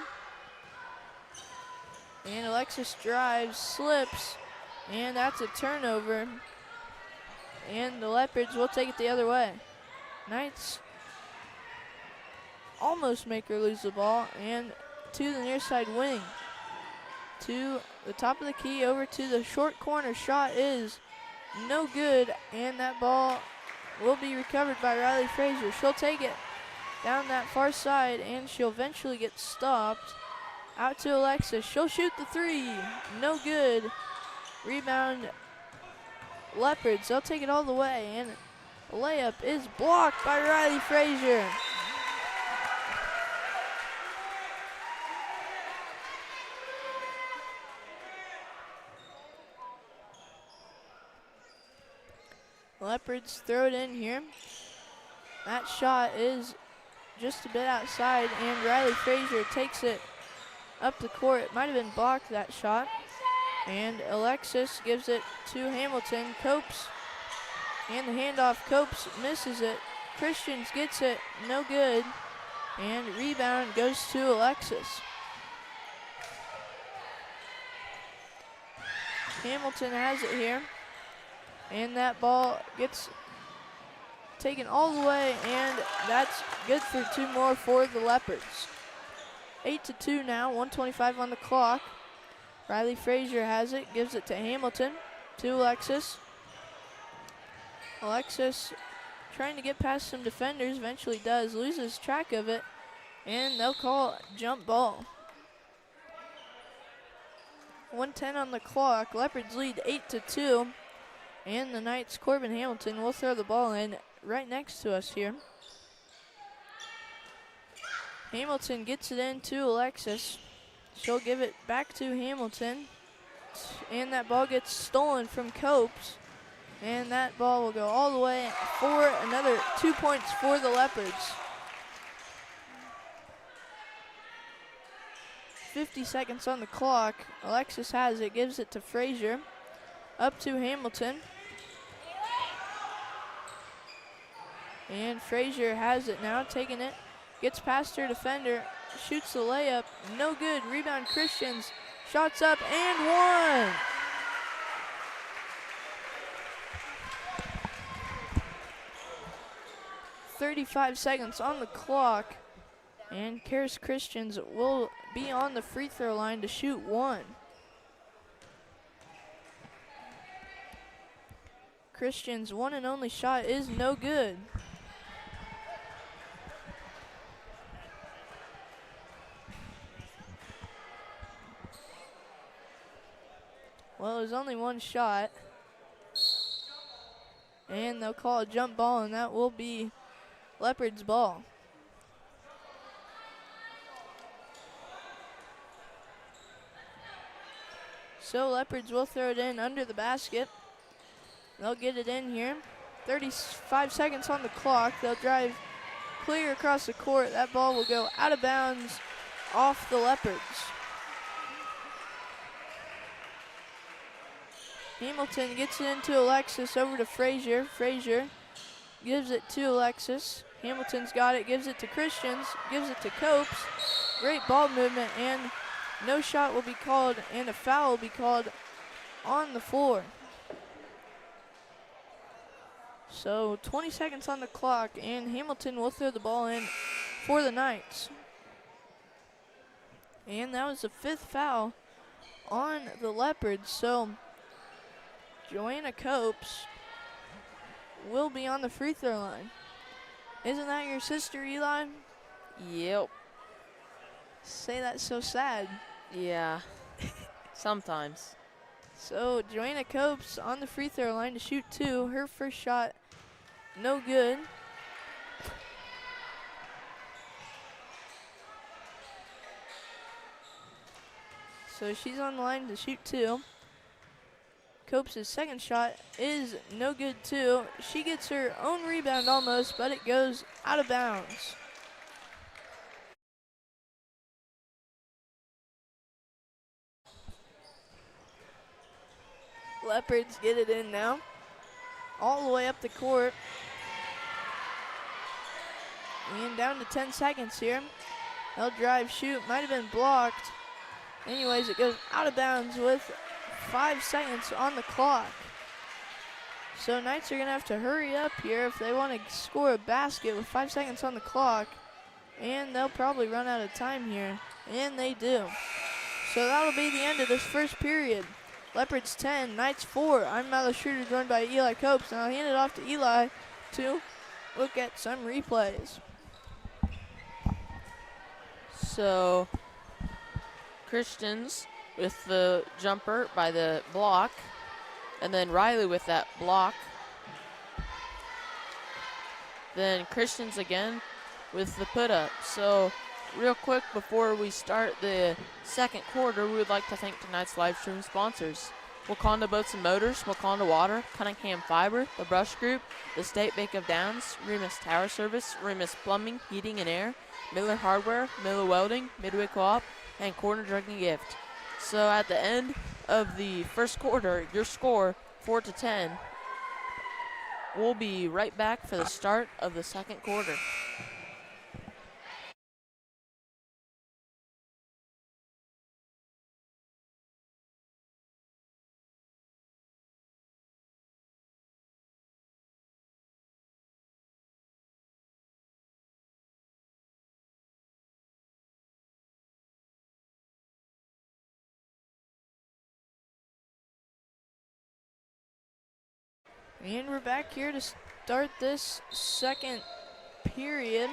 And Alexis drives, slips, and that's a turnover. And the Leopards will take it the other way. Knights almost make her lose the ball, and to the near side wing. To the top of the key, over to the short corner. Shot is no good, and that ball will be recovered by Riley Frazier. She'll take it down that far side, and she'll eventually get stopped. Out to Alexis. She'll shoot the 3. No good. Rebound, Leopards. They'll take it all the way, and the layup is blocked by Riley Frazier. Leopards throw it in here. That shot is just a bit outside, and Riley Frazier takes it up the court. It might have been blocked, that shot. And Alexis gives it to Hamilton. Copes, and the handoff. Copes misses it. Christians gets it, no good. And rebound goes to Alexis. Hamilton has it here. And that ball gets taken all the way, and that's good for 2 more for the Leopards. 8-2 now, 1:25 on the clock. Riley Frazier has it, gives it to Hamilton, to Alexis. Alexis trying to get past some defenders, eventually does, loses track of it, and they'll call jump ball. 1:10 on the clock. Leopards lead 8-2. And the Knights, Corbin Hamilton, will throw the ball in right next to us here. Hamilton gets it into Alexis. She'll give it back to Hamilton. And that ball gets stolen from Copes. And that ball will go all the way for another 2 points for the Leopards. 50 seconds on the clock. Alexis has it, gives it to Frazier. Up to Hamilton. And Frazier has it now, taking it. Gets past her defender, shoots the layup, no good. Rebound Christians, shots up and one. .35 seconds on the clock, and Karis Christians will be on the free throw line to shoot one. Christians' one and only shot is no good. Well, there's only one shot. And they'll call a jump ball, and that will be Leopards' ball. So Leopards will throw it in under the basket. They'll get it in here. 35 seconds on the clock. They'll drive clear across the court. That ball will go out of bounds off the Leopards. Hamilton gets it into Alexis, over to Frazier. Frazier gives it to Alexis. Hamilton's got it, gives it to Christians, gives it to Copes. Great ball movement, and no shot will be called, and a foul will be called on the floor. So 20 seconds on the clock, and Hamilton will throw the ball in for the Knights. And that was the 5th foul on the Leopards. So Joanna Copes will be on the free throw line. Isn't that your sister, Eli? Yep. Say that's so sad. Yeah. Sometimes. So Joanna Copes on the free throw line to shoot two. Her first shot, no good. So she's on the line to shoot two. Copes' second shot is no good too. She gets her own rebound almost, but it goes out of bounds. Leopards get it in now, all the way up the court. And down to 10 seconds here. They'll drive, shoot, might have been blocked. Anyways, it goes out of bounds with 5 seconds on the clock. So Knights are gonna have to hurry up here if they want to score a basket with 5 seconds on the clock. And they'll probably run out of time here, and they do. So that'll be the end of this first period. Leopards 10, Knights 4. I'm Milo Schroeder, joined by Eli Copes, and I'll hand it off to Eli to look at some replays. So Christians with the jumper by the block, and then Riley with that block. Then Christians again with the put up. So real quick before we start the second quarter, we would like to thank tonight's live stream sponsors: Wakanda Boats and Motors, Wakanda Water, Cunningham Fiber, The Brush Group, the State Bank of Downs, Remus Tower Service, Remus Plumbing, Heating and Air, Miller Hardware, Miller Welding, Midway Co-op, and Corner Drug and Gift. So at the end of the first quarter, your score 4-10. We'll be right back for the start of the second quarter. And we're back here to start this second period.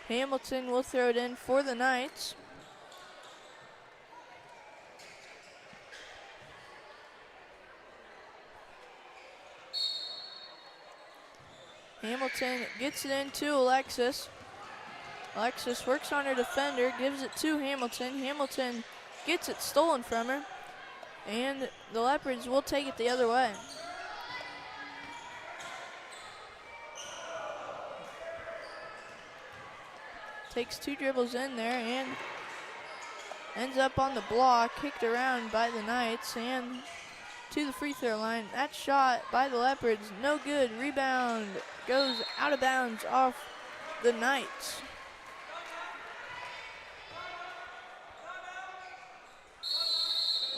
Hamilton will throw it in for the Knights. Hamilton gets it into Alexis. Alexis works on her defender, gives it to Hamilton. Hamilton gets it stolen from her, and the Leopards will take it the other way. Takes 2 dribbles in there and ends up on the block, kicked around by the Knights, and to the free throw line. That shot by the Leopards, no good. Rebound goes out of bounds off the Knights.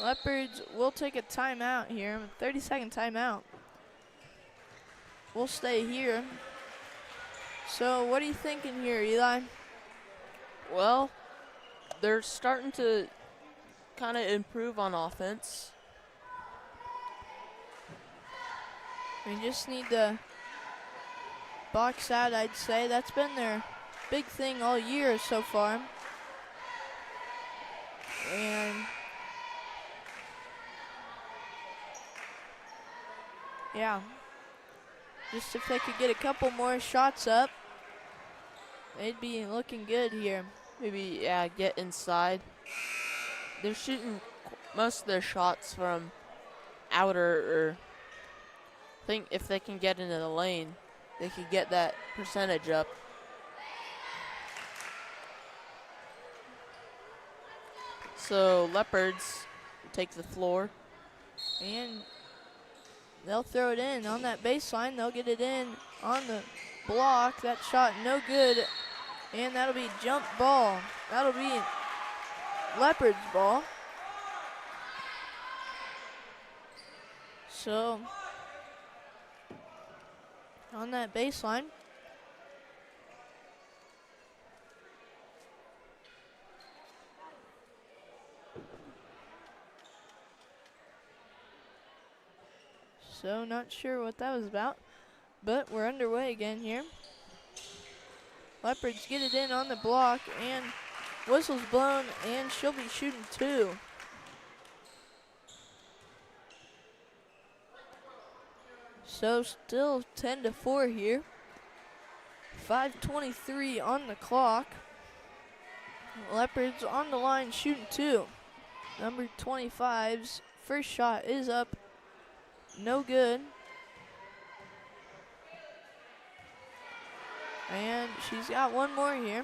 Leopards will take a timeout here, a 30-second timeout. We'll stay here. So what are you thinking here, Eli? Well, they're starting to kind of improve on offense. We just need to box out, I'd say. That's been their big thing all year so far. And yeah, just if they could get a couple more shots up, they'd be looking good here. Maybe, yeah, get inside. They're shooting most of their shots from outer, or I think if they can get into the lane, they could get that percentage up. So Leopards take the floor. And they'll throw it in on that baseline. They'll get it in on the block. That shot no good. And that'll be jump ball. That'll be Leopards ball. So on that baseline. So not sure what that was about, but we're underway again here. Leopards get it in on the block, and whistle's blown, and she'll be shooting 2. So still 10-4 here. 5:23 on the clock. Leopards on the line shooting 2. Number 25's first shot is up. No good. And she's got one more here.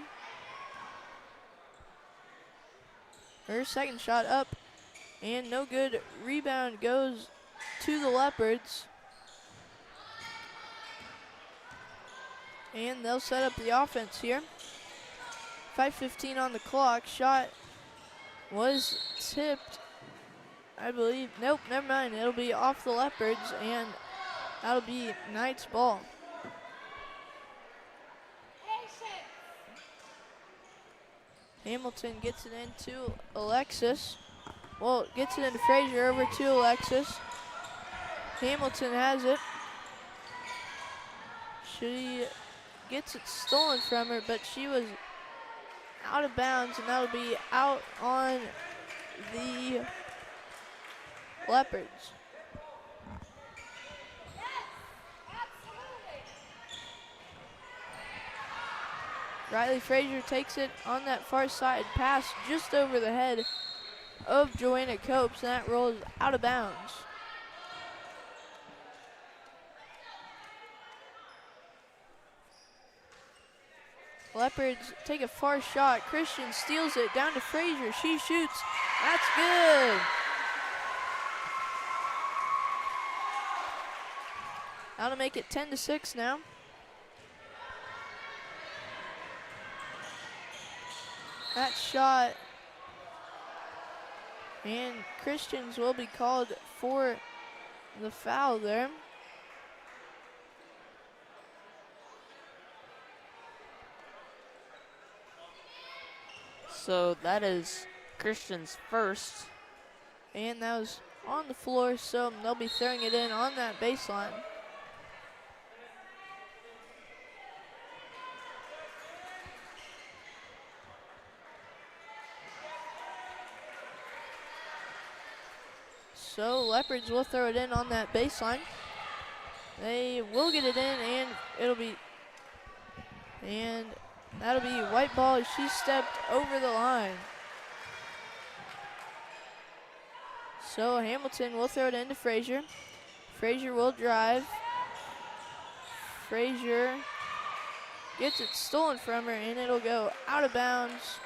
Her second shot up and no good. Rebound goes to the Leopards. And they'll set up the offense here. 5:15 on the clock. Shot was tipped, I believe. Nope, never mind. It'll be off the Leopards, and that'll be Knights ball. Hamilton gets it into Alexis. Well, gets it into Frazier, over to Alexis. Hamilton has it. She gets it stolen from her, but she was out of bounds, and that'll be out on the Leopards. Riley Frazier takes it on that far side, pass just over the head of Joanna Copes, and that rolls out of bounds. Leopards take a far shot. Christian steals it down to Frazier. She shoots. That's good. That'll make it 10-6 now. That shot, and Christians will be called for the foul there. So that is Christian's first. And that was on the floor, so they'll be throwing it in on that baseline. So Leopards will throw it in on that baseline. They will get it in, and that'll be white ball as she stepped over the line. So Hamilton will throw it into Frazier. Frazier will drive. Frazier gets it stolen from her, and it'll go out of bounds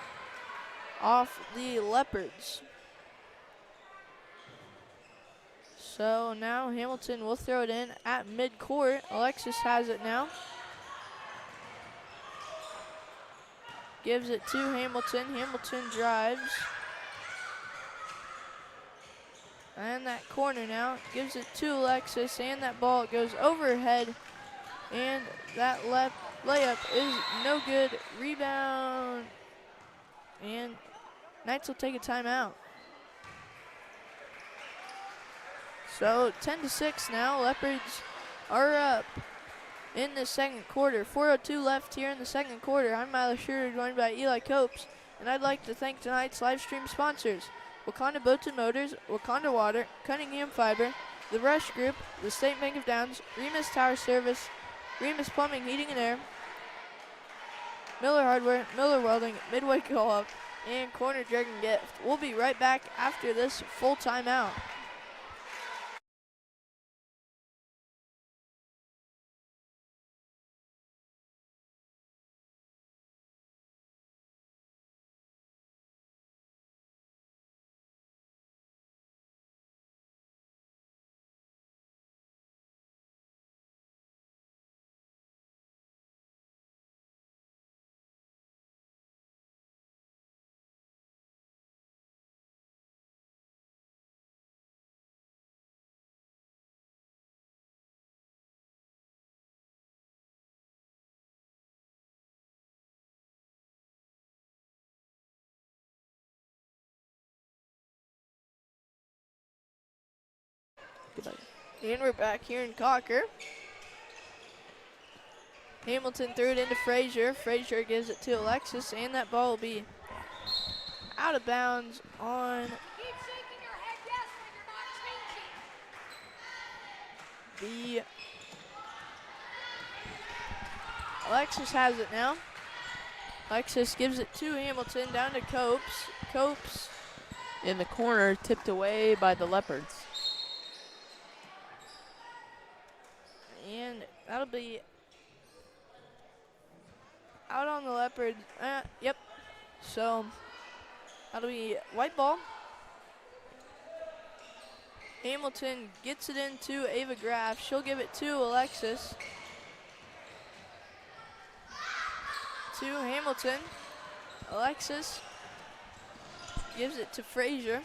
off the Leopards. So now Hamilton will throw it in at midcourt. Alexis has it now. Gives it to Hamilton. Hamilton drives. And that corner now gives it to Alexis, and that ball goes overhead, and that layup is no good. Rebound, and Knights will take a timeout. So 10-6 now. Leopards are up in the second quarter. 4:02 left here in the second quarter. I'm Myla Schroeder, joined by Eli Copes, and I'd like to thank tonight's live stream sponsors: Wakanda Boats and Motors, Wakanda Water, Cunningham Fiber, The Rush Group, the State Bank of Downs, Remus Tower Service, Remus Plumbing, Heating and Air, Miller Hardware, Miller Welding, Midway Co-op, and Corner Dragon Gift. We'll be right back after this full timeout. And we're back here in Cocker. Hamilton threw it into Frazier. Frazier gives it to Alexis, and that ball will be out of bounds on the... Alexis has it now. Alexis gives it to Hamilton, down to Copes. Copes in the corner, tipped away by the Leopards. And that'll be out on the Leopards. Yep. So that'll be white ball. Hamilton gets it into Ava Graff. She'll give it to Alexis. To Hamilton. Alexis gives it to Frazier.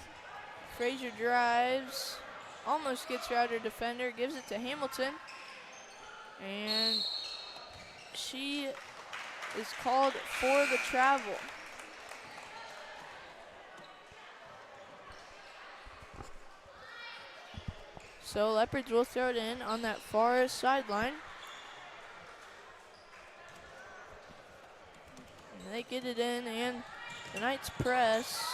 Frazier drives. Almost gets her out her defender. Gives it to Hamilton. And she is called for the travel. So Leopards will throw it in on that far sideline. And they get it in, and the Knights press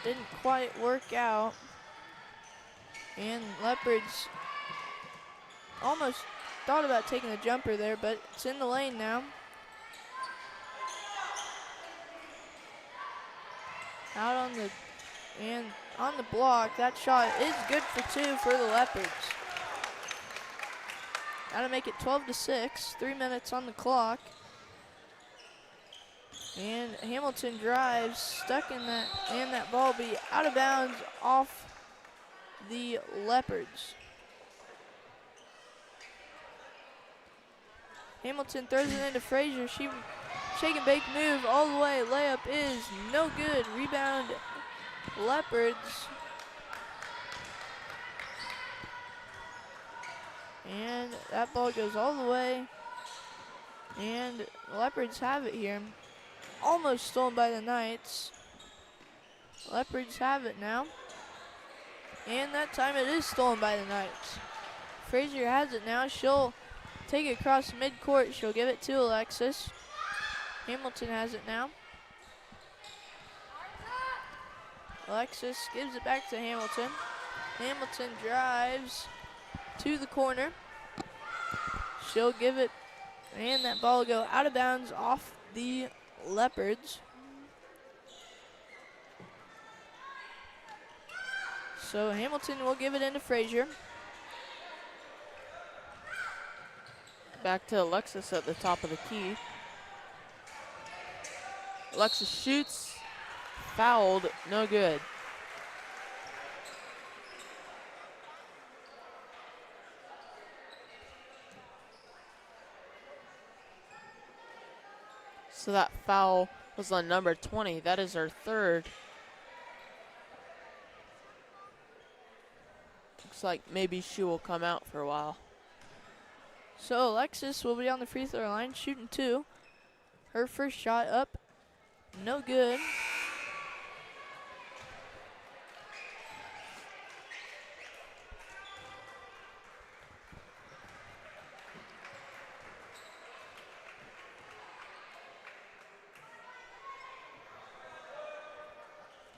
didn't quite work out. And Leopards almost thought about taking the jumper there, but it's in the lane now. Out on the block. That shot is good for two for the Leopards. That'll make it 12-6. 3 minutes on the clock. And Hamilton drives, stuck in that, and that ball will be out of bounds off the Leopards. Hamilton throws it into Frazier. She shake and bake move all the way. Layup is no good. Rebound Leopards. And that ball goes all the way. And Leopards have it here. Almost stolen by the Knights. Leopards have it now. And that time it is stolen by the Knights. Frazier has it now. She'll take it across midcourt. She'll give it to Alexis. Hamilton has it now. Alexis gives it back to Hamilton. Hamilton drives to the corner. she'll give it, and that ball will go out of bounds off the Leopards. So Hamilton will give it into Frazier. Back to Alexis at the top of the key. Alexis shoots, fouled, no good. So that foul was on number 20. That is her third. Looks like maybe she will come out for a while. So Alexis will be on the free throw line, shooting 2. Her first shot up, no good.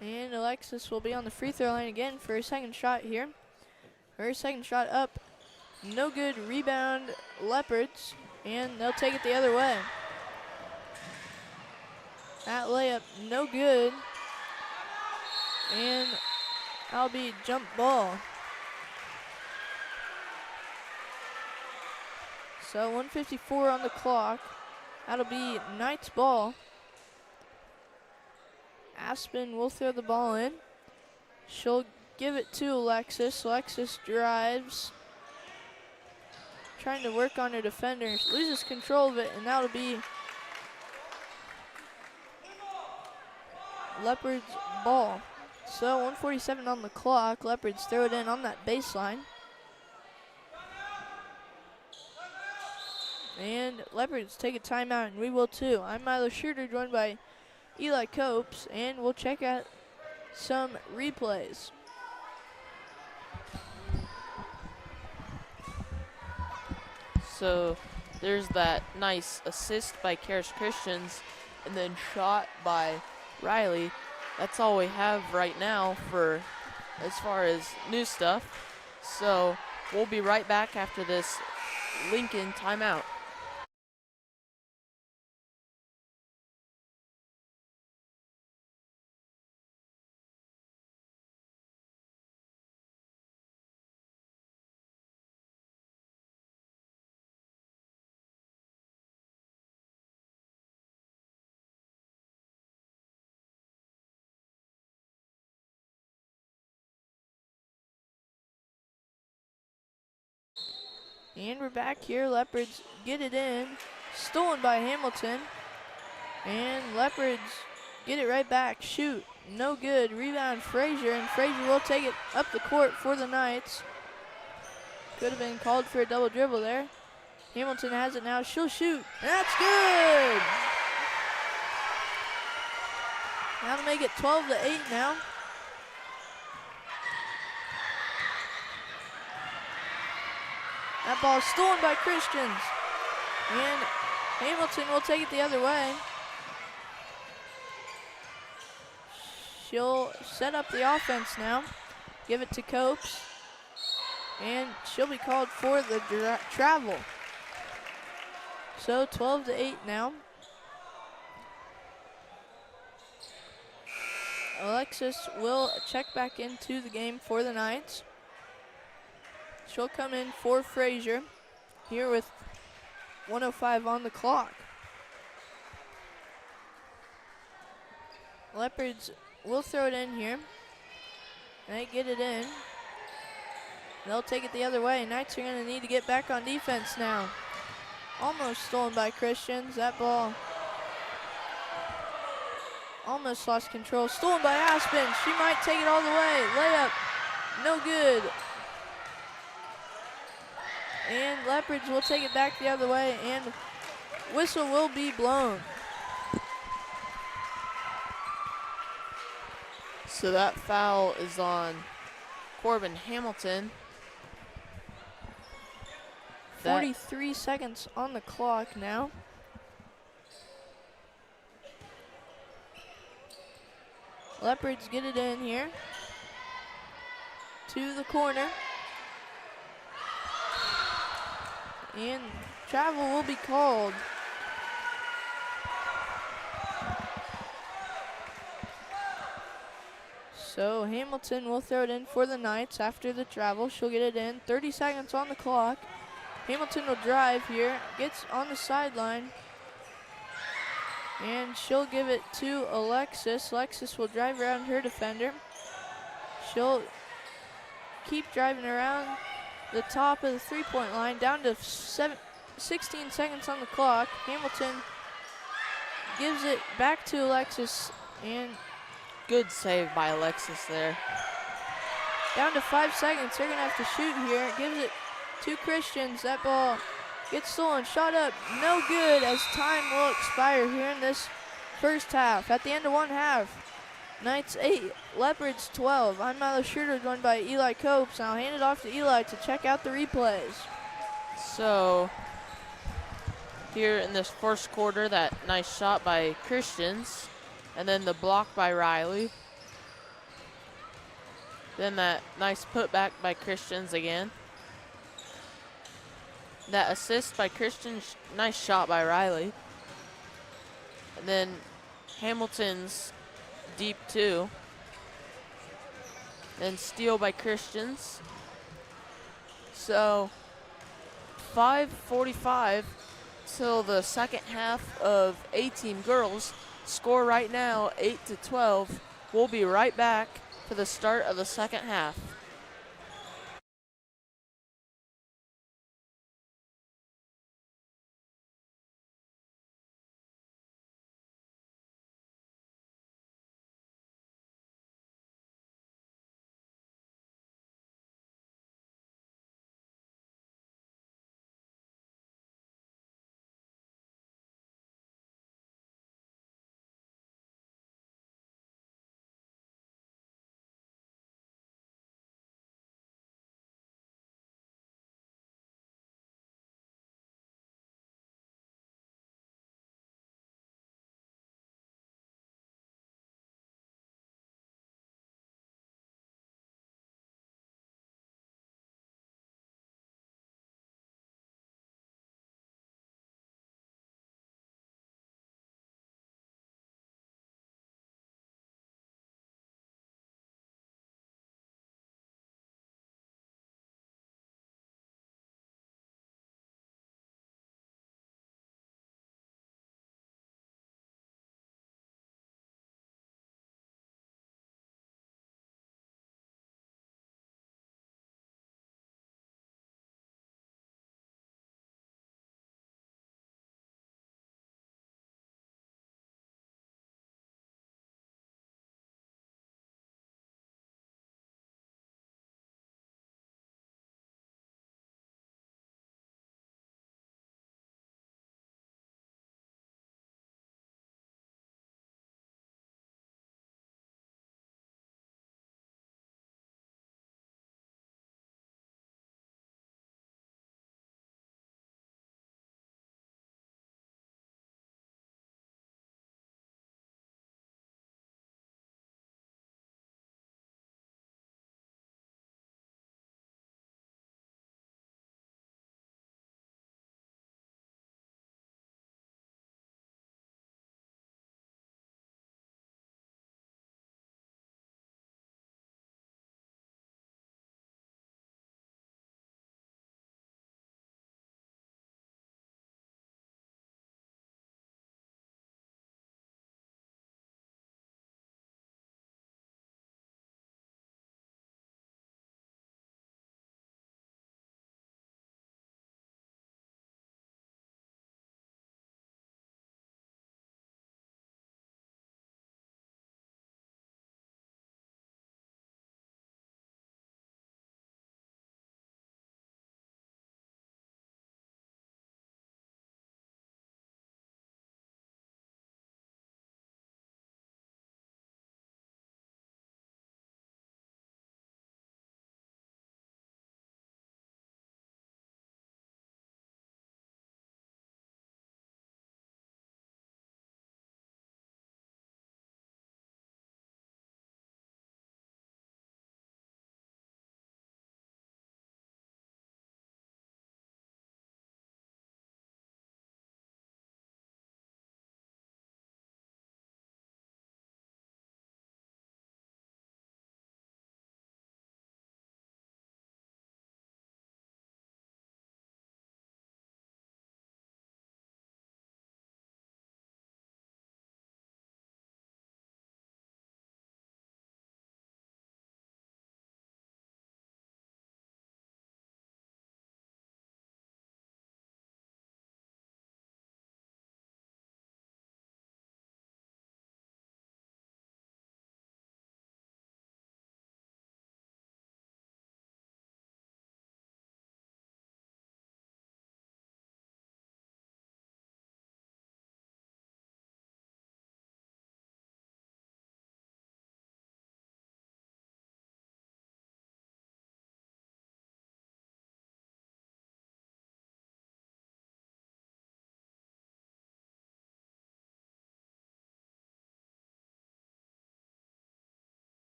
And Alexis will be on the free throw line again for her second shot here. Her second shot up, no good. Rebound, Leopards, and they'll take it the other way. That layup, no good. And that'll be jump ball. So 1:54 on the clock. That'll be Knights ball. Aspen will throw the ball in. She'll give it to Alexis. Alexis drives. Trying to work on her defender. Loses control of it, and that'll be Leopards ball. So 1:47 on the clock. Leopards throw it in on that baseline. And Leopards take a timeout, and we will too. I'm Milo Schroeder, joined by Eli Copes, and we'll check out some replays. So there's that nice assist by Karis Christians and then shot by Riley. That's all we have right now for as far as new stuff. So we'll be right back after this Lincoln timeout. And we're back here. Leopards get it in. Stolen by Hamilton. And Leopards get it right back. Shoot. No good. Rebound Frazier. And Frazier will take it up the court for the Knights. Could have been called for a double dribble there. Hamilton has it now. She'll shoot. And that's good. That'll make it 12-8 now. That ball is stolen by Christians. And Hamilton will take it the other way. She'll set up the offense now. Give it to Copes. And she'll be called for the travel. So 12-8 now. Alexis will check back into the game for the Knights. She'll come in for Frazier here with 1:05 on the clock. Leopards will throw it in here. They get it in. They'll take it the other way. Knights are going to need to get back on defense now. Almost stolen by Christians. That ball almost lost control. Stolen by Aspen. She might take it all the way. Layup. No good. And Leopards will take it back the other way, and whistle will be blown. So that foul is on Corbin Hamilton. 43 seconds on the clock now. Leopards get it in here to the corner. And travel will be called. So Hamilton will throw it in for the Knights after the travel. She'll get it in. 30 seconds on the clock. Hamilton will drive here, gets on the sideline, and she'll give it to Alexis. Alexis will drive around her defender. She'll keep driving around the top of the three-point line, down to 16 seconds on the clock. Hamilton gives it back to Alexis, and Good save by Alexis there. down to 5 seconds. They're going to have to shoot here. Gives it to Christians. That ball gets stolen. Shot up. No good, as time will expire here in this first half. At the end of one half, Knights 8, Leopards 12. I'm Milo Schroeder, joined by Eli Copes. And I'll hand it off to Eli to check out the replays. So here in this first quarter, that nice shot by Christians, and then the block by Riley. Then that nice putback by Christians again. That assist by Christians, nice shot by Riley. And then Hamilton's deep two. Then steal by Christians. So 5:45 till the second half of A-Team girls. Score right now 8-12. We'll be right back for the start of the second half.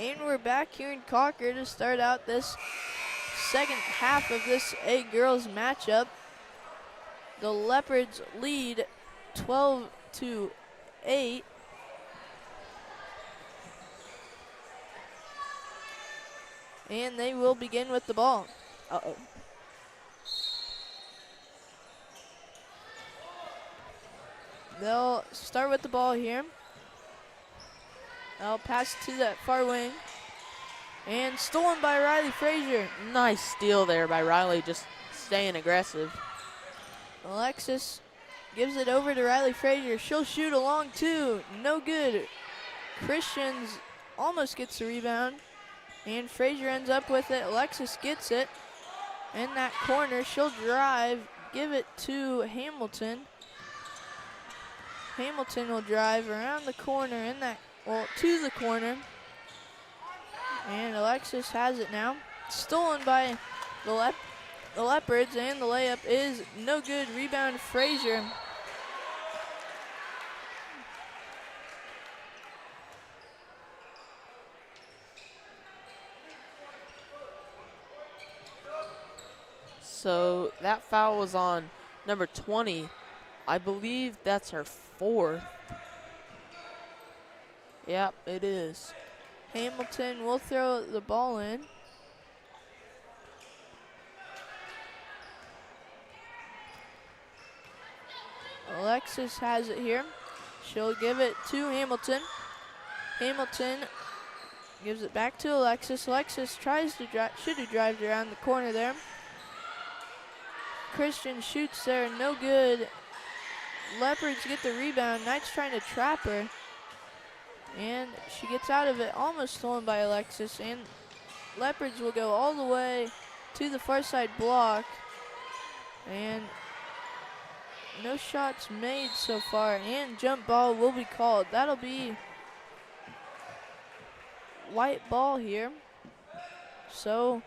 And we're back here in Cocker to start out this second half of this A girls matchup. The Leopards lead 12-8. And they will begin with the ball. Uh-oh. They'll start with the ball here. They'll pass to that far wing. And stolen by Riley Frazier. Nice steal there by Riley, just staying aggressive. Alexis gives it over to Riley Frazier. She'll shoot a long two. No good. Christians almost gets the rebound. And Frazier ends up with it. Alexis gets it in that corner. She'll drive, give it to Hamilton. Hamilton will drive around the corner in that, well, to the corner. And Alexis has it now. Stolen by the Leopards, and the layup is no good. Rebound Frazier. So that foul was on number 20. I believe that's her fourth. Yep, it is. Hamilton will throw the ball in. Alexis has it here. She'll give it to Hamilton. Hamilton gives it back to Alexis. Alexis tries to drive, should have drived around the corner there. Christian shoots there, no good. Leopards get the rebound. Knight's trying to trap her. And she gets out of it, almost stolen by Alexis. And Leopards will go all the way to the far side block. And no shots made so far. And jump ball will be called. That'll be white ball here. So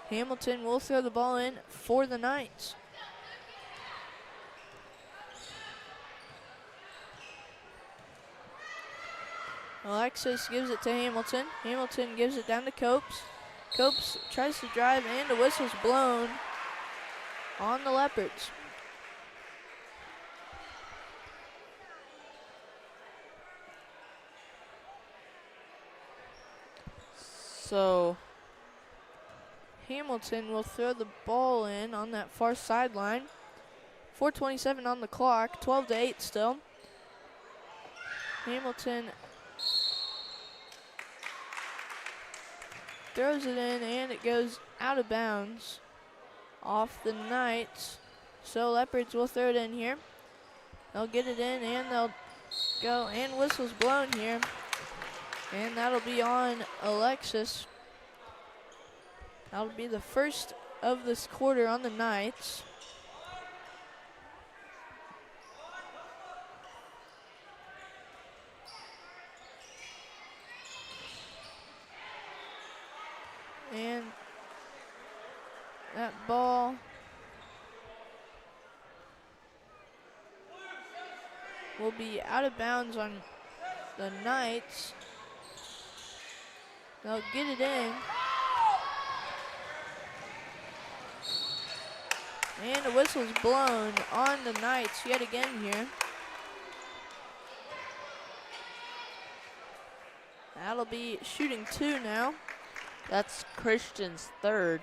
Hamilton will throw the ball in for the Knights. Alexis gives it to Hamilton. Hamilton gives it down to Copes. Copes tries to drive, and the whistle's blown on the Leopards. So Hamilton will throw the ball in on that far sideline. 4:27 on the clock, 12-8 still. Hamilton throws it in, and it goes out of bounds off the Knights. So Leopards will throw it in here. They'll get it in, and they'll go, and whistle's blown here. And that'll be on Alexis. That'll be the first of this quarter on the Knights. And that ball will be out of bounds on the Knights. They'll get it in. And the whistle's blown on the Knights yet again here. That'll be shooting two now. that's Christian's third.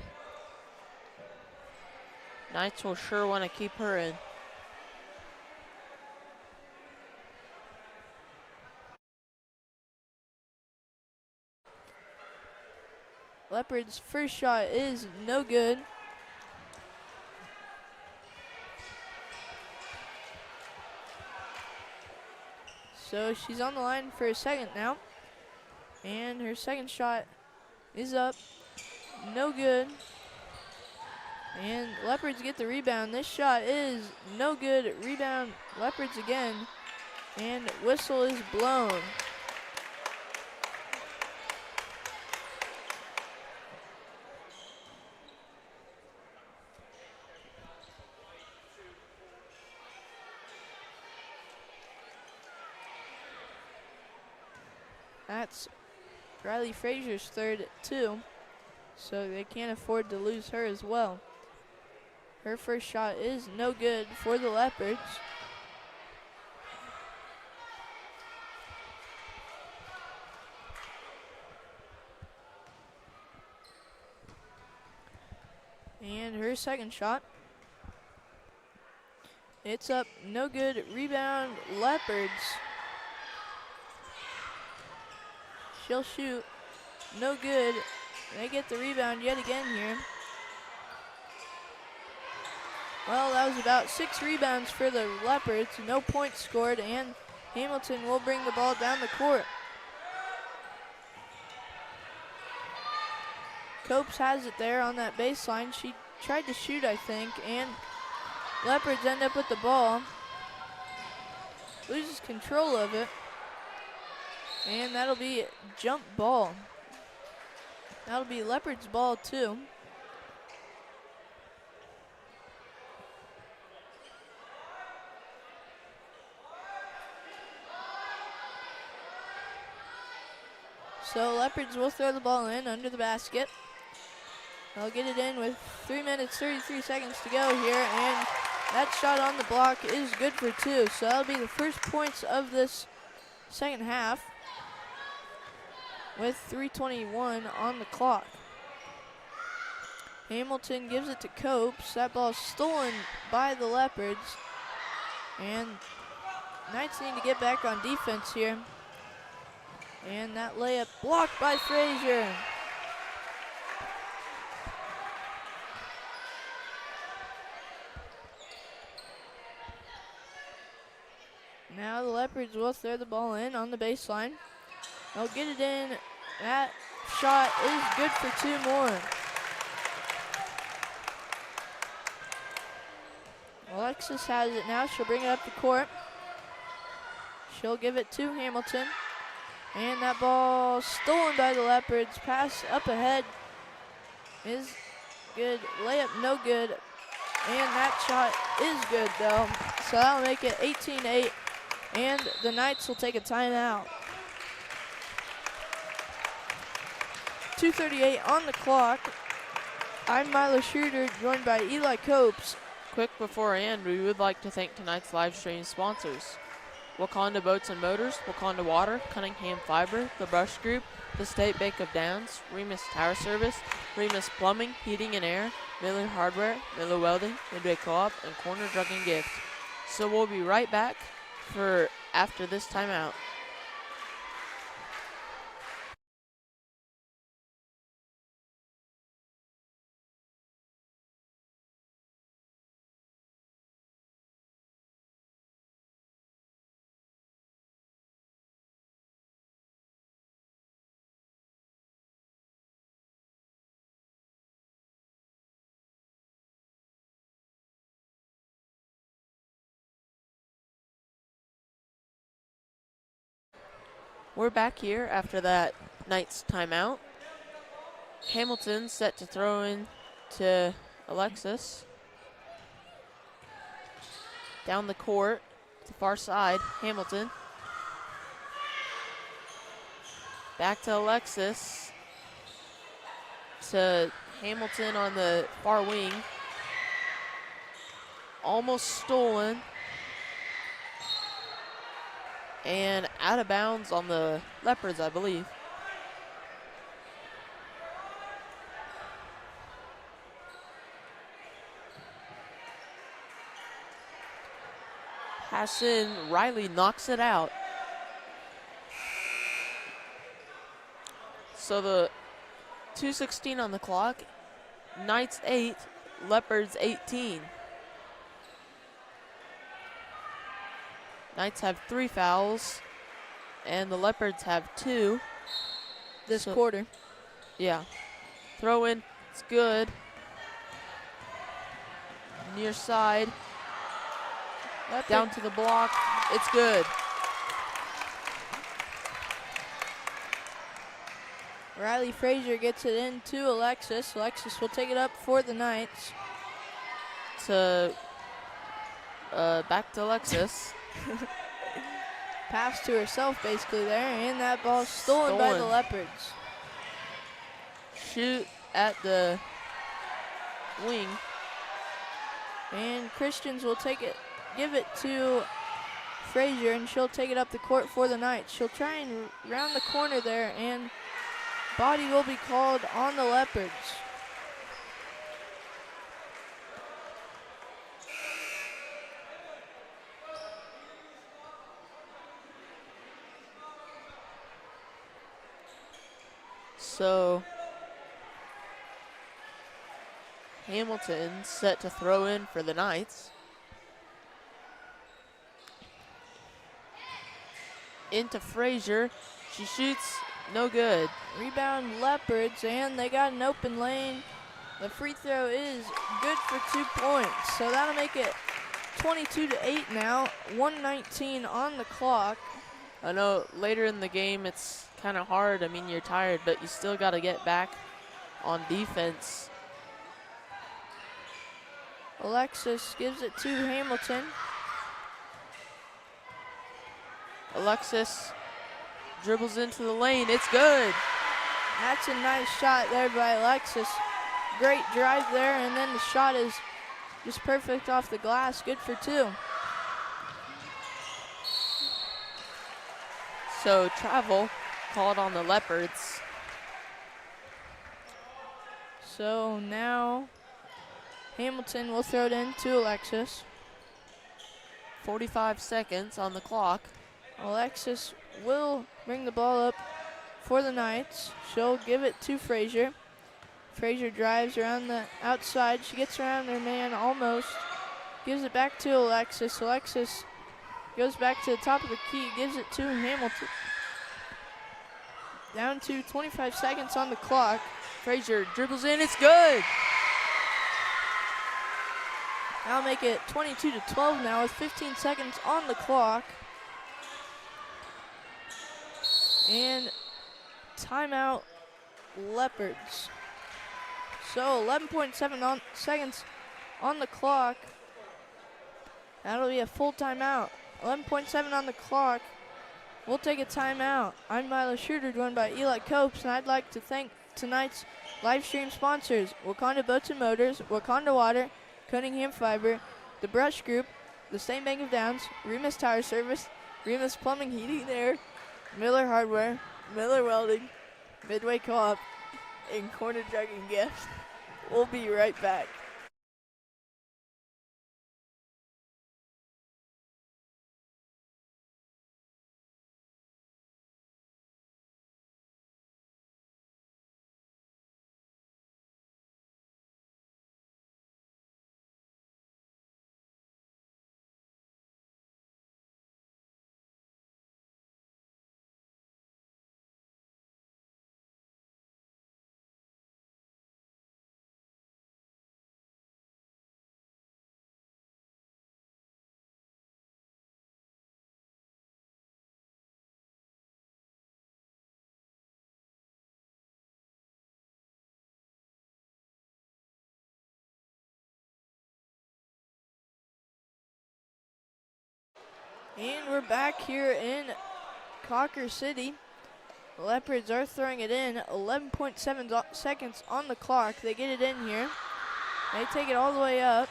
Knights will sure want to keep her in. Leopards' first shot is no good. So she's on the line for a second now. And her second shot is up. No good. And Leopards get the rebound. This shot is no good. Rebound Leopards again. And whistle is blown. That's Riley Frazier's third too, so they can't afford to lose her as well. Her first shot is no good for the Leopards. And her second shot, it's up, no good. Rebound, Leopards. She'll shoot, no good. They get the rebound yet again here. Well, that was about 6 rebounds for the Leopards, no points scored, and Hamilton will bring the ball down the court. Copes has it there on that baseline. She tried to shoot, I think, and Leopards end up with the ball. Loses control of it, and that'll be jump ball. That'll be Leopards ball too. So Leopards will throw the ball in under the basket. They'll get it in with 3 minutes, 33 seconds to go here, and that shot on the block is good for 2. So that'll be the first points of this second half with 3:21 on the clock. Hamilton gives it to Copes. That ball is stolen by the Leopards, and Knights need to get back on defense here. And that layup blocked by Frazier. Now the Leopards will throw the ball in on the baseline. They'll get it in. That shot is good for 2 more. Alexis has it now. She'll bring it up the court. She'll give it to Hamilton. And that ball stolen by the Leopards. Pass up ahead is good. Layup no good. And that shot is good though. So that'll make it 18-8. And the Knights will take a timeout. 2:38 on the clock. I'm Milo Schroeder, joined by Eli Copes. Quick beforehand, we would like to thank tonight's live stream sponsors: Wakanda Boats and Motors, Wakanda Water, Cunningham Fiber, The Brush Group, the State Bank of Downs, Remus Tower Service, Remus Plumbing, Heating and Air, Miller Hardware, Miller Welding, Midway Co-op, and Corner Drug and Gift. So we'll be right back for after this timeout. We're back here after that Knights timeout. Hamilton set to throw in to Alexis. Down the court, to far side, Hamilton. Back to Alexis. To Hamilton on the far wing. Almost stolen. And out of bounds on the Leopards, I believe. Pass in, Riley knocks it out. So the 2:16 on the clock. Knights 8, Leopards 18. Knights have 3 fouls, and the Leopards have 2. This quarter. Yeah. Throw in, it's good. Near side. Down to the block, it's good. Riley Frazier gets it in to Alexis. Alexis will take it up for the Knights. Back to Alexis. pass to herself basically there, and that ball stolen by the Leopards. Shoot at the wing. And Christians will take it, give it to Frazier, and she'll take it up the court for the Knights. She'll try and round the corner there, and body will be called on the Leopards. So Hamilton set to throw in for the Knights. Into Frazier. She shoots, no good. Rebound Leopards, and they got an open lane. The free throw is good for 2 points, so that'll make it 22-8 now. 1:19 on the clock. I know later in the game it's kind of hard. I mean, you're tired, but you still got to get back on defense. Alexis gives it to Hamilton. Alexis dribbles into the lane. It's good. That's a nice shot there by Alexis. Great drive there, and then the shot is just perfect off the glass. Good for 2. So travel called on the Leopards. So now Hamilton will throw it in to Alexis. 45 seconds on the clock. Alexis will bring the ball up for the Knights. She'll give it to Frazier. Frazier drives around the outside. She gets around her man almost. Gives it back to Alexis. Alexis goes back to the top of the key. Gives it to Hamilton. Down to 25 seconds on the clock. Frazier dribbles in. It's good. That'll make it 22-12 now with 15 seconds on the clock. And timeout Leopards. So 11.7 seconds on the clock. That'll be a full timeout. 11.7 on the clock. We'll take a timeout. I'm Milo Schroeder, joined by Eli Copes, and I'd like to thank tonight's live stream sponsors: Wakanda Boats and Motors, Wakanda Water, Cunningham Fiber, The Brush Group, the State Bank of Downs, Remus Tire Service, Remus Plumbing, Heating and Air, Miller Hardware, Miller Welding, Midway Co-op, and Corner Jug and Gifts. We'll be right back. And we're back here in Cocker City. The Leopards are throwing it in. 11.7 seconds on the clock. They get it in here. They take it all the way up.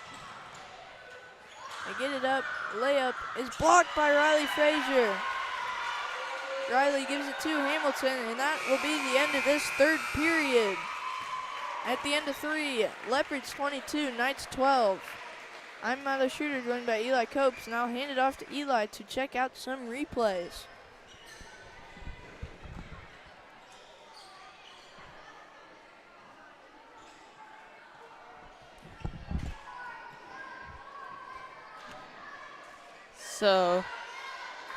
They get it up. Layup is blocked by Riley Frazier. Riley gives it to Hamilton, and that will be the end of this third period. At the end of 3, Leopards 22, Knights 12. I'm Milo Schroeder, joined by Eli Copes, and I'll hand it off to Eli to check out some replays. So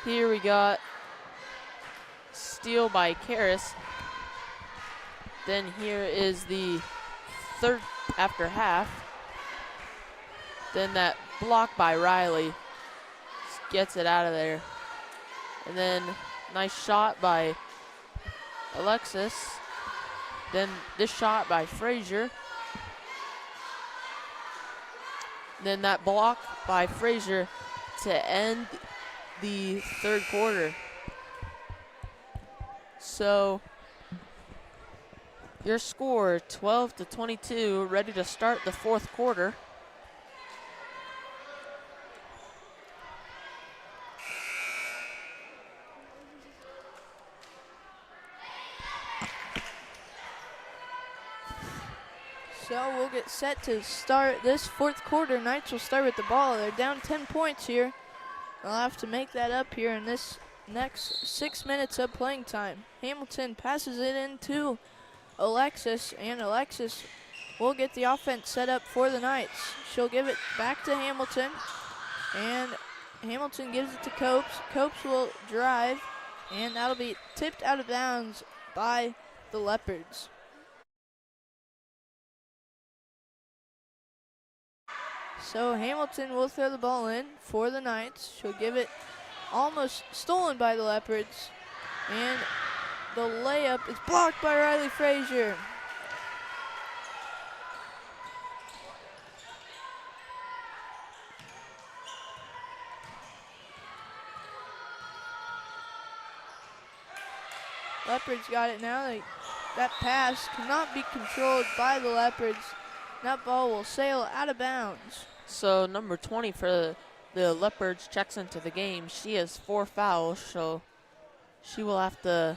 here we got steal by Karis. Then here is the third after half. Then that block by Riley gets it out of there. And then nice shot by Alexis. Then this shot by Frazier. Then that block by Frazier to end the third quarter. So your score 12-22, ready to start the fourth quarter. So we'll get set to start this fourth quarter. Knights will start with the ball. They're down 10 points here. They'll have to make that up here in this next 6 minutes of playing time. Hamilton passes it into Alexis, and Alexis will get the offense set up for the Knights. She'll give it back to Hamilton, and Hamilton gives it to Copes. Copes will drive, and that'll be tipped out of bounds by the Leopards. So Hamilton will throw the ball in for the Knights. She'll give it almost stolen by the Leopards. And the layup is blocked by Riley Frazier. Leopards got it now. That pass cannot be controlled by the Leopards. That ball will sail out of bounds. So number 20 for the Leopards checks into the game. She has 4 fouls, so she will have to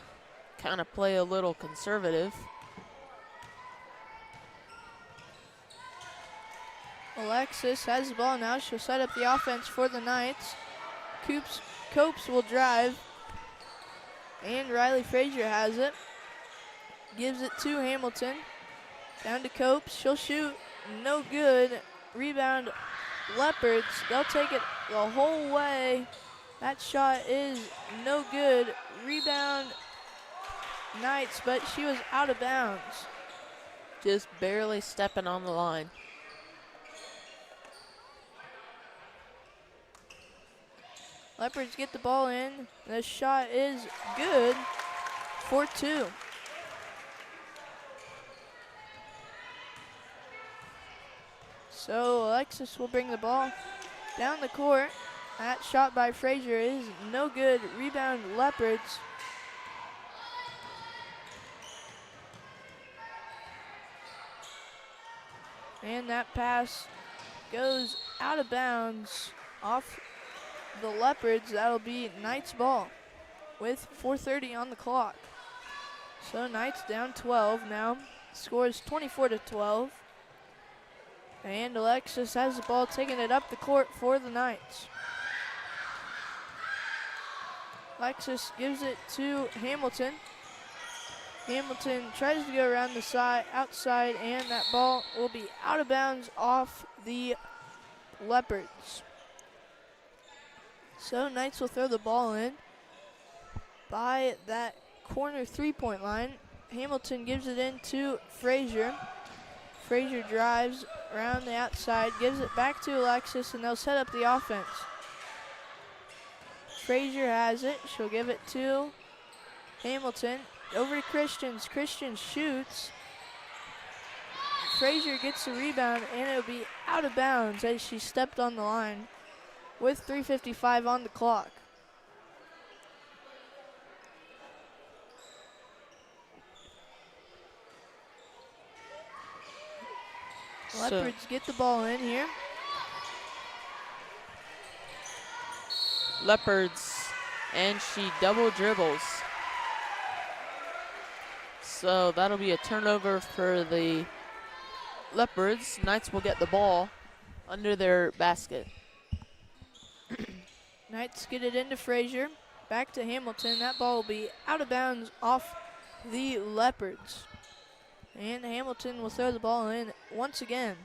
kind of play a little conservative. Alexis has the ball now. She'll set up the offense for the Knights. Copes will drive, and Riley Frazier has it. Gives it to Hamilton. Down to Copes. She'll shoot. No good. Rebound, Leopards. They'll take it the whole way. That shot is no good. Rebound, Knights, but she was out of bounds. Just barely stepping on the line. Leopards get the ball in. The shot is good for 2. So Alexis will bring the ball down the court. That shot by Frazier is no good. Rebound, Leopards. And that pass goes out of bounds off the Leopards. That'll be Knights ball with 4:30 on the clock. So Knights down 12 now. Score is 24-12. And Alexis has the ball, taking it up the court for the Knights. Alexis gives it to Hamilton. Hamilton tries to go around the outside, and that ball will be out of bounds off the Leopards. So Knights will throw the ball in by that corner three-point line. Hamilton gives it in to Frazier. Frazier drives around the outside, gives it back to Alexis, and they'll set up the offense. Frazier has it. She'll give it to Hamilton. Over to Christians. Christians shoots. Frazier gets the rebound, and it'll be out of bounds as she stepped on the line with 3:55 on the clock. Leopards get the ball in here. Leopards, and she double dribbles. So that'll be a turnover for the Leopards. Knights will get the ball under their basket. Knights get it into Frazier. Back to Hamilton. That ball will be out of bounds off the Leopards. And Hamilton will throw the ball in once again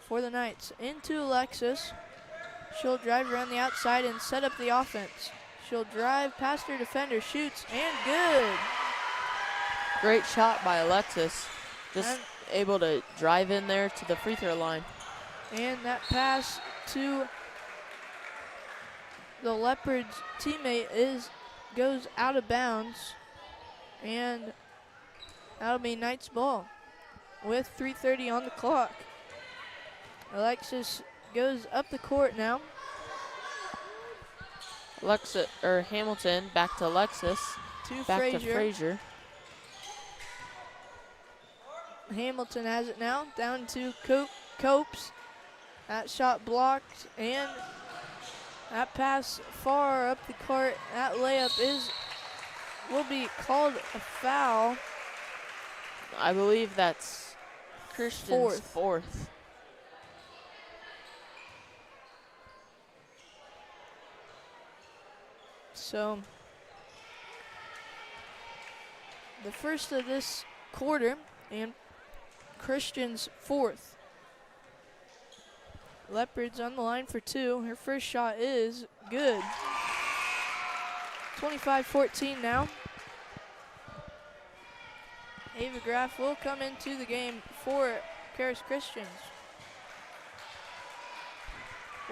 for the Knights. Into Alexis. She'll drive around the outside and set up the offense. She'll drive past her defender, shoots, and good. Great shot by Alexis. Just able to drive in there to the free throw line. And that pass to the Leopards teammate goes out of bounds. And that'll be Knights ball with 3:30 on the clock. Alexis goes up the court now. Hamilton back to Alexis. To Back Frazier. to Frazier. Hamilton has it now, down to Copes. That shot blocked, and that pass far up the court. That layup will be called a foul. I believe that's Christian's fourth. So the first of this quarter, and Christian's fourth. Leopards on the line for two. Her first shot is good. 25-14 now. Ava Graff will come into the game for Karis Christians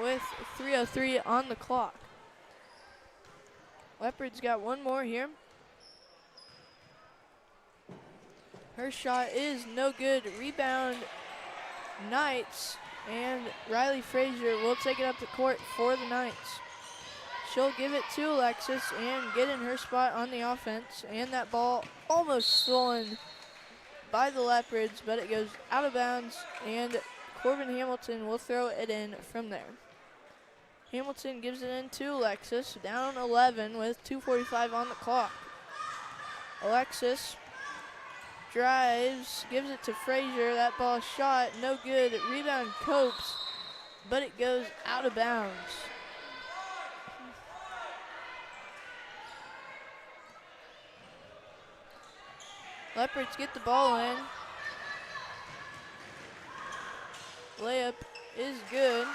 with 3:03 on the clock. Leopards got one more here. Her shot is no good. Rebound Knights, and Riley Frazier will take it up the court for the Knights. She'll give it to Alexis and get in her spot on the offense, and that ball almost stolen by the Leopards, but it goes out of bounds, and Corbin Hamilton will throw it in from there. Hamilton gives it in to Alexis, down 11 with 2:45 on the clock. Alexis drives, gives it to Frazier. That ball shot, no good. Rebound Copes, but it goes out of bounds. Leopards get the ball in. Layup is good.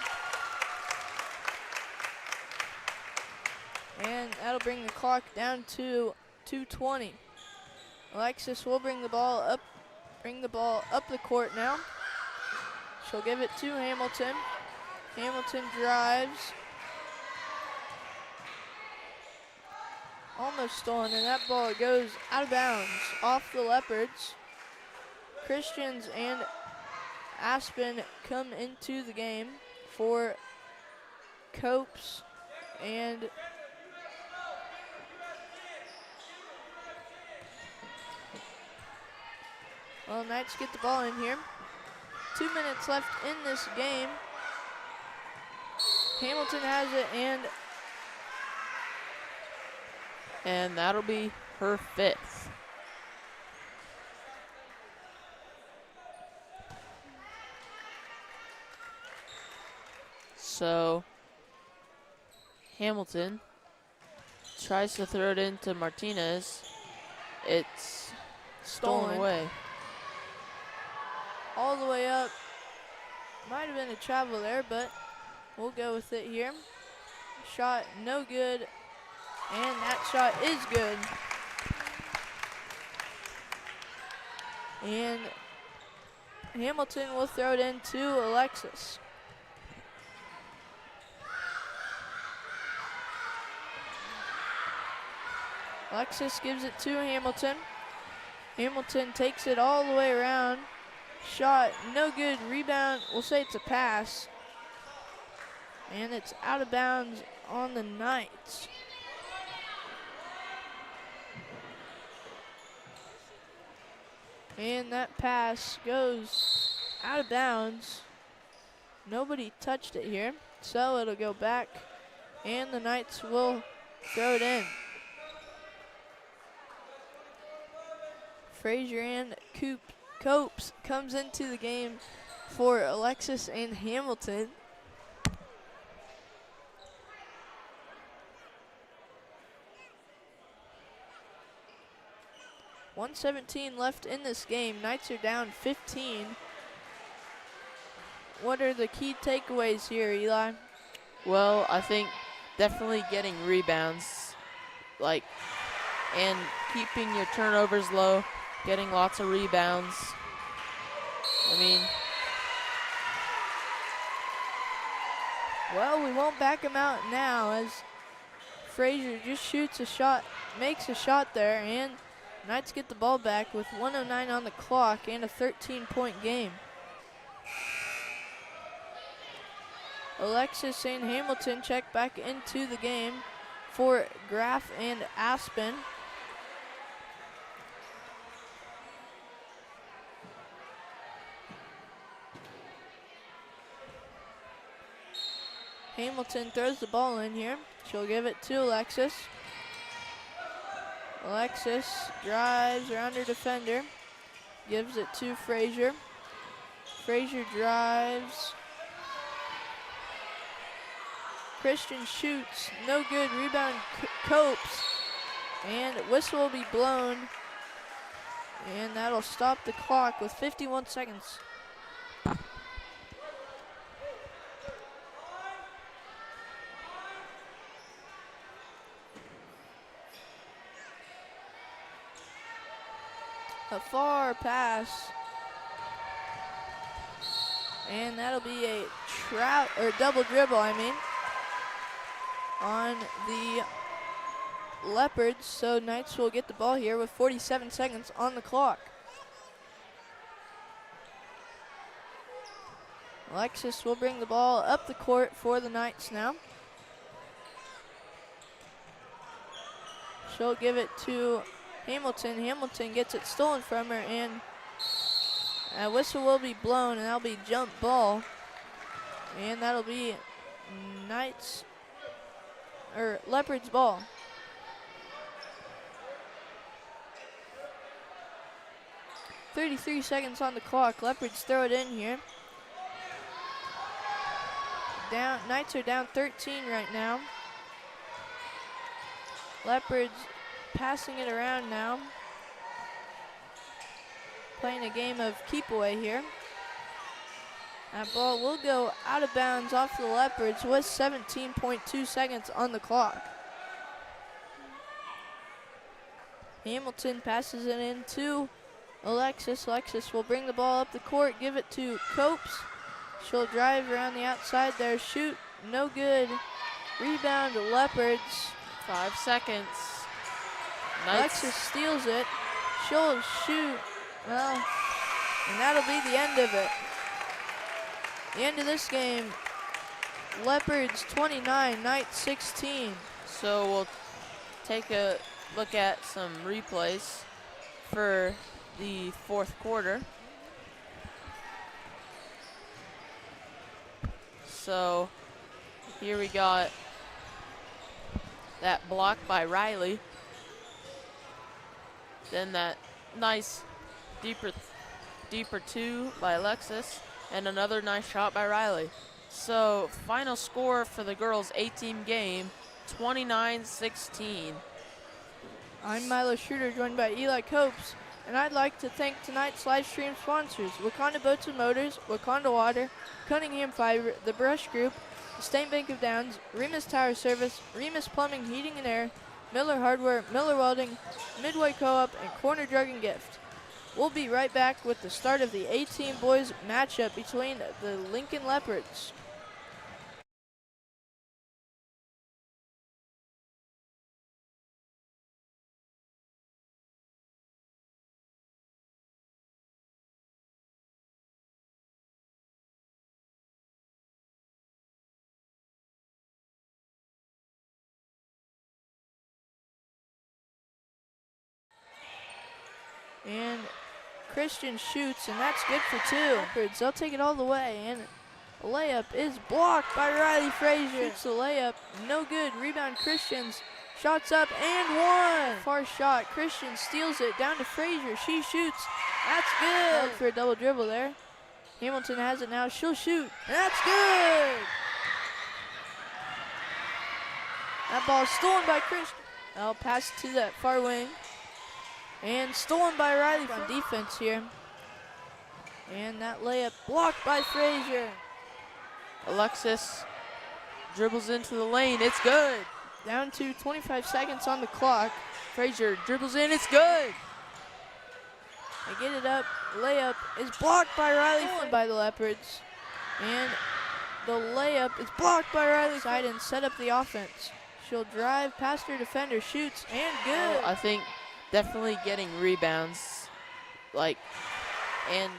And that'll bring the clock down to 2:20. Alexis will bring the ball up the court now. She'll give it to Hamilton. Hamilton drives. Almost stolen, and that ball goes out of bounds off the Leopards. Christians and Aspen come into the game for Copes and Knights get the ball in here. 2 minutes left in this game. Hamilton has it, and that'll be her fifth. So Hamilton tries to throw it into Martinez. It's stolen away. All the way up. Might have been a travel there, but we'll go with it here. Shot no good, and that shot is good. And Hamilton will throw it into Alexis. Alexis gives it to Hamilton. Hamilton takes it all the way around. Shot no good. Rebound, we'll say it's a pass. And it's out of bounds on the Knights. And that pass goes out of bounds. Nobody touched it here, so it'll go back, and the Knights will throw it in. Frazier and Copes comes into the game for Alexis and Hamilton. .117 left in this game. Knights are down 15. What are the key takeaways here, Eli? Well, I think definitely getting rebounds, and keeping your turnovers low, getting lots of rebounds. Well, we won't back him out now as Frazier just shoots a shot, makes a shot there, and Knights get the ball back with 1:09 on the clock and a 13-point game. Alexis and Hamilton check back into the game for Graff and Aspen. Hamilton throws the ball in here. She'll give it to Alexis. Alexis drives around her defender. Gives it to Frazier. Frazier drives. Christian shoots. No good. Rebound Copes. And whistle will be blown. And that'll stop the clock with 51 seconds. A far pass. And that'll be a double dribble, on the Leopards. So Knights will get the ball here with 47 seconds on the clock. Alexis will bring the ball up the court for the Knights now. She'll give it to Hamilton. Hamilton gets it stolen from her, and a whistle will be blown, and that'll be jump ball. And that'll be Leopards ball. .33 seconds on the clock. Leopards throw it in here. Knights are down 13 right now. Leopards passing it around now. Playing a game of keep away here. That ball will go out of bounds off the Leopards with 17.2 seconds on the clock. Hamilton passes it in to Alexis. Alexis will bring the ball up the court, give it to Copes. She'll drive around the outside there, shoot, no good. Rebound to Leopards. 5 seconds. Alexis steals it. She'll shoot. Well, and that'll be the end of it. The end of this game. Leopards 29, Knights 16. So we'll take a look at some replays for the fourth quarter. So here we got that block by Riley. Then that nice deeper two by Alexis, and another nice shot by Riley. So final score for the girls' 8-team game, 29-16. I'm Milo Schroeder, joined by Eli Copes, and I'd like to thank tonight's live stream sponsors: Wakanda Boats and Motors, Wakanda Water, Cunningham Fiber, The Brush Group, the State Bank of Downs, Remus Tower Service, Remus Plumbing, Heating and Air, Miller Hardware, Miller Welding, Midway Co-op, and Corner Drug and Gift. We'll be right back with the start of the 18 boys matchup between the Lincoln Leopards. And Christian shoots, and that's good for two. Leopards, they'll take it all the way, and a layup is blocked by Riley Frazier. Shoots the layup, no good. Rebound Christians, shots up and one. Far shot, Christian steals it down to Frazier. She shoots, that's good. Going for a double dribble there. Hamilton has it now, she'll shoot, and that's good. That ball is stolen by Christian. I'll pass to that far wing. And stolen by Riley on defense here. And that layup blocked by Frazier. Alexis dribbles into the lane, it's good. Down to 25 seconds on the clock. Frazier dribbles in, it's good. They get it up, layup is blocked by Riley, by the Leopards. And the layup is blocked by Riley side and set up the offense. She'll drive past her defender, shoots, and good. I think definitely getting rebounds, and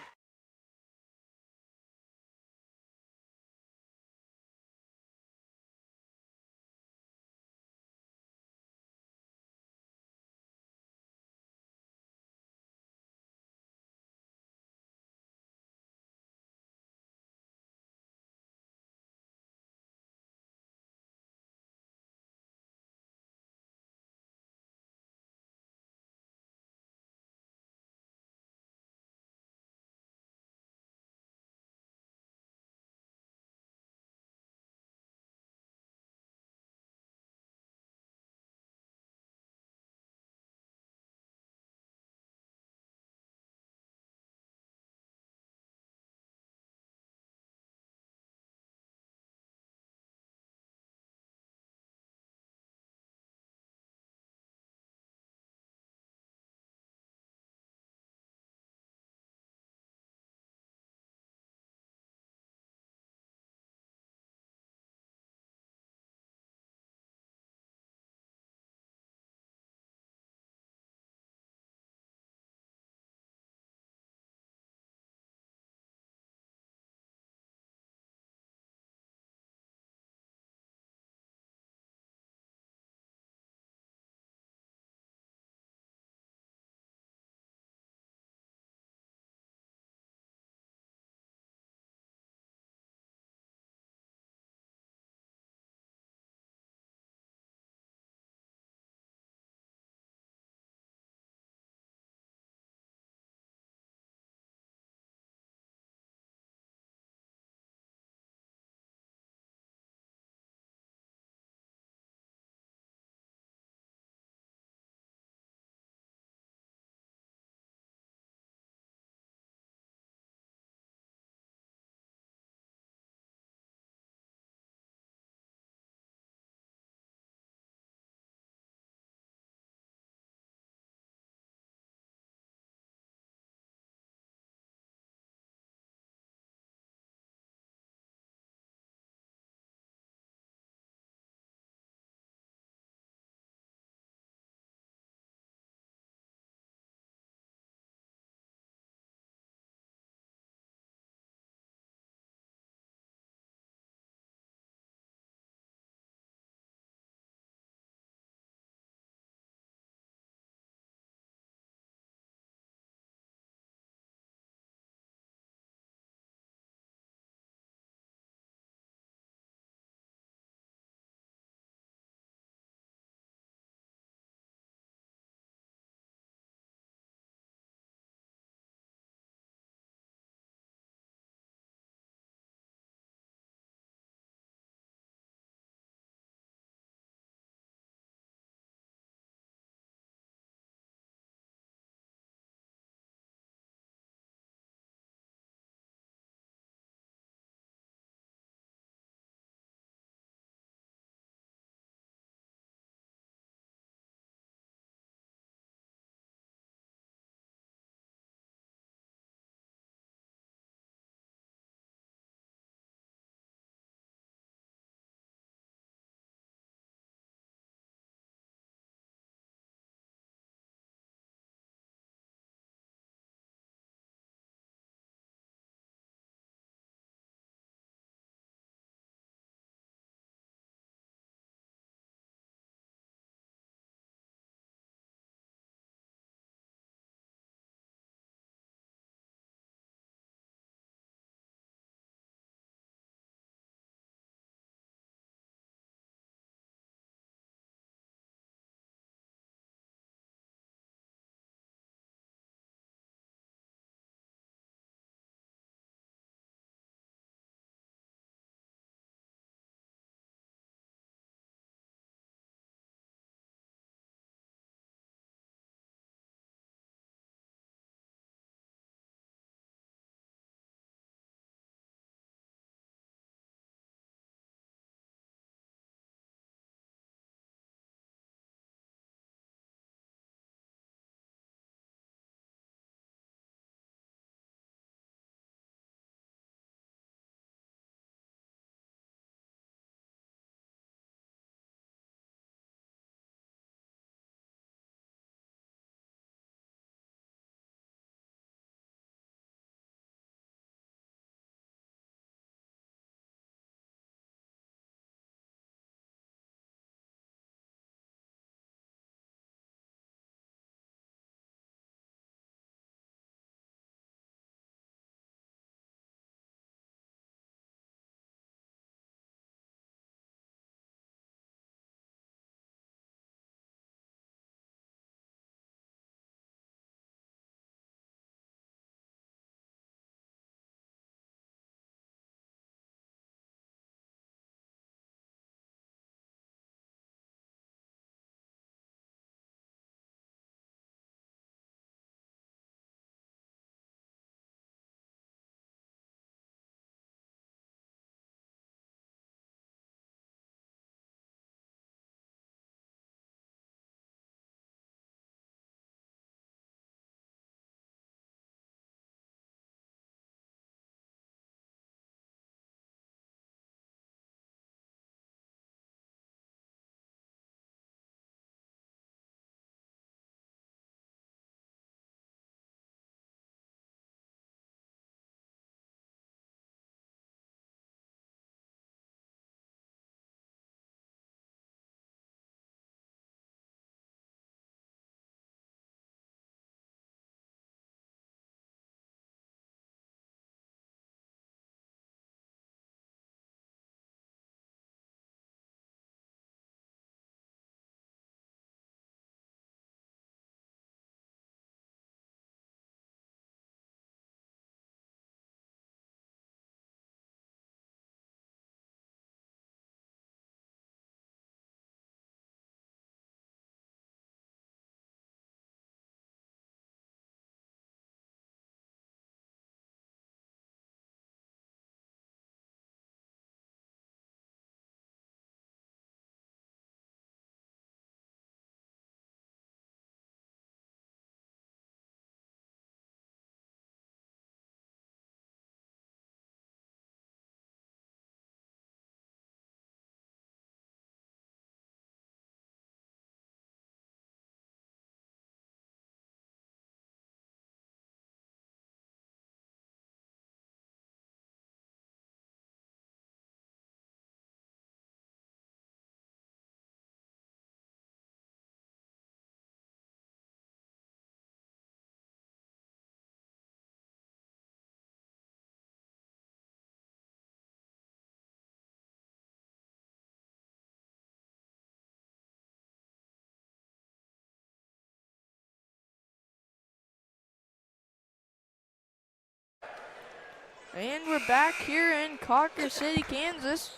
And we're back here in Cocker City, Kansas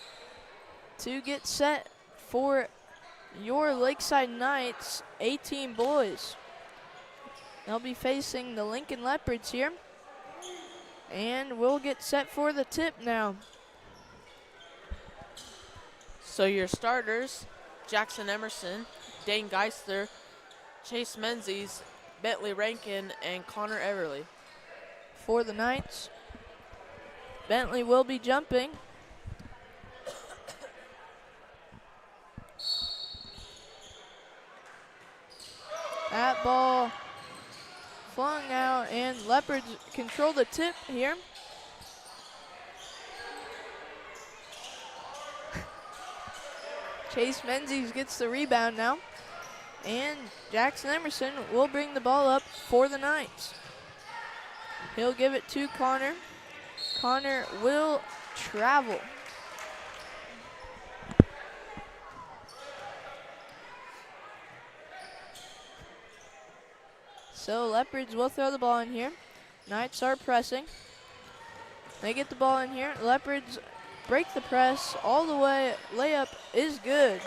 to get set for your Lakeside Knights A-team boys. They'll be facing the Lincoln Leopards here. And we'll get set for the tip now. So your starters, Jackson Emerson, Dane Geisler, Chase Menzies, Bentley Rankin, and Connor Everly. For the Knights, Bentley will be jumping. That ball flung out, and Leopards control the tip here. Chase Menzies gets the rebound now. And Jackson Emerson will bring the ball up for the Knights. He'll give it to Connor. Connor will travel. So Leopards will throw the ball in here. Knights are pressing. They get the ball in here. Leopards break the press all the way. Layup is good.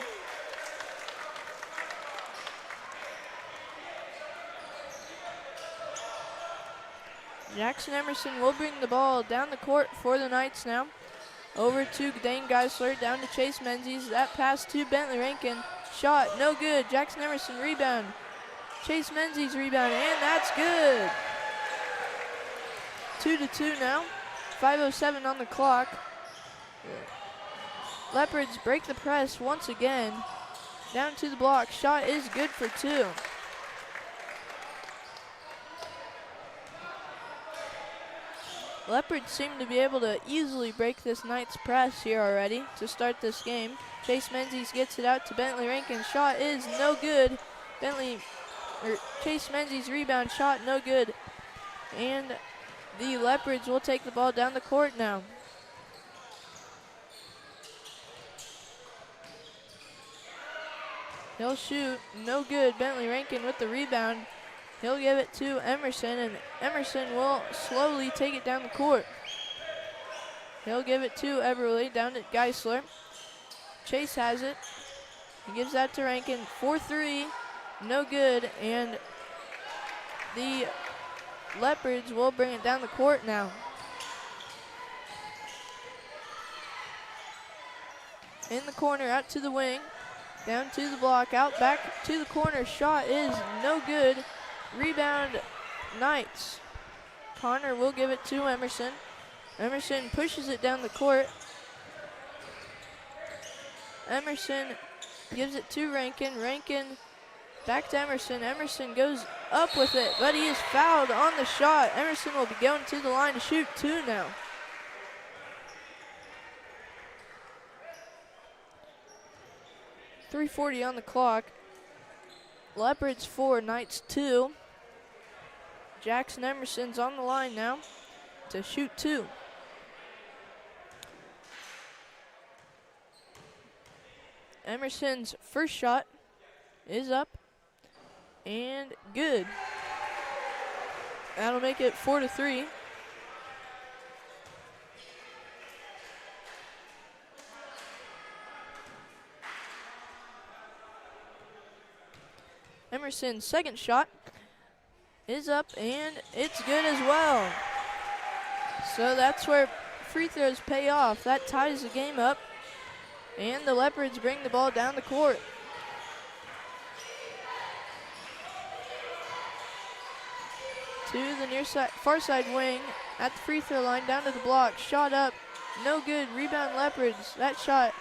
Jackson Emerson will bring the ball down the court for the Knights now. Over to Dane Geisler, down to Chase Menzies. That pass to Bentley Rankin. Shot, no good. Jackson Emerson rebound. Chase Menzies rebound, and that's good. 2-2 now. 5:07 on the clock. Leopards break the press once again. Down to the block. Shot is good for two. Leopards seem to be able to easily break this Knights press here already to start this game. Chase Menzies gets it out to Bentley Rankin. Shot is no good. Chase Menzies rebound, shot no good. And the Leopards will take the ball down the court now. He'll shoot, no good. Bentley Rankin with the rebound. He'll give it to Emerson, and Emerson will slowly take it down the court. He'll give it to Everly, down to Geisler. Chase has it. He gives that to Rankin. 4-3, no good, and the Leopards will bring it down the court now. In the corner, out to the wing, down to the block, out back to the corner. Shot is no good. Rebound, Knights. Connor will give it to Emerson. Emerson pushes it down the court. Emerson gives it to Rankin. Rankin back to Emerson. Emerson goes up with it, but he is fouled on the shot. Emerson will be going to the line to shoot two now. .340 on the clock. Leopards 4, Knights 2. Jackson Emerson's on the line now to shoot two. Emerson's first shot is up and good. That'll make it 4-3. Emerson's second shot is up, and it's good as well. So that's where free throws pay off. That ties the game up, and the Leopards bring the ball down the court. To the near side, far side wing at the free throw line, down to the block. Shot up, no good. Rebound Leopards. That shot,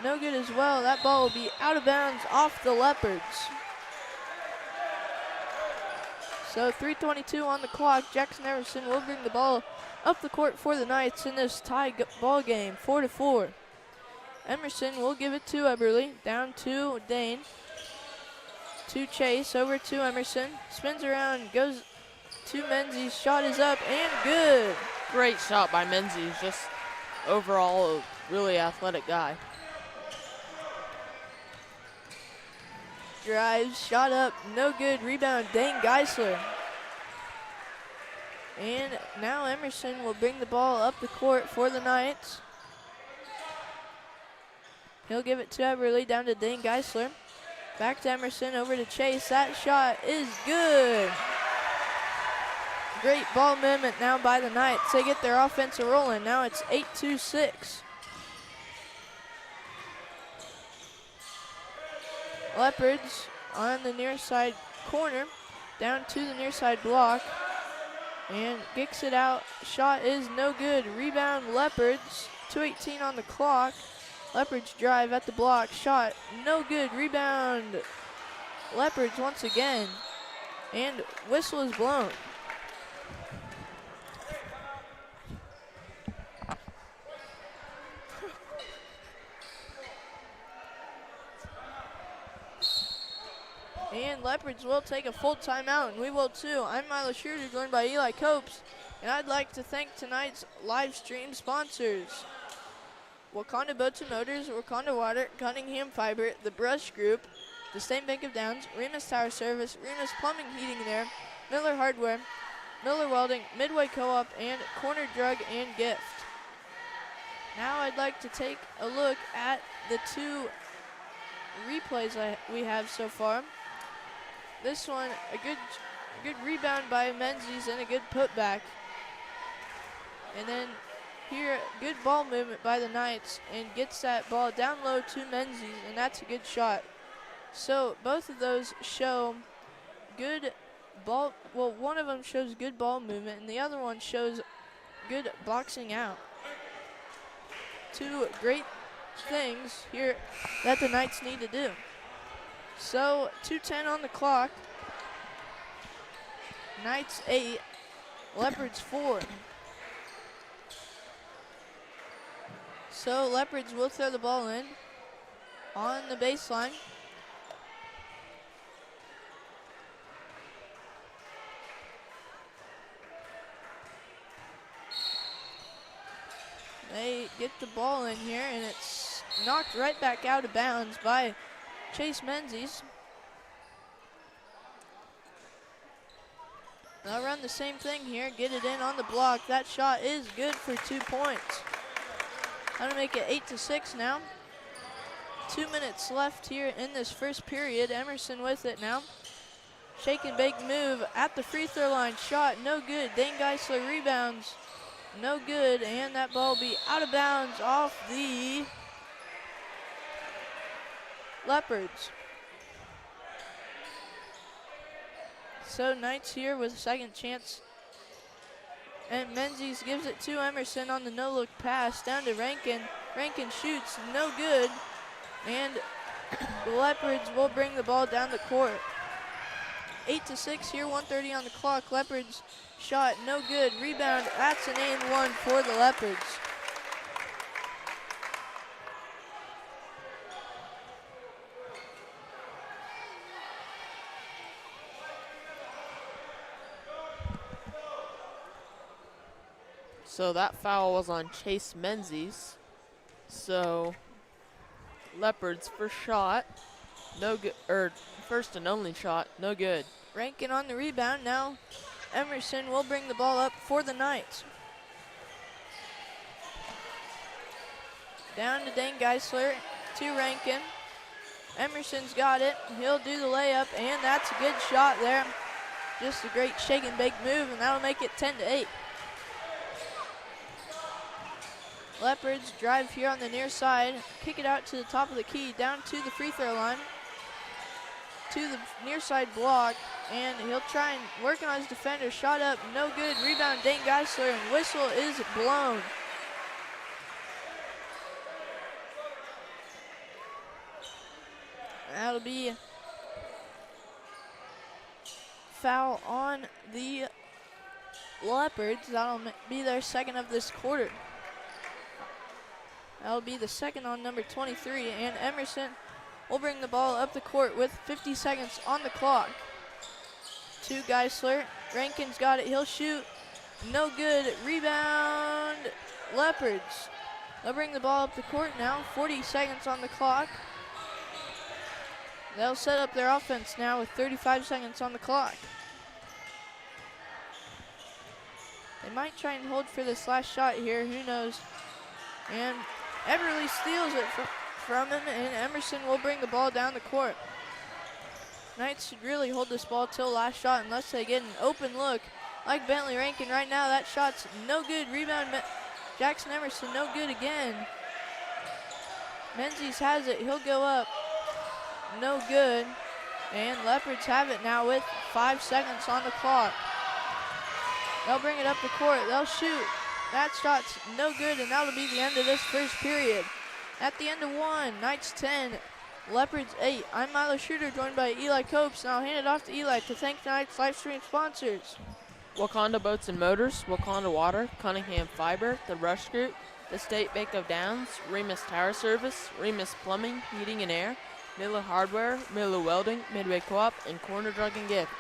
no good as well. That ball will be out of bounds off the Leopards. So 3:22 on the clock. Jackson Emerson will bring the ball up the court for the Knights in this tie ball game, 4-4. Emerson will give it to Eberly, down to Dane. To Chase, over to Emerson. Spins around, goes to Menzies. Shot is up and good. Great shot by Menzies, just overall a really athletic guy. Drives, shot up, no good. Rebound, Dane Geisler. And now Emerson will bring the ball up the court for the Knights. He'll give it to Everly, down to Dane Geisler. Back to Emerson, over to Chase. That shot is good. Great ball movement now by the Knights. They get their offense rolling. Now it's 8-6. Leopards on the near side corner, down to the near side block, and kicks it out. Shot is no good. Rebound Leopards. 2:18 on the clock. Leopards drive at the block. Shot no good. Rebound Leopards once again, and whistle is blown. And Leopards will take a full timeout, and we will too. I'm Milo Schroeder, joined by Eli Copes, and I'd like to thank tonight's live stream sponsors: Wakanda Boats and Motors, Wakanda Water, Cunningham Fiber, The Brush Group, the State Bank of Downs, Remus Tower Service, Remus Plumbing, Heating and Air, Miller Hardware, Miller Welding, Midway Co-op, and Corner Drug and Gift. Now I'd like to take a look at the two replays we have so far. This one, a good rebound by Menzies and a good putback. And then here, good ball movement by the Knights, and gets that ball down low to Menzies, and that's a good shot. So both of those show good ball, well, one of them shows good ball movement, and the other one shows good boxing out. Two great things here that the Knights need to do. So 2:10 on the clock. Knights 8, Leopards 4. So Leopards will throw the ball in on the baseline. They get the ball in here, and it's knocked right back out of bounds by Chase Menzies. They'll run the same thing here, get it in on the block. That shot is good for 2 points. That'll make it 8-6 now. 2 minutes left here in this first period. Emerson with it now. Shake and bake move at the free throw line. Shot no good. Dane Geisler rebounds. No good, and that ball will be out of bounds off the Leopards. So Knights here with a second chance. And Menzies gives it to Emerson on the no-look pass down to Rankin. Rankin shoots, no good. And the Leopards will bring the ball down the court. 8-6 here, 1:30 on the clock. Leopards shot, no good. Rebound, that's an and one for the Leopards. So that foul was on Chase Menzies. So Leopards first shot, no good, or first and only shot, no good. Rankin on the rebound. Now Emerson will bring the ball up for the Knights. Down to Dane Geisler, to Rankin. Emerson's got it. He'll do the layup, and that's a good shot there. Just a great shake and bake move, and that'll make it 10-8. Leopards drive here on the near side, kick it out to the top of the key, down to the free throw line, to the near side block, and he'll try and work on his defender. Shot up, no good. Rebound, Dane Geisler, and whistle is blown. That'll be foul on the Leopards. That'll be their second of this quarter. That'll be the second on number 23, and Emerson will bring the ball up the court with 50 seconds on the clock. To Geisler. Rankin's got it. He'll shoot. No good. Rebound, Leopards. They'll bring the ball up the court now. 40 seconds on the clock. They'll set up their offense now with 35 seconds on the clock. They might try and hold for this last shot here. Who knows? And Everly steals it from him, and Emerson will bring the ball down the court. Knights should really hold this ball till last shot unless they get an open look. Like Bentley Rankin right now, that shot's no good. Rebound, Jackson Emerson, no good again. Menzies has it, he'll go up. No good. And Leopards have it now with 5 seconds on the clock. They'll bring it up the court, they'll shoot. That shot's no good, and that'll be the end of this first period. At the end of 1, Knights 10, Leopards 8. I'm Milo Schroeder, joined by Eli Copes, and I'll hand it off to Eli to thank tonight's live stream sponsors. Wakanda Boats and Motors, Wakanda Water, Cunningham Fiber, The Rush Group, The State Bank of Downs, Remus Tower Service, Remus Plumbing, Heating and Air, Miller Hardware, Miller Welding, Midway Co-op, and Corner Drug and Gift.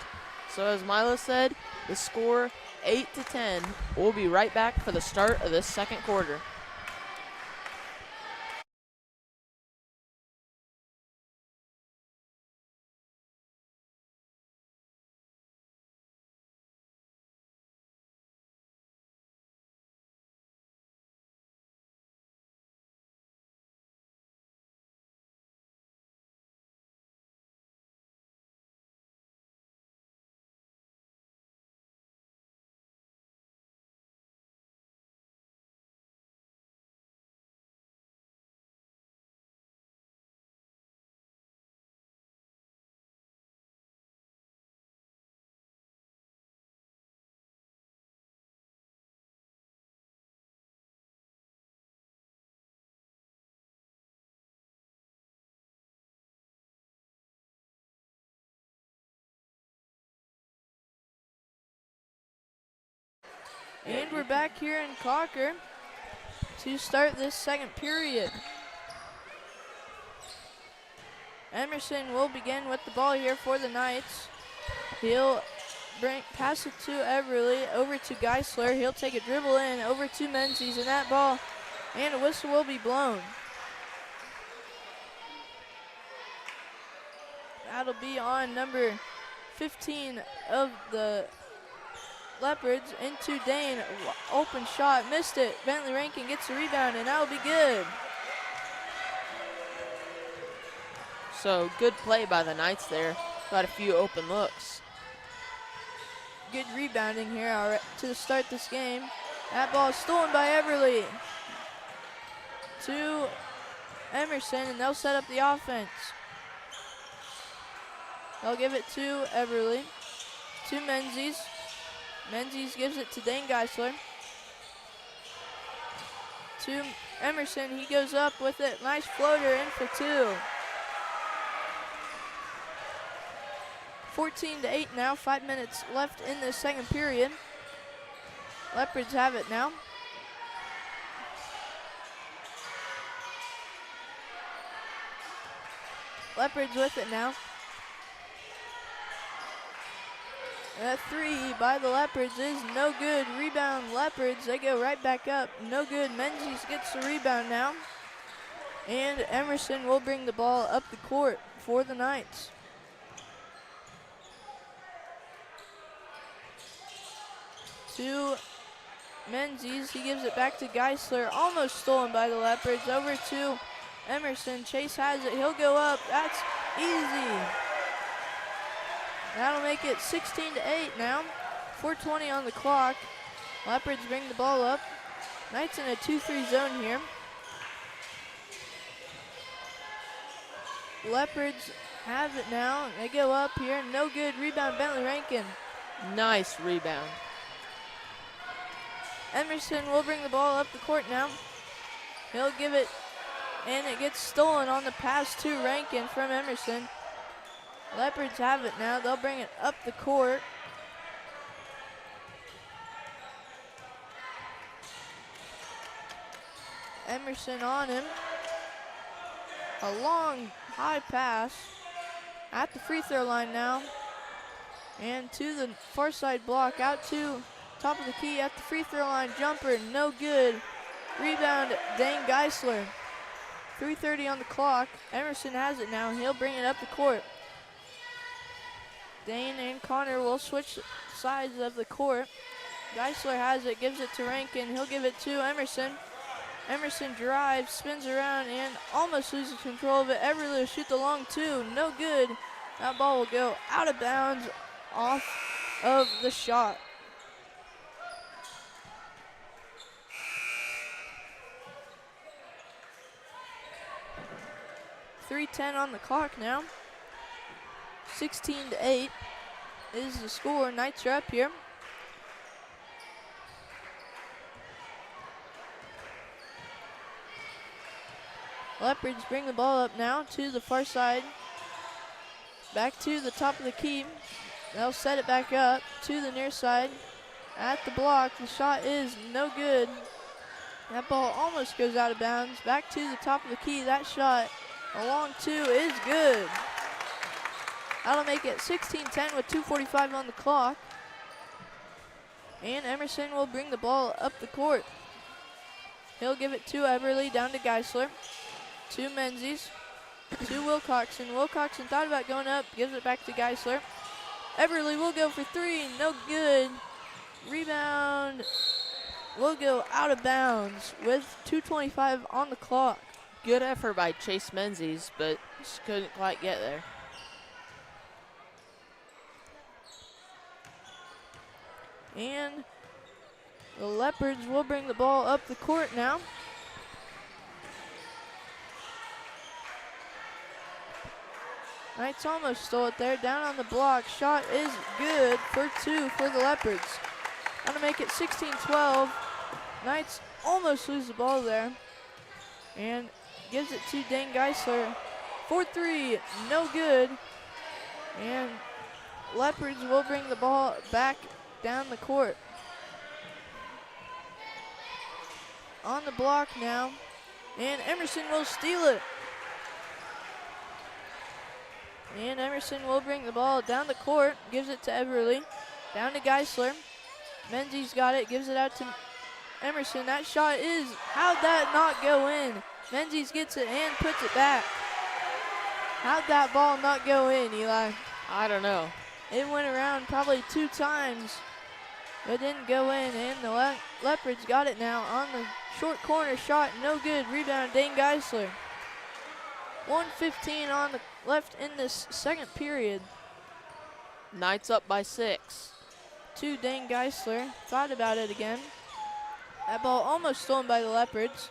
So as Milo said, the score 8-10. We'll be right back for the start of this second quarter. And we're back here in Cocker to start this second period. Emerson will begin with the ball here for the Knights. He'll pass it to Everly, over to Geisler. He'll take a dribble in, over to Menzies, and that ball, and a whistle will be blown. That'll be on number 15 of the Leopards into Dane. Open shot, missed it. Bentley Rankin gets the rebound, and that'll be good. So good play by the Knights there. Got a few open looks. Good rebounding here to start this game. That ball is stolen by Everly to Emerson, and they'll set up the offense. They'll give it to Everly, to Menzies. Menzies gives it to Dane Geisler. To Emerson, he goes up with it. Nice floater in for 2. 14-8 now, 5 minutes left in the second period. Leopards have it now. Leopards with it now. A 3 by the Leopards is no good. Rebound Leopards, they go right back up. No good. Menzies gets the rebound now. And Emerson will bring the ball up the court for the Knights. To Menzies, he gives it back to Geisler. Almost stolen by the Leopards. Over to Emerson. Chase has it. He'll go up. That's easy. That'll make it 16-8 now. 4:20 on the clock. Leopards bring the ball up. Knights in a 2-3 zone here. Leopards have it now. They go up here. No good. Rebound Bentley Rankin. Nice rebound. Emerson will bring the ball up the court now. He'll give it, and it gets stolen on the pass to Rankin from Emerson. Leopards have it now. They'll bring it up the court. Emerson on him. A long, high pass at the free throw line now. And to the far side block, out to top of the key at the free throw line. Jumper, no good. Rebound, Dane Geisler. 3:30 on the clock. Emerson has it now. He'll bring it up the court. Dane and Connor will switch sides of the court. Geisler has it, gives it to Rankin. He'll give it to Emerson. Emerson drives, spins around, and almost loses control of it. Everly will shoot the long two. No good. That ball will go out of bounds off of the shot. .310 on the clock now. 16-8 is the score. Knights are up here. Leopards bring the ball up now to the far side. Back to the top of the key. They'll set it back up to the near side. At the block, the shot is no good. That ball almost goes out of bounds. Back to the top of the key. That shot, a long two, is good. That'll make it 16-10 with 2:45 on the clock. And Emerson will bring the ball up the court. He'll give it to Everly, down to Geisler. To Menzies, to Wilcoxon. Wilcoxon thought about going up, gives it back to Geisler. Everly will go for three, no good. Rebound will go out of bounds with 2:25 on the clock. Good effort by Chase Menzies, but just couldn't quite get there. And the Leopards will bring the ball up the court now. Knights almost stole it there, down on the block. Shot is good for two for the Leopards. Gonna make it 16-12. Knights almost lose the ball there. And gives it to Dane Geisler. 4-3, no good. And Leopards will bring the ball back down the court. On the block now. And Emerson will steal it. And Emerson will bring the ball down the court, gives it to Everly, down to Geisler. Menzies got it, gives it out to Emerson. That shot is, how'd that not go in? Menzies gets it and puts it back. How'd that ball not go in, Eli? I don't know. It went around probably 2 times, but didn't go in, and the Leopards got it now on the short corner shot, no good. Rebound, Dane Geisler. 1:15 on the left in this second period. Knights up by 6. To Dane Geisler, thought about it again. That ball almost stolen by the Leopards.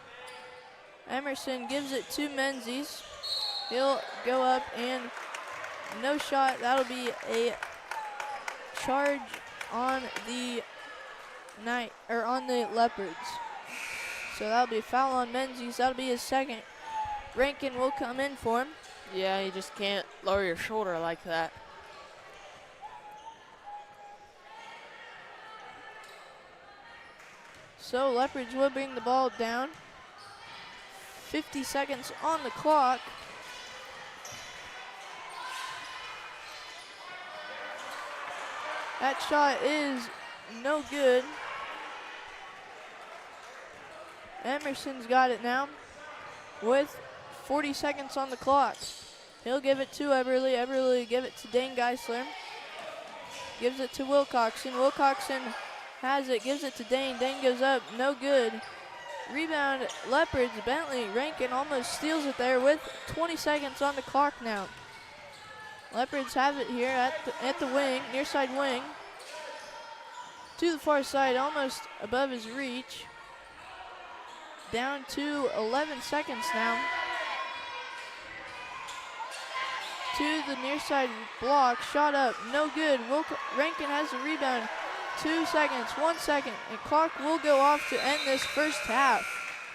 Emerson gives it to Menzies. He'll go up and no shot. That'll be a charge on the Leopards. So that'll be a foul on Menzies. That'll be his second. Rankin will come in for him. Yeah, you just can't lower your shoulder like that. So Leopards will bring the ball down. 50 seconds on the clock. That shot is no good. Emerson's got it now with 40 seconds on the clock. He'll give it to Everly. Everly will give it to Dane Geisler. Gives it to Wilcoxon. Wilcoxon has it, gives it to Dane. Dane goes up, no good. Rebound, Leopards. Bentley Rankin almost steals it there with 20 seconds on the clock now. Leopards have it here at the wing, near side wing. To the far side, almost above his reach. Down to 11 seconds now. To the near side block, shot up, no good. Rankin has the rebound. 2 seconds, 1 second, and clock will go off to end this first half.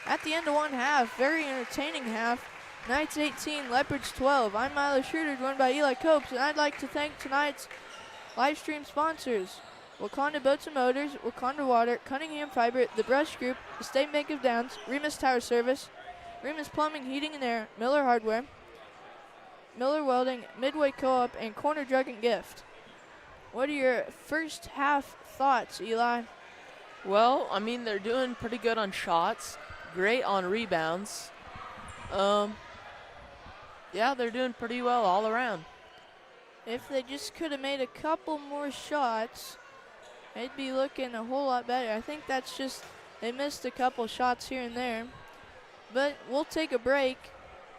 At the end of one half, very entertaining half. Knights 18, Leopards 12. I'm Milo Schroeder, joined by Eli Copes, and I'd like to thank tonight's live stream sponsors: Wakanda Boats and Motors, Wakanda Water, Cunningham Fiber, The Brush Group, the State Bank of Downs, Remus Tower Service, Remus Plumbing, Heating and Air, Miller Hardware, Miller Welding, Midway Co-op, and Corner Drug and Gift. What are your first half thoughts, Eli? Well, I mean, they're doing pretty good on shots, great on rebounds. Yeah, they're doing pretty well all around. If they just could have made a couple more shots, they'd be looking a whole lot better. I think that's just they missed a couple shots here and there. But we'll take a break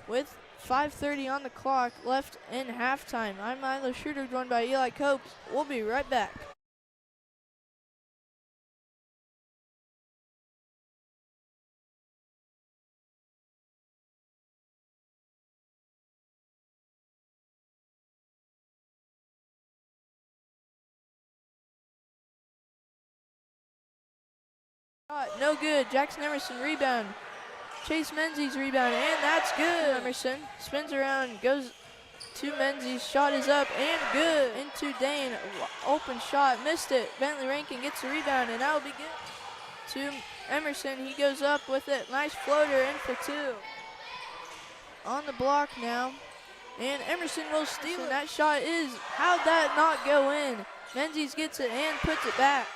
with 5:30 on the clock left in halftime. I'm Milo Schroeder, joined by Eli Copes. We'll be right back. No good. Jackson Emerson rebound. Chase Menzies rebound, and that's good. Emerson spins around, goes to Menzies. Shot is up and good. Into Dane. Open shot. Missed it. Bentley Rankin gets the rebound, and that'll be good. To Emerson. He goes up with it. Nice floater in for two. On the block now. And Emerson will steal it. That shot is, how'd that not go in? Menzies gets it and puts it back.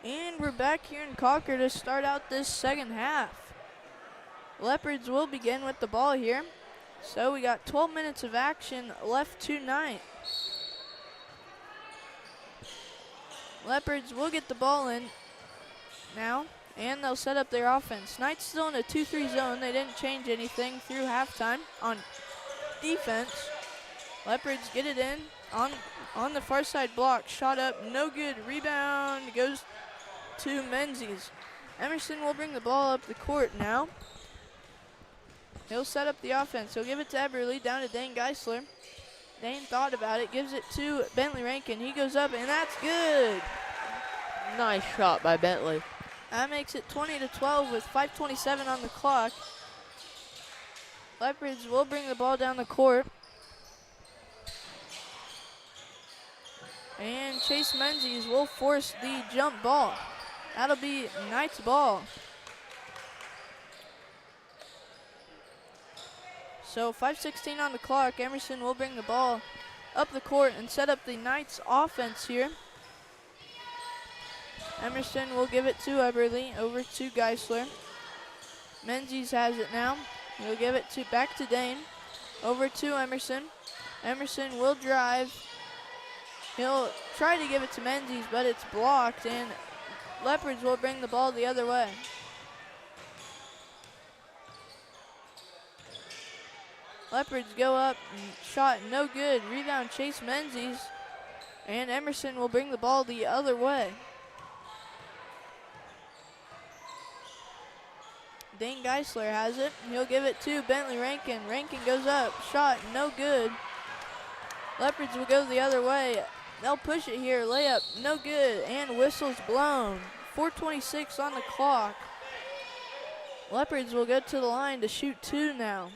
And we're back here in Cocker to start out this second half. Leopards will begin with the ball here. So we got 12 minutes of action left tonight. Leopards will get the ball in now, and they'll set up their offense. Knights still in a 2-3 zone. They didn't change anything through halftime on defense. Leopards get it in on the far side block. Shot up, no good. Rebound goes to Menzies. Emerson will bring the ball up the court now. He'll set up the offense. He'll give it to Eberly, down to Dane Geisler. Dane thought about it, gives it to Bentley Rankin. He goes up, and that's good. Nice shot by Bentley. That makes it 20-12 with 5:27 on the clock. Leopards will bring the ball down the court. And Chase Menzies will force the jump ball. That'll be Knights ball. So 5:16 on the clock. Emerson will bring the ball up the court and set up the Knights offense here. Emerson will give it to Eberly, over to Geisler. Menzies has it now. He'll give it back to Dane. Over to Emerson. Emerson will drive. He'll try to give it to Menzies, but it's blocked, and Leopards will bring the ball the other way. Leopards go up, and shot no good. Rebound Chase Menzies, and Emerson will bring the ball the other way. Dane Geisler has it. He'll give it to Bentley Rankin. Rankin goes up, shot no good. Leopards will go the other way. They'll push it here, layup no good, and whistle's blown. 4:26 on the clock. Leopards will go to the line to shoot two now.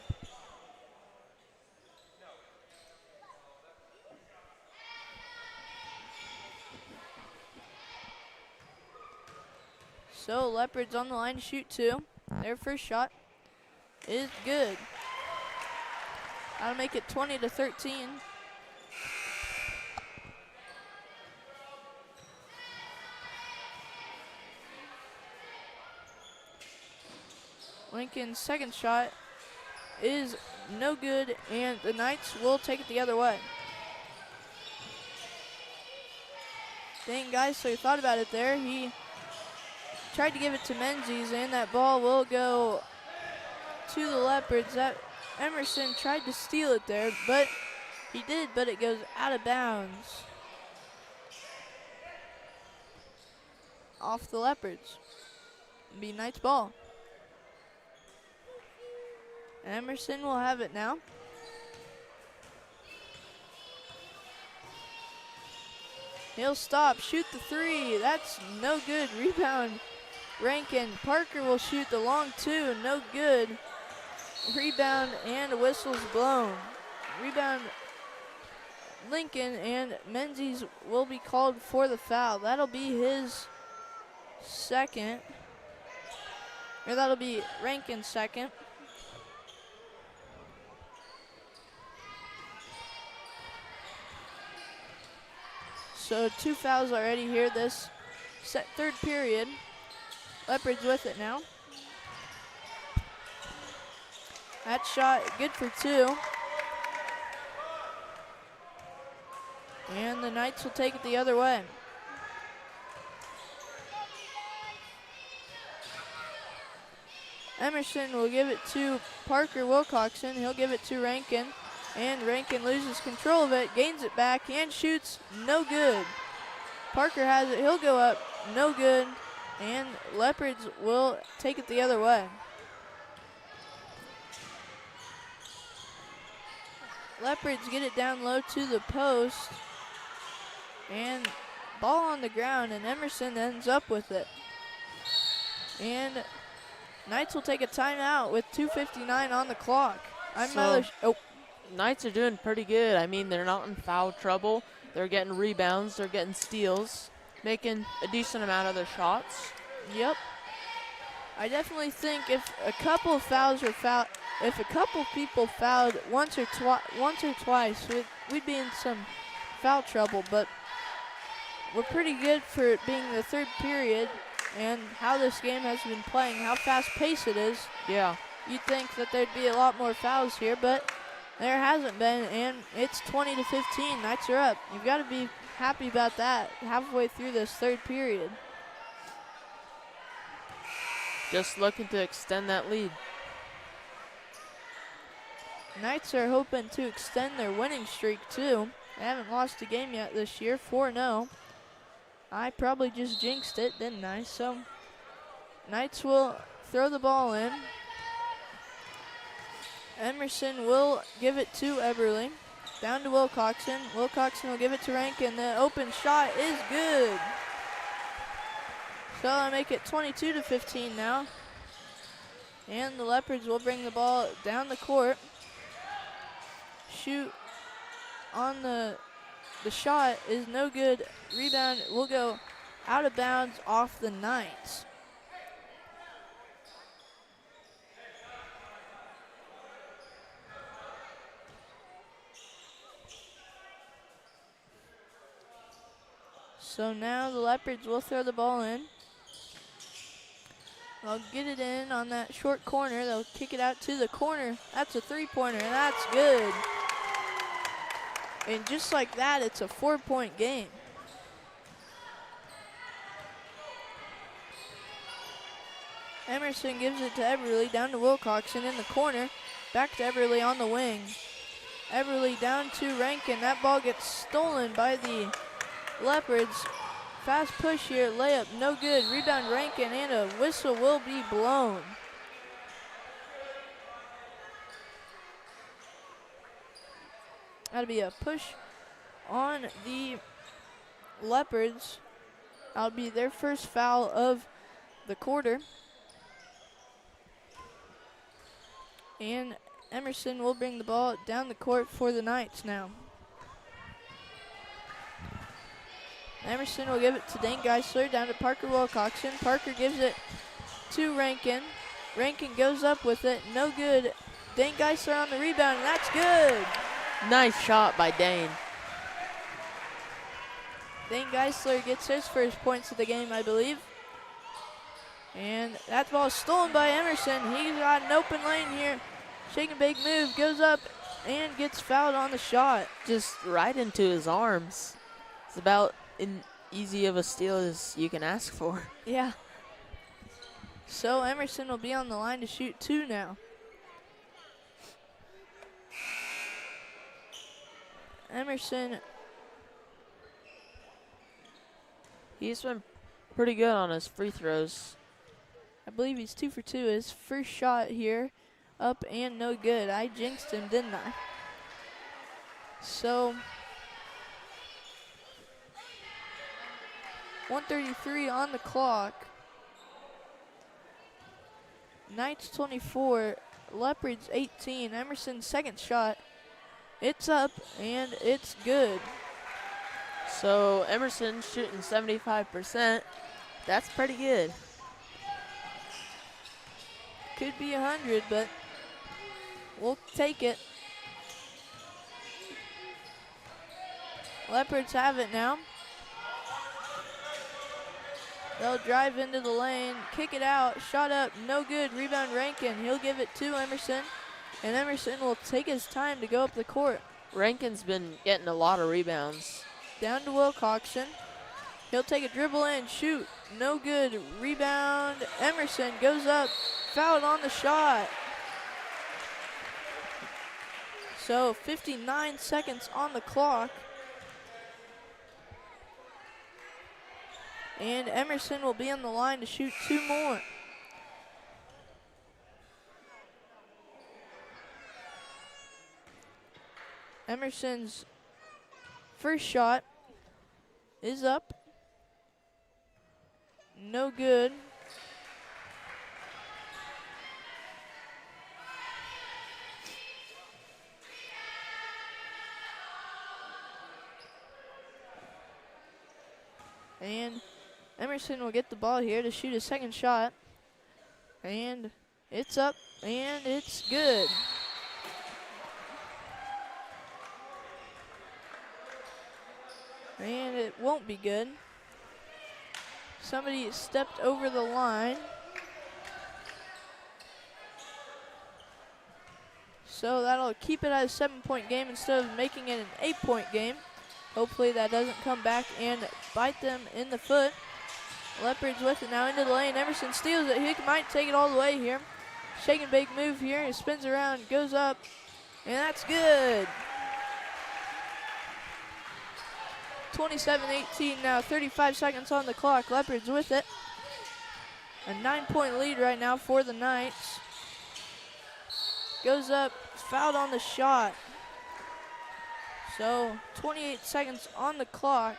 So Leopards on the line to shoot two. Their first shot is good. That'll make it 20-13. Lincoln's second shot is no good, and the Knights will take it the other way. Dane Geisler thought about it there. He tried to give it to Menzies, and that ball will go to the Leopards. That Emerson tried to steal it there, but he did, but it goes out of bounds. Off the Leopards. It'll be Knights ball. Emerson will have it now. He'll stop, shoot the three. That's no good. Rebound Rankin. Parker will shoot the long two. No good. Rebound and a whistle's blown. Rebound Lincoln, and Menzies will be called for the foul. That'll be his second. Or that'll be Rankin's second. So two fouls already here this third period. Leopards with it now. That shot good for two. And the Knights will take it the other way. Emerson will give it to Parker Wilcoxon. He'll give it to Rankin. And Rankin loses control of it, gains it back, and shoots no good. Parker has it, he'll go up, no good, and Leopards will take it the other way. Leopards get it down low to the post, and ball on the ground, and Emerson ends up with it. And Knights will take a timeout with 2:59 on the clock. Knights are doing pretty good. I mean, they're not in foul trouble. They're getting rebounds. They're getting steals, making a decent amount of their shots. Yep. I definitely think if a couple of fouls are fouled, if a couple people fouled once or twice, we'd be in some foul trouble. But we're pretty good for it being the third period and how this game has been playing, how fast-paced it is. Yeah. You'd think that there'd be a lot more fouls here, but there hasn't been, and it's 20-15. Knights are up. You've got to be happy about that halfway through this third period. Just looking to extend that lead. Knights are hoping to extend their winning streak, too. They haven't lost a game yet this year, 4-0. I probably just jinxed it, didn't I? So, Knights will throw the ball in. Emerson will give it to Eberly. Down to Wilcoxon. Wilcoxon will give it to Rankin. The open shot is good. So I make it 22-15 now. And the Leopards will bring the ball down the court. Shoot on the shot is no good. Rebound will go out of bounds off the Knights. So now the Leopards will throw the ball in. They'll get it in on that short corner. They'll kick it out to the corner. That's a three-pointer, and that's good. And just like that, it's a 4-point game. Emerson gives it to Eberly, down to Wilcoxon in the corner. Back to Eberly on the wing. Eberly down to Rankin. That ball gets stolen by the Leopards. Fast push here, layup, no good. Rebound Rankin, and a whistle will be blown. That'll be a push on the Leopards. That'll be their first foul of the quarter. And Emerson will bring the ball down the court for the Knights now. Emerson will give it to Dane Geisler, down to Parker Wilcoxon. Parker gives it to Rankin. Rankin goes up with it, no good. Dane Geisler on the rebound, and that's good. Nice shot by Dane. Dane Geisler gets his first points of the game, I believe. And that ball is stolen by Emerson. He's got an open lane here. Shake and bake move, goes up and gets fouled on the shot. Just right into his arms. It's about easy of a steal as you can ask for. Yeah. So Emerson will be on the line to shoot two now. Emerson, he's been pretty good on his free throws. I believe he's 2 for 2. His first shot here, up and no good. I jinxed him, didn't I? So 1:33 on the clock. Knights 24, Leopards 18. Emerson's second shot. It's up and it's good. So Emerson shooting 75%. That's pretty good. Could be 100, but we'll take it. Leopards have it now. They'll drive into the lane, kick it out, shot up, no good. Rebound Rankin. He'll give it to Emerson, and Emerson will take his time to go up the court. Rankin's been getting a lot of rebounds. Down to Wilcoxon. He'll take a dribble in, shoot, no good. Rebound, Emerson goes up, fouled on the shot. So 59 seconds on the clock. And Emerson will be on the line to shoot two more. Emerson's first shot is up. No good. And Emerson will get the ball here to shoot his second shot. And it's up and it's good. And it won't be good. Somebody stepped over the line. So that'll keep it at a 7-point game instead of making it an 8-point game. Hopefully that doesn't come back and bite them in the foot. Leopards with it now into the lane. Emerson steals it. He might take it all the way here. Shake and bake move here. He spins around, goes up, and that's good. 27-18 now, 35 seconds on the clock. Leopards with it. A 9-point lead right now for the Knights. Goes up, fouled on the shot. So 28 seconds on the clock.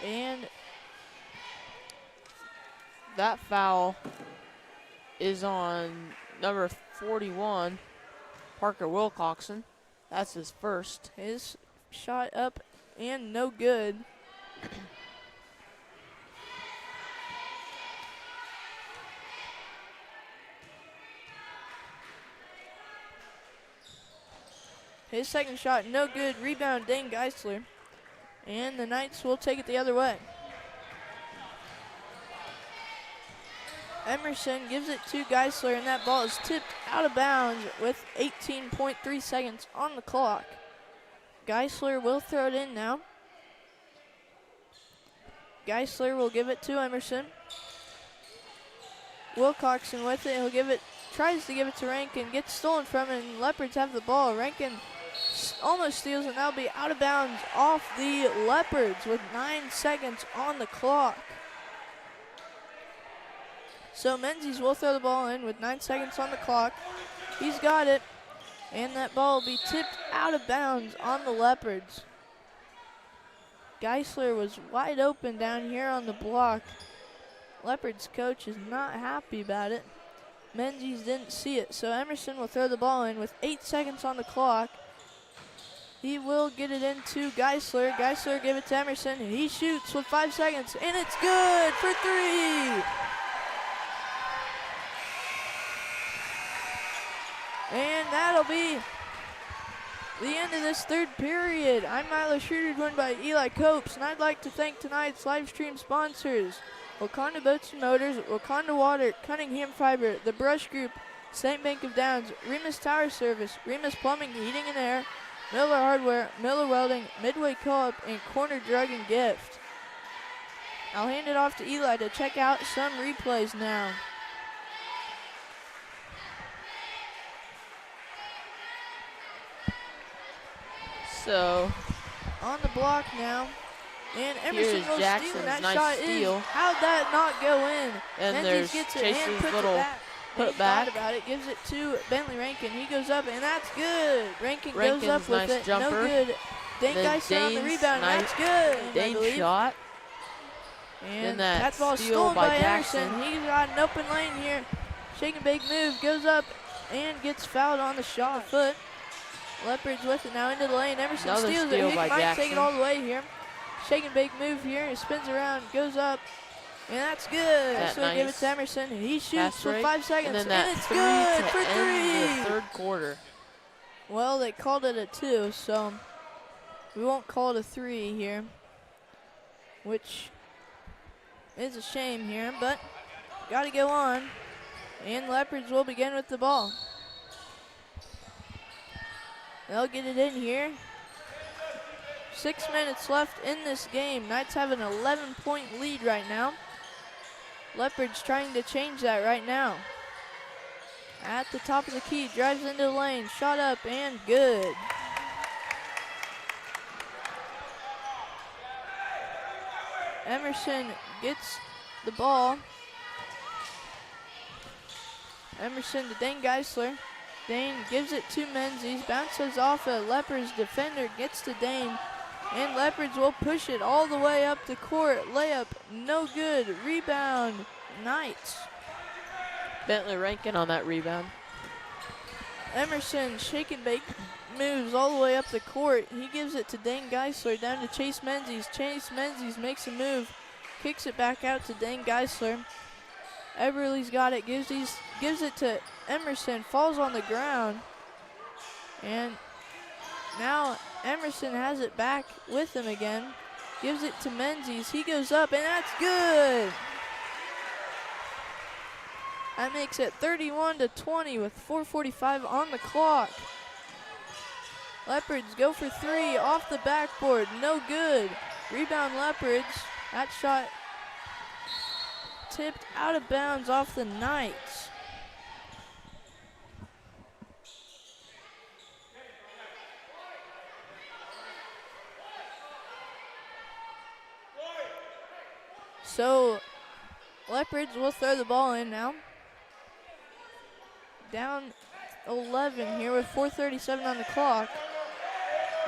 And that foul is on number 41, Parker Wilcoxon. That's his first. His shot up and no good. His second shot, no good. Rebound, Dane Geisler. And the Knights will take it the other way. Emerson gives it to Geisler, and that ball is tipped out of bounds with 18.3 seconds on the clock. Geisler will throw it in now. Geisler will give it to Emerson. Wilcoxon with it. He'll give it, tries to give it to Rankin, gets stolen from it, and Leopards have the ball. Rankin almost steals, and that'll be out of bounds off the Leopards with 9 seconds on the clock. So Menzies will throw the ball in with 9 seconds on the clock. He's got it, and that ball will be tipped out of bounds on the Leopards. Geisler was wide open down here on the block. Leopards coach is not happy about it. Menzies didn't see it, so Emerson will throw the ball in with 8 seconds on the clock. He will get it into Geisler. Geisler give it to Emerson. He shoots with 5 seconds, and it's good for 3. And that'll be the end of this third period. I'm Milo Schroeder, joined by Eli Copes, and I'd like to thank tonight's live stream sponsors: Wakanda Boats and Motors, Wakanda Water, Cunningham Fiber, The Brush Group, St. Bank of Downs, Remus Tower Service, Remus Plumbing, Heating and Air, Miller Hardware, Miller Welding, Midway Co-op, and Corner Drug and Gift. I'll hand it off to Eli to check out some replays now. So on the block now, and Emerson here's will Jackson's steal. That nice shot steal. is, how'd that not go in? And Menzies there's gets it Chase's and puts little it back. put He back. thought about it, gives it to Bentley Rankin. He goes up, and that's good. Rankin goes Rankin's up with nice it, jumper. no good. Dane Then Geisler on the Dane's rebound, nice- that's good. I Dane believe. shot. And Then that that ball steal stolen by by Jackson. Emerson. He's got an open lane here. Shake and bake move, goes up and gets fouled on the shot foot. Leopards with it now into the lane. Emerson Another steals steal it. He by might take Jackson. it all the way here. Shake and bake move here. He spins around, goes up, and that's good. That So give it nice to Emerson. He shoots pass with rate. 5 seconds, And then and that it's three good to for end the 3. third quarter. Well, they called it a 2, so we won't call it a 3 here, which is a shame here, but got to go on. And Leopards will begin with the ball. They'll get it in here. 6 minutes left in this game. Knights have an 11-point lead right now. Leopards trying to change that right now. At the top of the key, drives into the lane, shot up and good. Emerson gets the ball. Emerson to Dane Geisler. Dane gives it to Menzies, bounces off a Leopards defender, gets to Dane, and Leopards will push it all the way up the court. Layup, no good. Rebound, Knights. Bentley Rankin on that rebound. Emerson, shake and bake, moves all the way up the court. He gives it to Dane Geisler, down to Chase Menzies. Chase Menzies makes a move, kicks it back out to Dane Geisler. Everly's got it, gives it to Emerson, falls on the ground. And now Emerson has it back with him again. Gives it to Menzies. He goes up, and that's good. That makes it 31-20 with 4:45 on the clock. Leopards go for three off the backboard. No good. Rebound Leopards. That shot tipped out of bounds off the Knights. So Leopards will throw the ball in now. Down 11 here with 4:37 on the clock.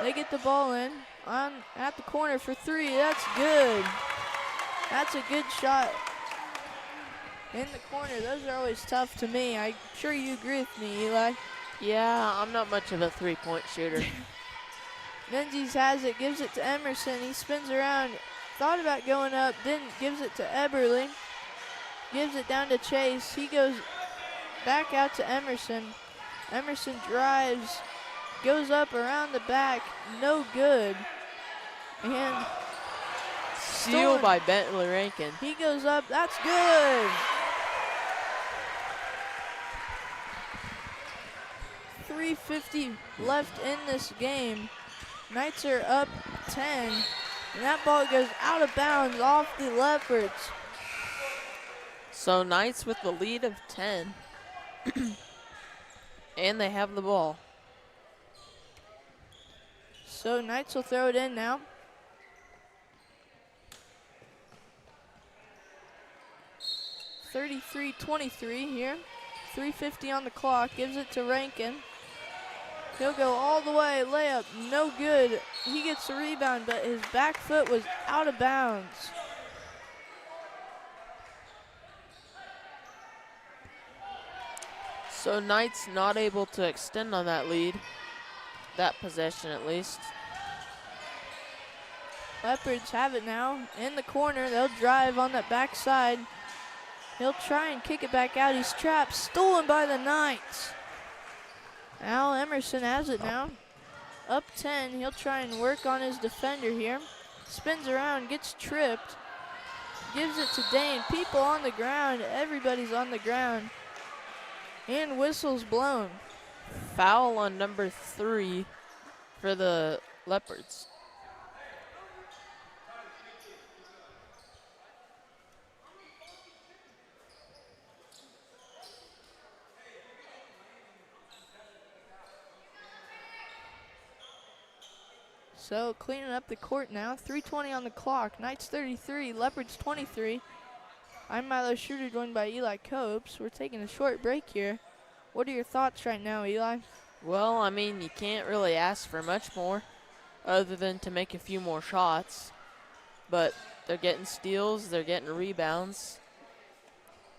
They get the ball in at the corner for three. That's good. That's a good shot in the corner. Those are always tough to me. I'm sure you agree with me, Eli. Yeah, I'm not much of a three-point shooter. Menzies has it, gives it to Emerson. He spins around, thought about going up, didn't, gives it to Eberly. Gives it down to Chase. He goes back out to Emerson. Emerson drives, goes up around the back, no good. And Steal by Bentley Rankin. He goes up, that's good. 3:50 left in this game. Knights are up 10, and that ball goes out of bounds off the Leopards. So Knights with the lead of 10. And they have the ball. So Knights will throw it in now. (33-23) here. 3:50 on the clock. Gives it to Rankin. He'll go all the way. Layup, no good. He gets the rebound, but his back foot was out of bounds. So Knights not able to extend on that lead. That possession at least. Leopards have it now in the corner. They'll drive on that backside. He'll try and kick it back out. He's trapped, stolen by the Knights. Al Emerson has it now. Up 10, he'll try and work on his defender here. Spins around, gets tripped. Gives it to Dane. People on the ground, everybody's on the ground. And whistles blown. Foul on number 3 for the Leopards. So cleaning up the court now. 3:20 on the clock. Knights 33, Leopards 23. I'm Milo Schroeder, joined by Eli Copes. We're taking a short break here. What are your thoughts right now, Eli? Well, I mean, you can't really ask for much more other than to make a few more shots. But they're getting steals, they're getting rebounds.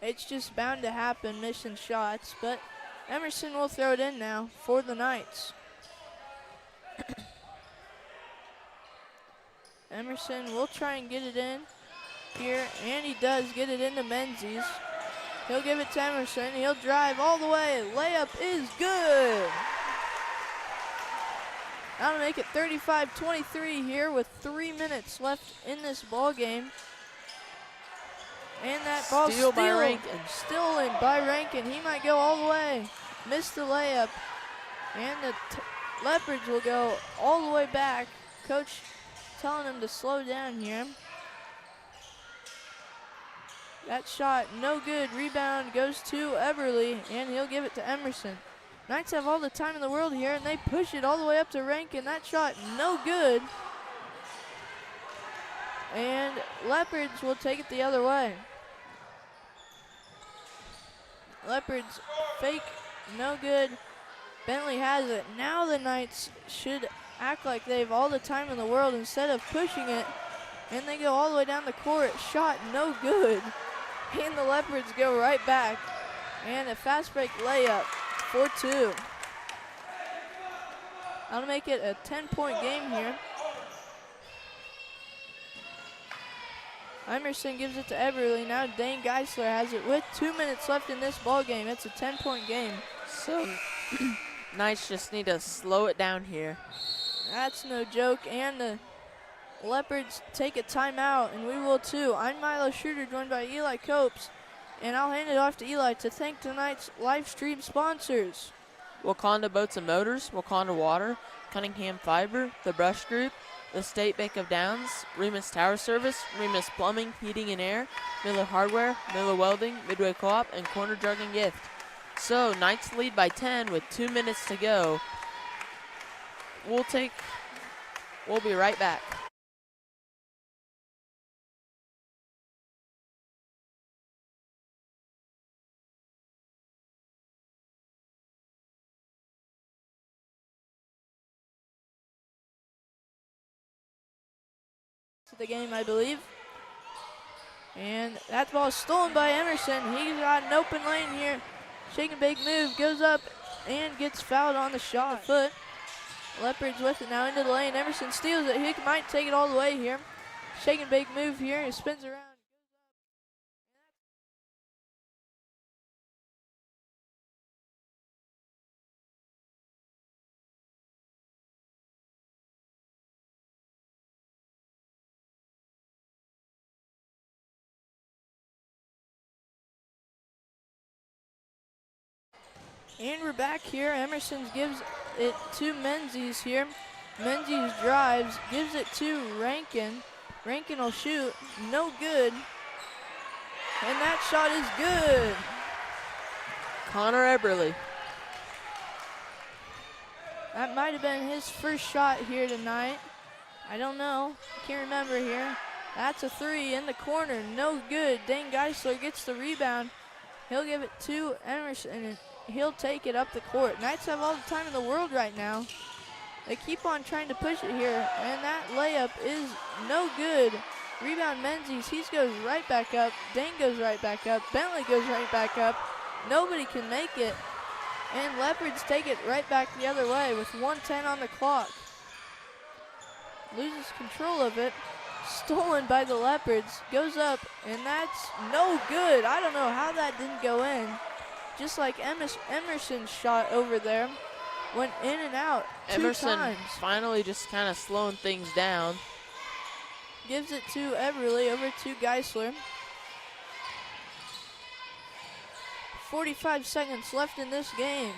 It's just bound to happen, missing shots, but Emerson will throw it in now for the Knights. Emerson will try and get it in here, and he does get it into Menzies. He'll give it to Emerson. He'll drive all the way. Layup is good. That'll make it 35-23 here with 3 minutes left in this ball game. And that ball Steal by Rankin. Stolen by Rankin. He might go all the way. Missed the layup. And the Leopards will go all the way back. Coach telling him to slow down here. That shot, no good. Rebound goes to Eberly, and he'll give it to Emerson. Knights have all the time in the world here, and they push it all the way up to Rankin. That shot, no good. And Leopards will take it the other way. Leopards fake, no good. Bentley has it. Now the Knights should act like they have all the time in the world instead of pushing it. And they go all the way down the court. Shot, no good. And the Leopards go right back. And a fast break layup, 4-2. That'll make it a 10-point game here. Emerson gives it to Everly. Now Dane Geisler has it with 2 minutes left in this ball game. It's a 10-point game. So Knights just need to slow it down here. That's no joke. And the Leopards take a timeout, and we will too. I'm Milo Schroeder, joined by Eli Copes, and I'll hand it off to Eli to thank tonight's live stream sponsors. Wakanda Boats and Motors, Wakanda Water, Cunningham Fiber, The Brush Group, the State Bank of Downs, Remus Tower Service, Remus Plumbing, Heating and Air, Miller Hardware, Miller Welding, Midway Co-op, and Corner Drug and Gift. So, Knights lead by 10 with 2 minutes to go. We'll be right back. To the game, I believe. And that ball is stolen by Emerson. He's got an open lane here. Shake and bake move, goes up and gets fouled on the shot. Foot. Leopards with it now into the lane. Emerson steals it. He might take it all the way here. Shake and bake move here. He spins around. And we're back here. Emerson gives it to Menzies here. Menzies drives, gives it to Rankin. Rankin will shoot, no good. And that shot is good. Connor Eberly. That might have been his first shot here tonight. I don't know, can't remember here. That's a three in the corner, no good. Dane Geisler gets the rebound. He'll give it to Emerson and he'll take it up the court. Knights have all the time in the world right now. They keep on trying to push it here, and that layup is no good. Rebound Menzies, he goes right back up. Dane goes right back up. Bentley goes right back up. Nobody can make it. And Leopards take it right back the other way with 1:10 on the clock. Loses control of it. Stolen by the Leopards. Goes up, and that's no good. I don't know how that didn't go in. Just like Emerson's shot over there. Went in and out Emerson 2 times. Finally just kind of slowing things down. Gives it to Everly over to Geisler. 45 seconds left in this game.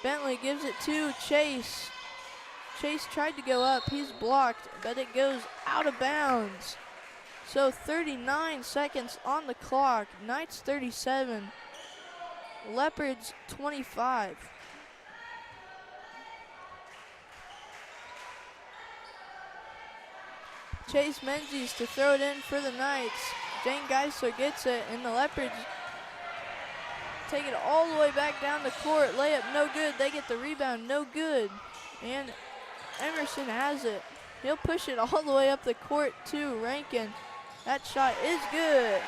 Bentley gives it to Chase. Chase tried to go up. He's blocked, but it goes out of bounds. So 39 seconds on the clock. Knights 37. Leopards 25. Chase Menzies to throw it in for the Knights. Dane Geisler gets it, and the Leopards take it all the way back down the court. Layup no good. They get the rebound, no good. And Emerson has it. He'll push it all the way up the court to Rankin. That shot is good.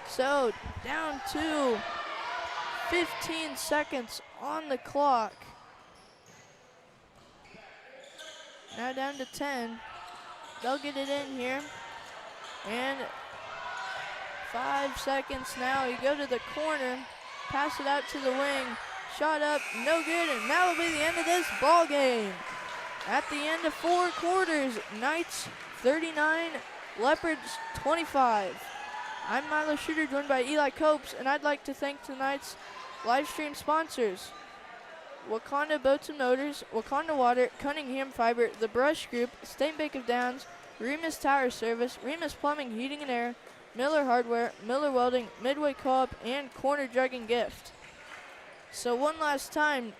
So down to 15 seconds on the clock. Now down to 10. They'll get it in here. And 5 seconds now. You go to the corner. Pass it out to the wing. Shot up, no good, and that will be the end of this ball game. At the end of 4 quarters, Knights 39, Leopards 25. I'm Milo Schroeder, joined by Eli Copes, and I'd like to thank tonight's live stream sponsors: Wakanda Boats and Motors, Wakanda Water, Cunningham Fiber, The Brush Group, State Bank of Downs, Remus Tower Service, Remus Plumbing, Heating and Air, Miller Hardware, Miller Welding, Midway Co-op, and Corner Drug and Gift. So one last time,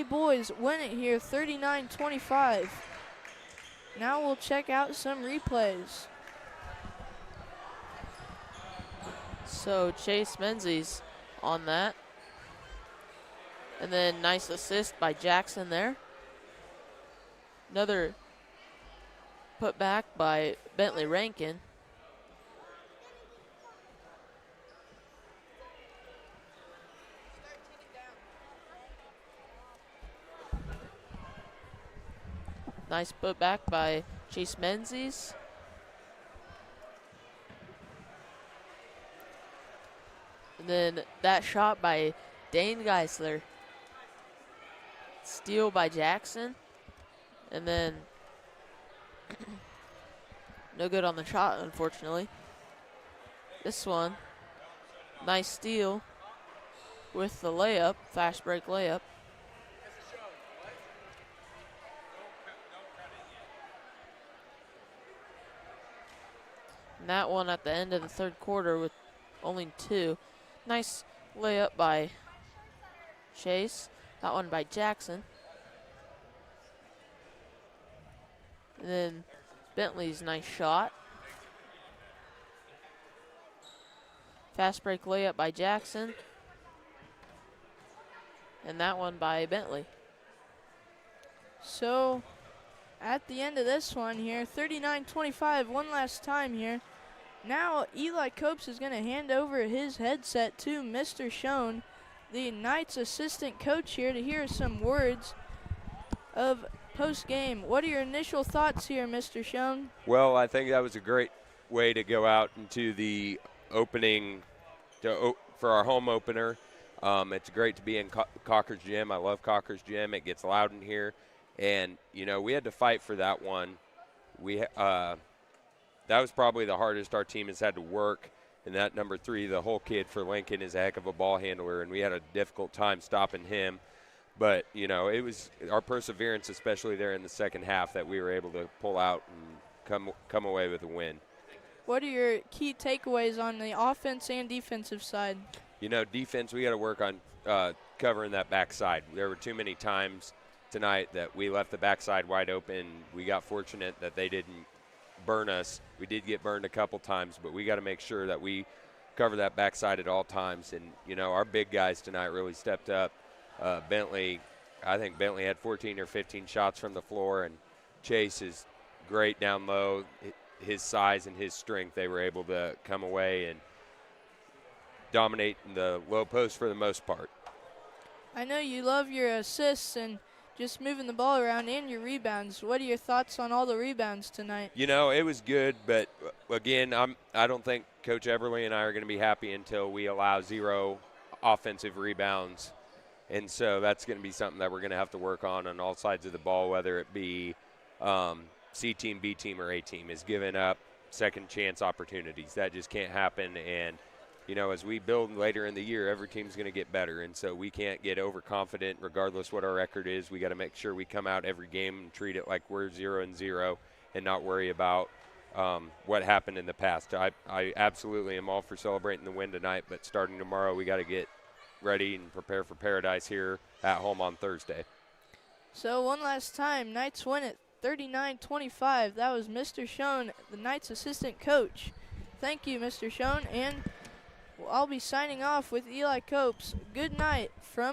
boys win it here, 39-25. Now we'll check out some replays. So Chase Menzies on that. And then nice assist by Jackson there. Another put back by Bentley Rankin. Nice put back by Chase Menzies. And then that shot by Dane Geisler. Steal by Jackson. And then no good on the shot, unfortunately. This one, nice steal with the layup, fast break layup. And that one at the end of the third quarter with only 2. Nice layup by Chase. That one by Jackson. And then Bentley's nice shot. Fast break layup by Jackson. And that one by Bentley. So at the end of this one here, 39-25, one last time here. Now Eli Copes is going to hand over his headset to Mr. Schoen, the Knights assistant coach here, to hear some words of post-game. What are your initial thoughts here, Mr. Schoen? Well, I think that was a great way to go out into the opening for our home opener. It's great to be in Cocker's Gym. I love Cocker's Gym. It gets loud in here. And, you know, we had to fight for that one. That was probably the hardest our team has had to work. And that number 3, the whole kid for Lincoln, is a heck of a ball handler, and we had a difficult time stopping him. But, you know, it was our perseverance, especially there in the second half, that we were able to pull out and come away with a win. What are your key takeaways on the offense and defensive side? You know, defense, we got to work on covering that backside. There were too many times tonight that we left the backside wide open. We got fortunate that they didn't burn us. We did get burned a couple times, but we got to make sure that we cover that backside at all times. And, you know, our big guys tonight really stepped up. Bentley, I think Bentley had 14 or 15 shots from the floor, and Chase is great down low. His size and his strength, they were able to come away and dominate in the low post for the most part. I know you love your assists and just moving the ball around and your rebounds. What are your thoughts on all the rebounds tonight? You know, it was good, but again, I don't think Coach Everly and I are going to be happy until we allow 0 offensive rebounds. And so that's going to be something that we're going to have to work on all sides of the ball, whether it be C team, B team, or A team, is giving up second chance opportunities. That just can't happen. And, you know, as we build later in the year, every team's going to get better. And so we can't get overconfident regardless what our record is. We got to make sure we come out every game and treat it like we're 0-0 and not worry about what happened in the past. I absolutely am all for celebrating the win tonight, but starting tomorrow, we got to get ready and prepare for Paradise here at home on Thursday. So one last time, Knights win it 39-25. That was Mr. Schoen, the Knights assistant coach. Thank you, Mr. Schoen, and I'll be signing off with Eli Copes. Good night from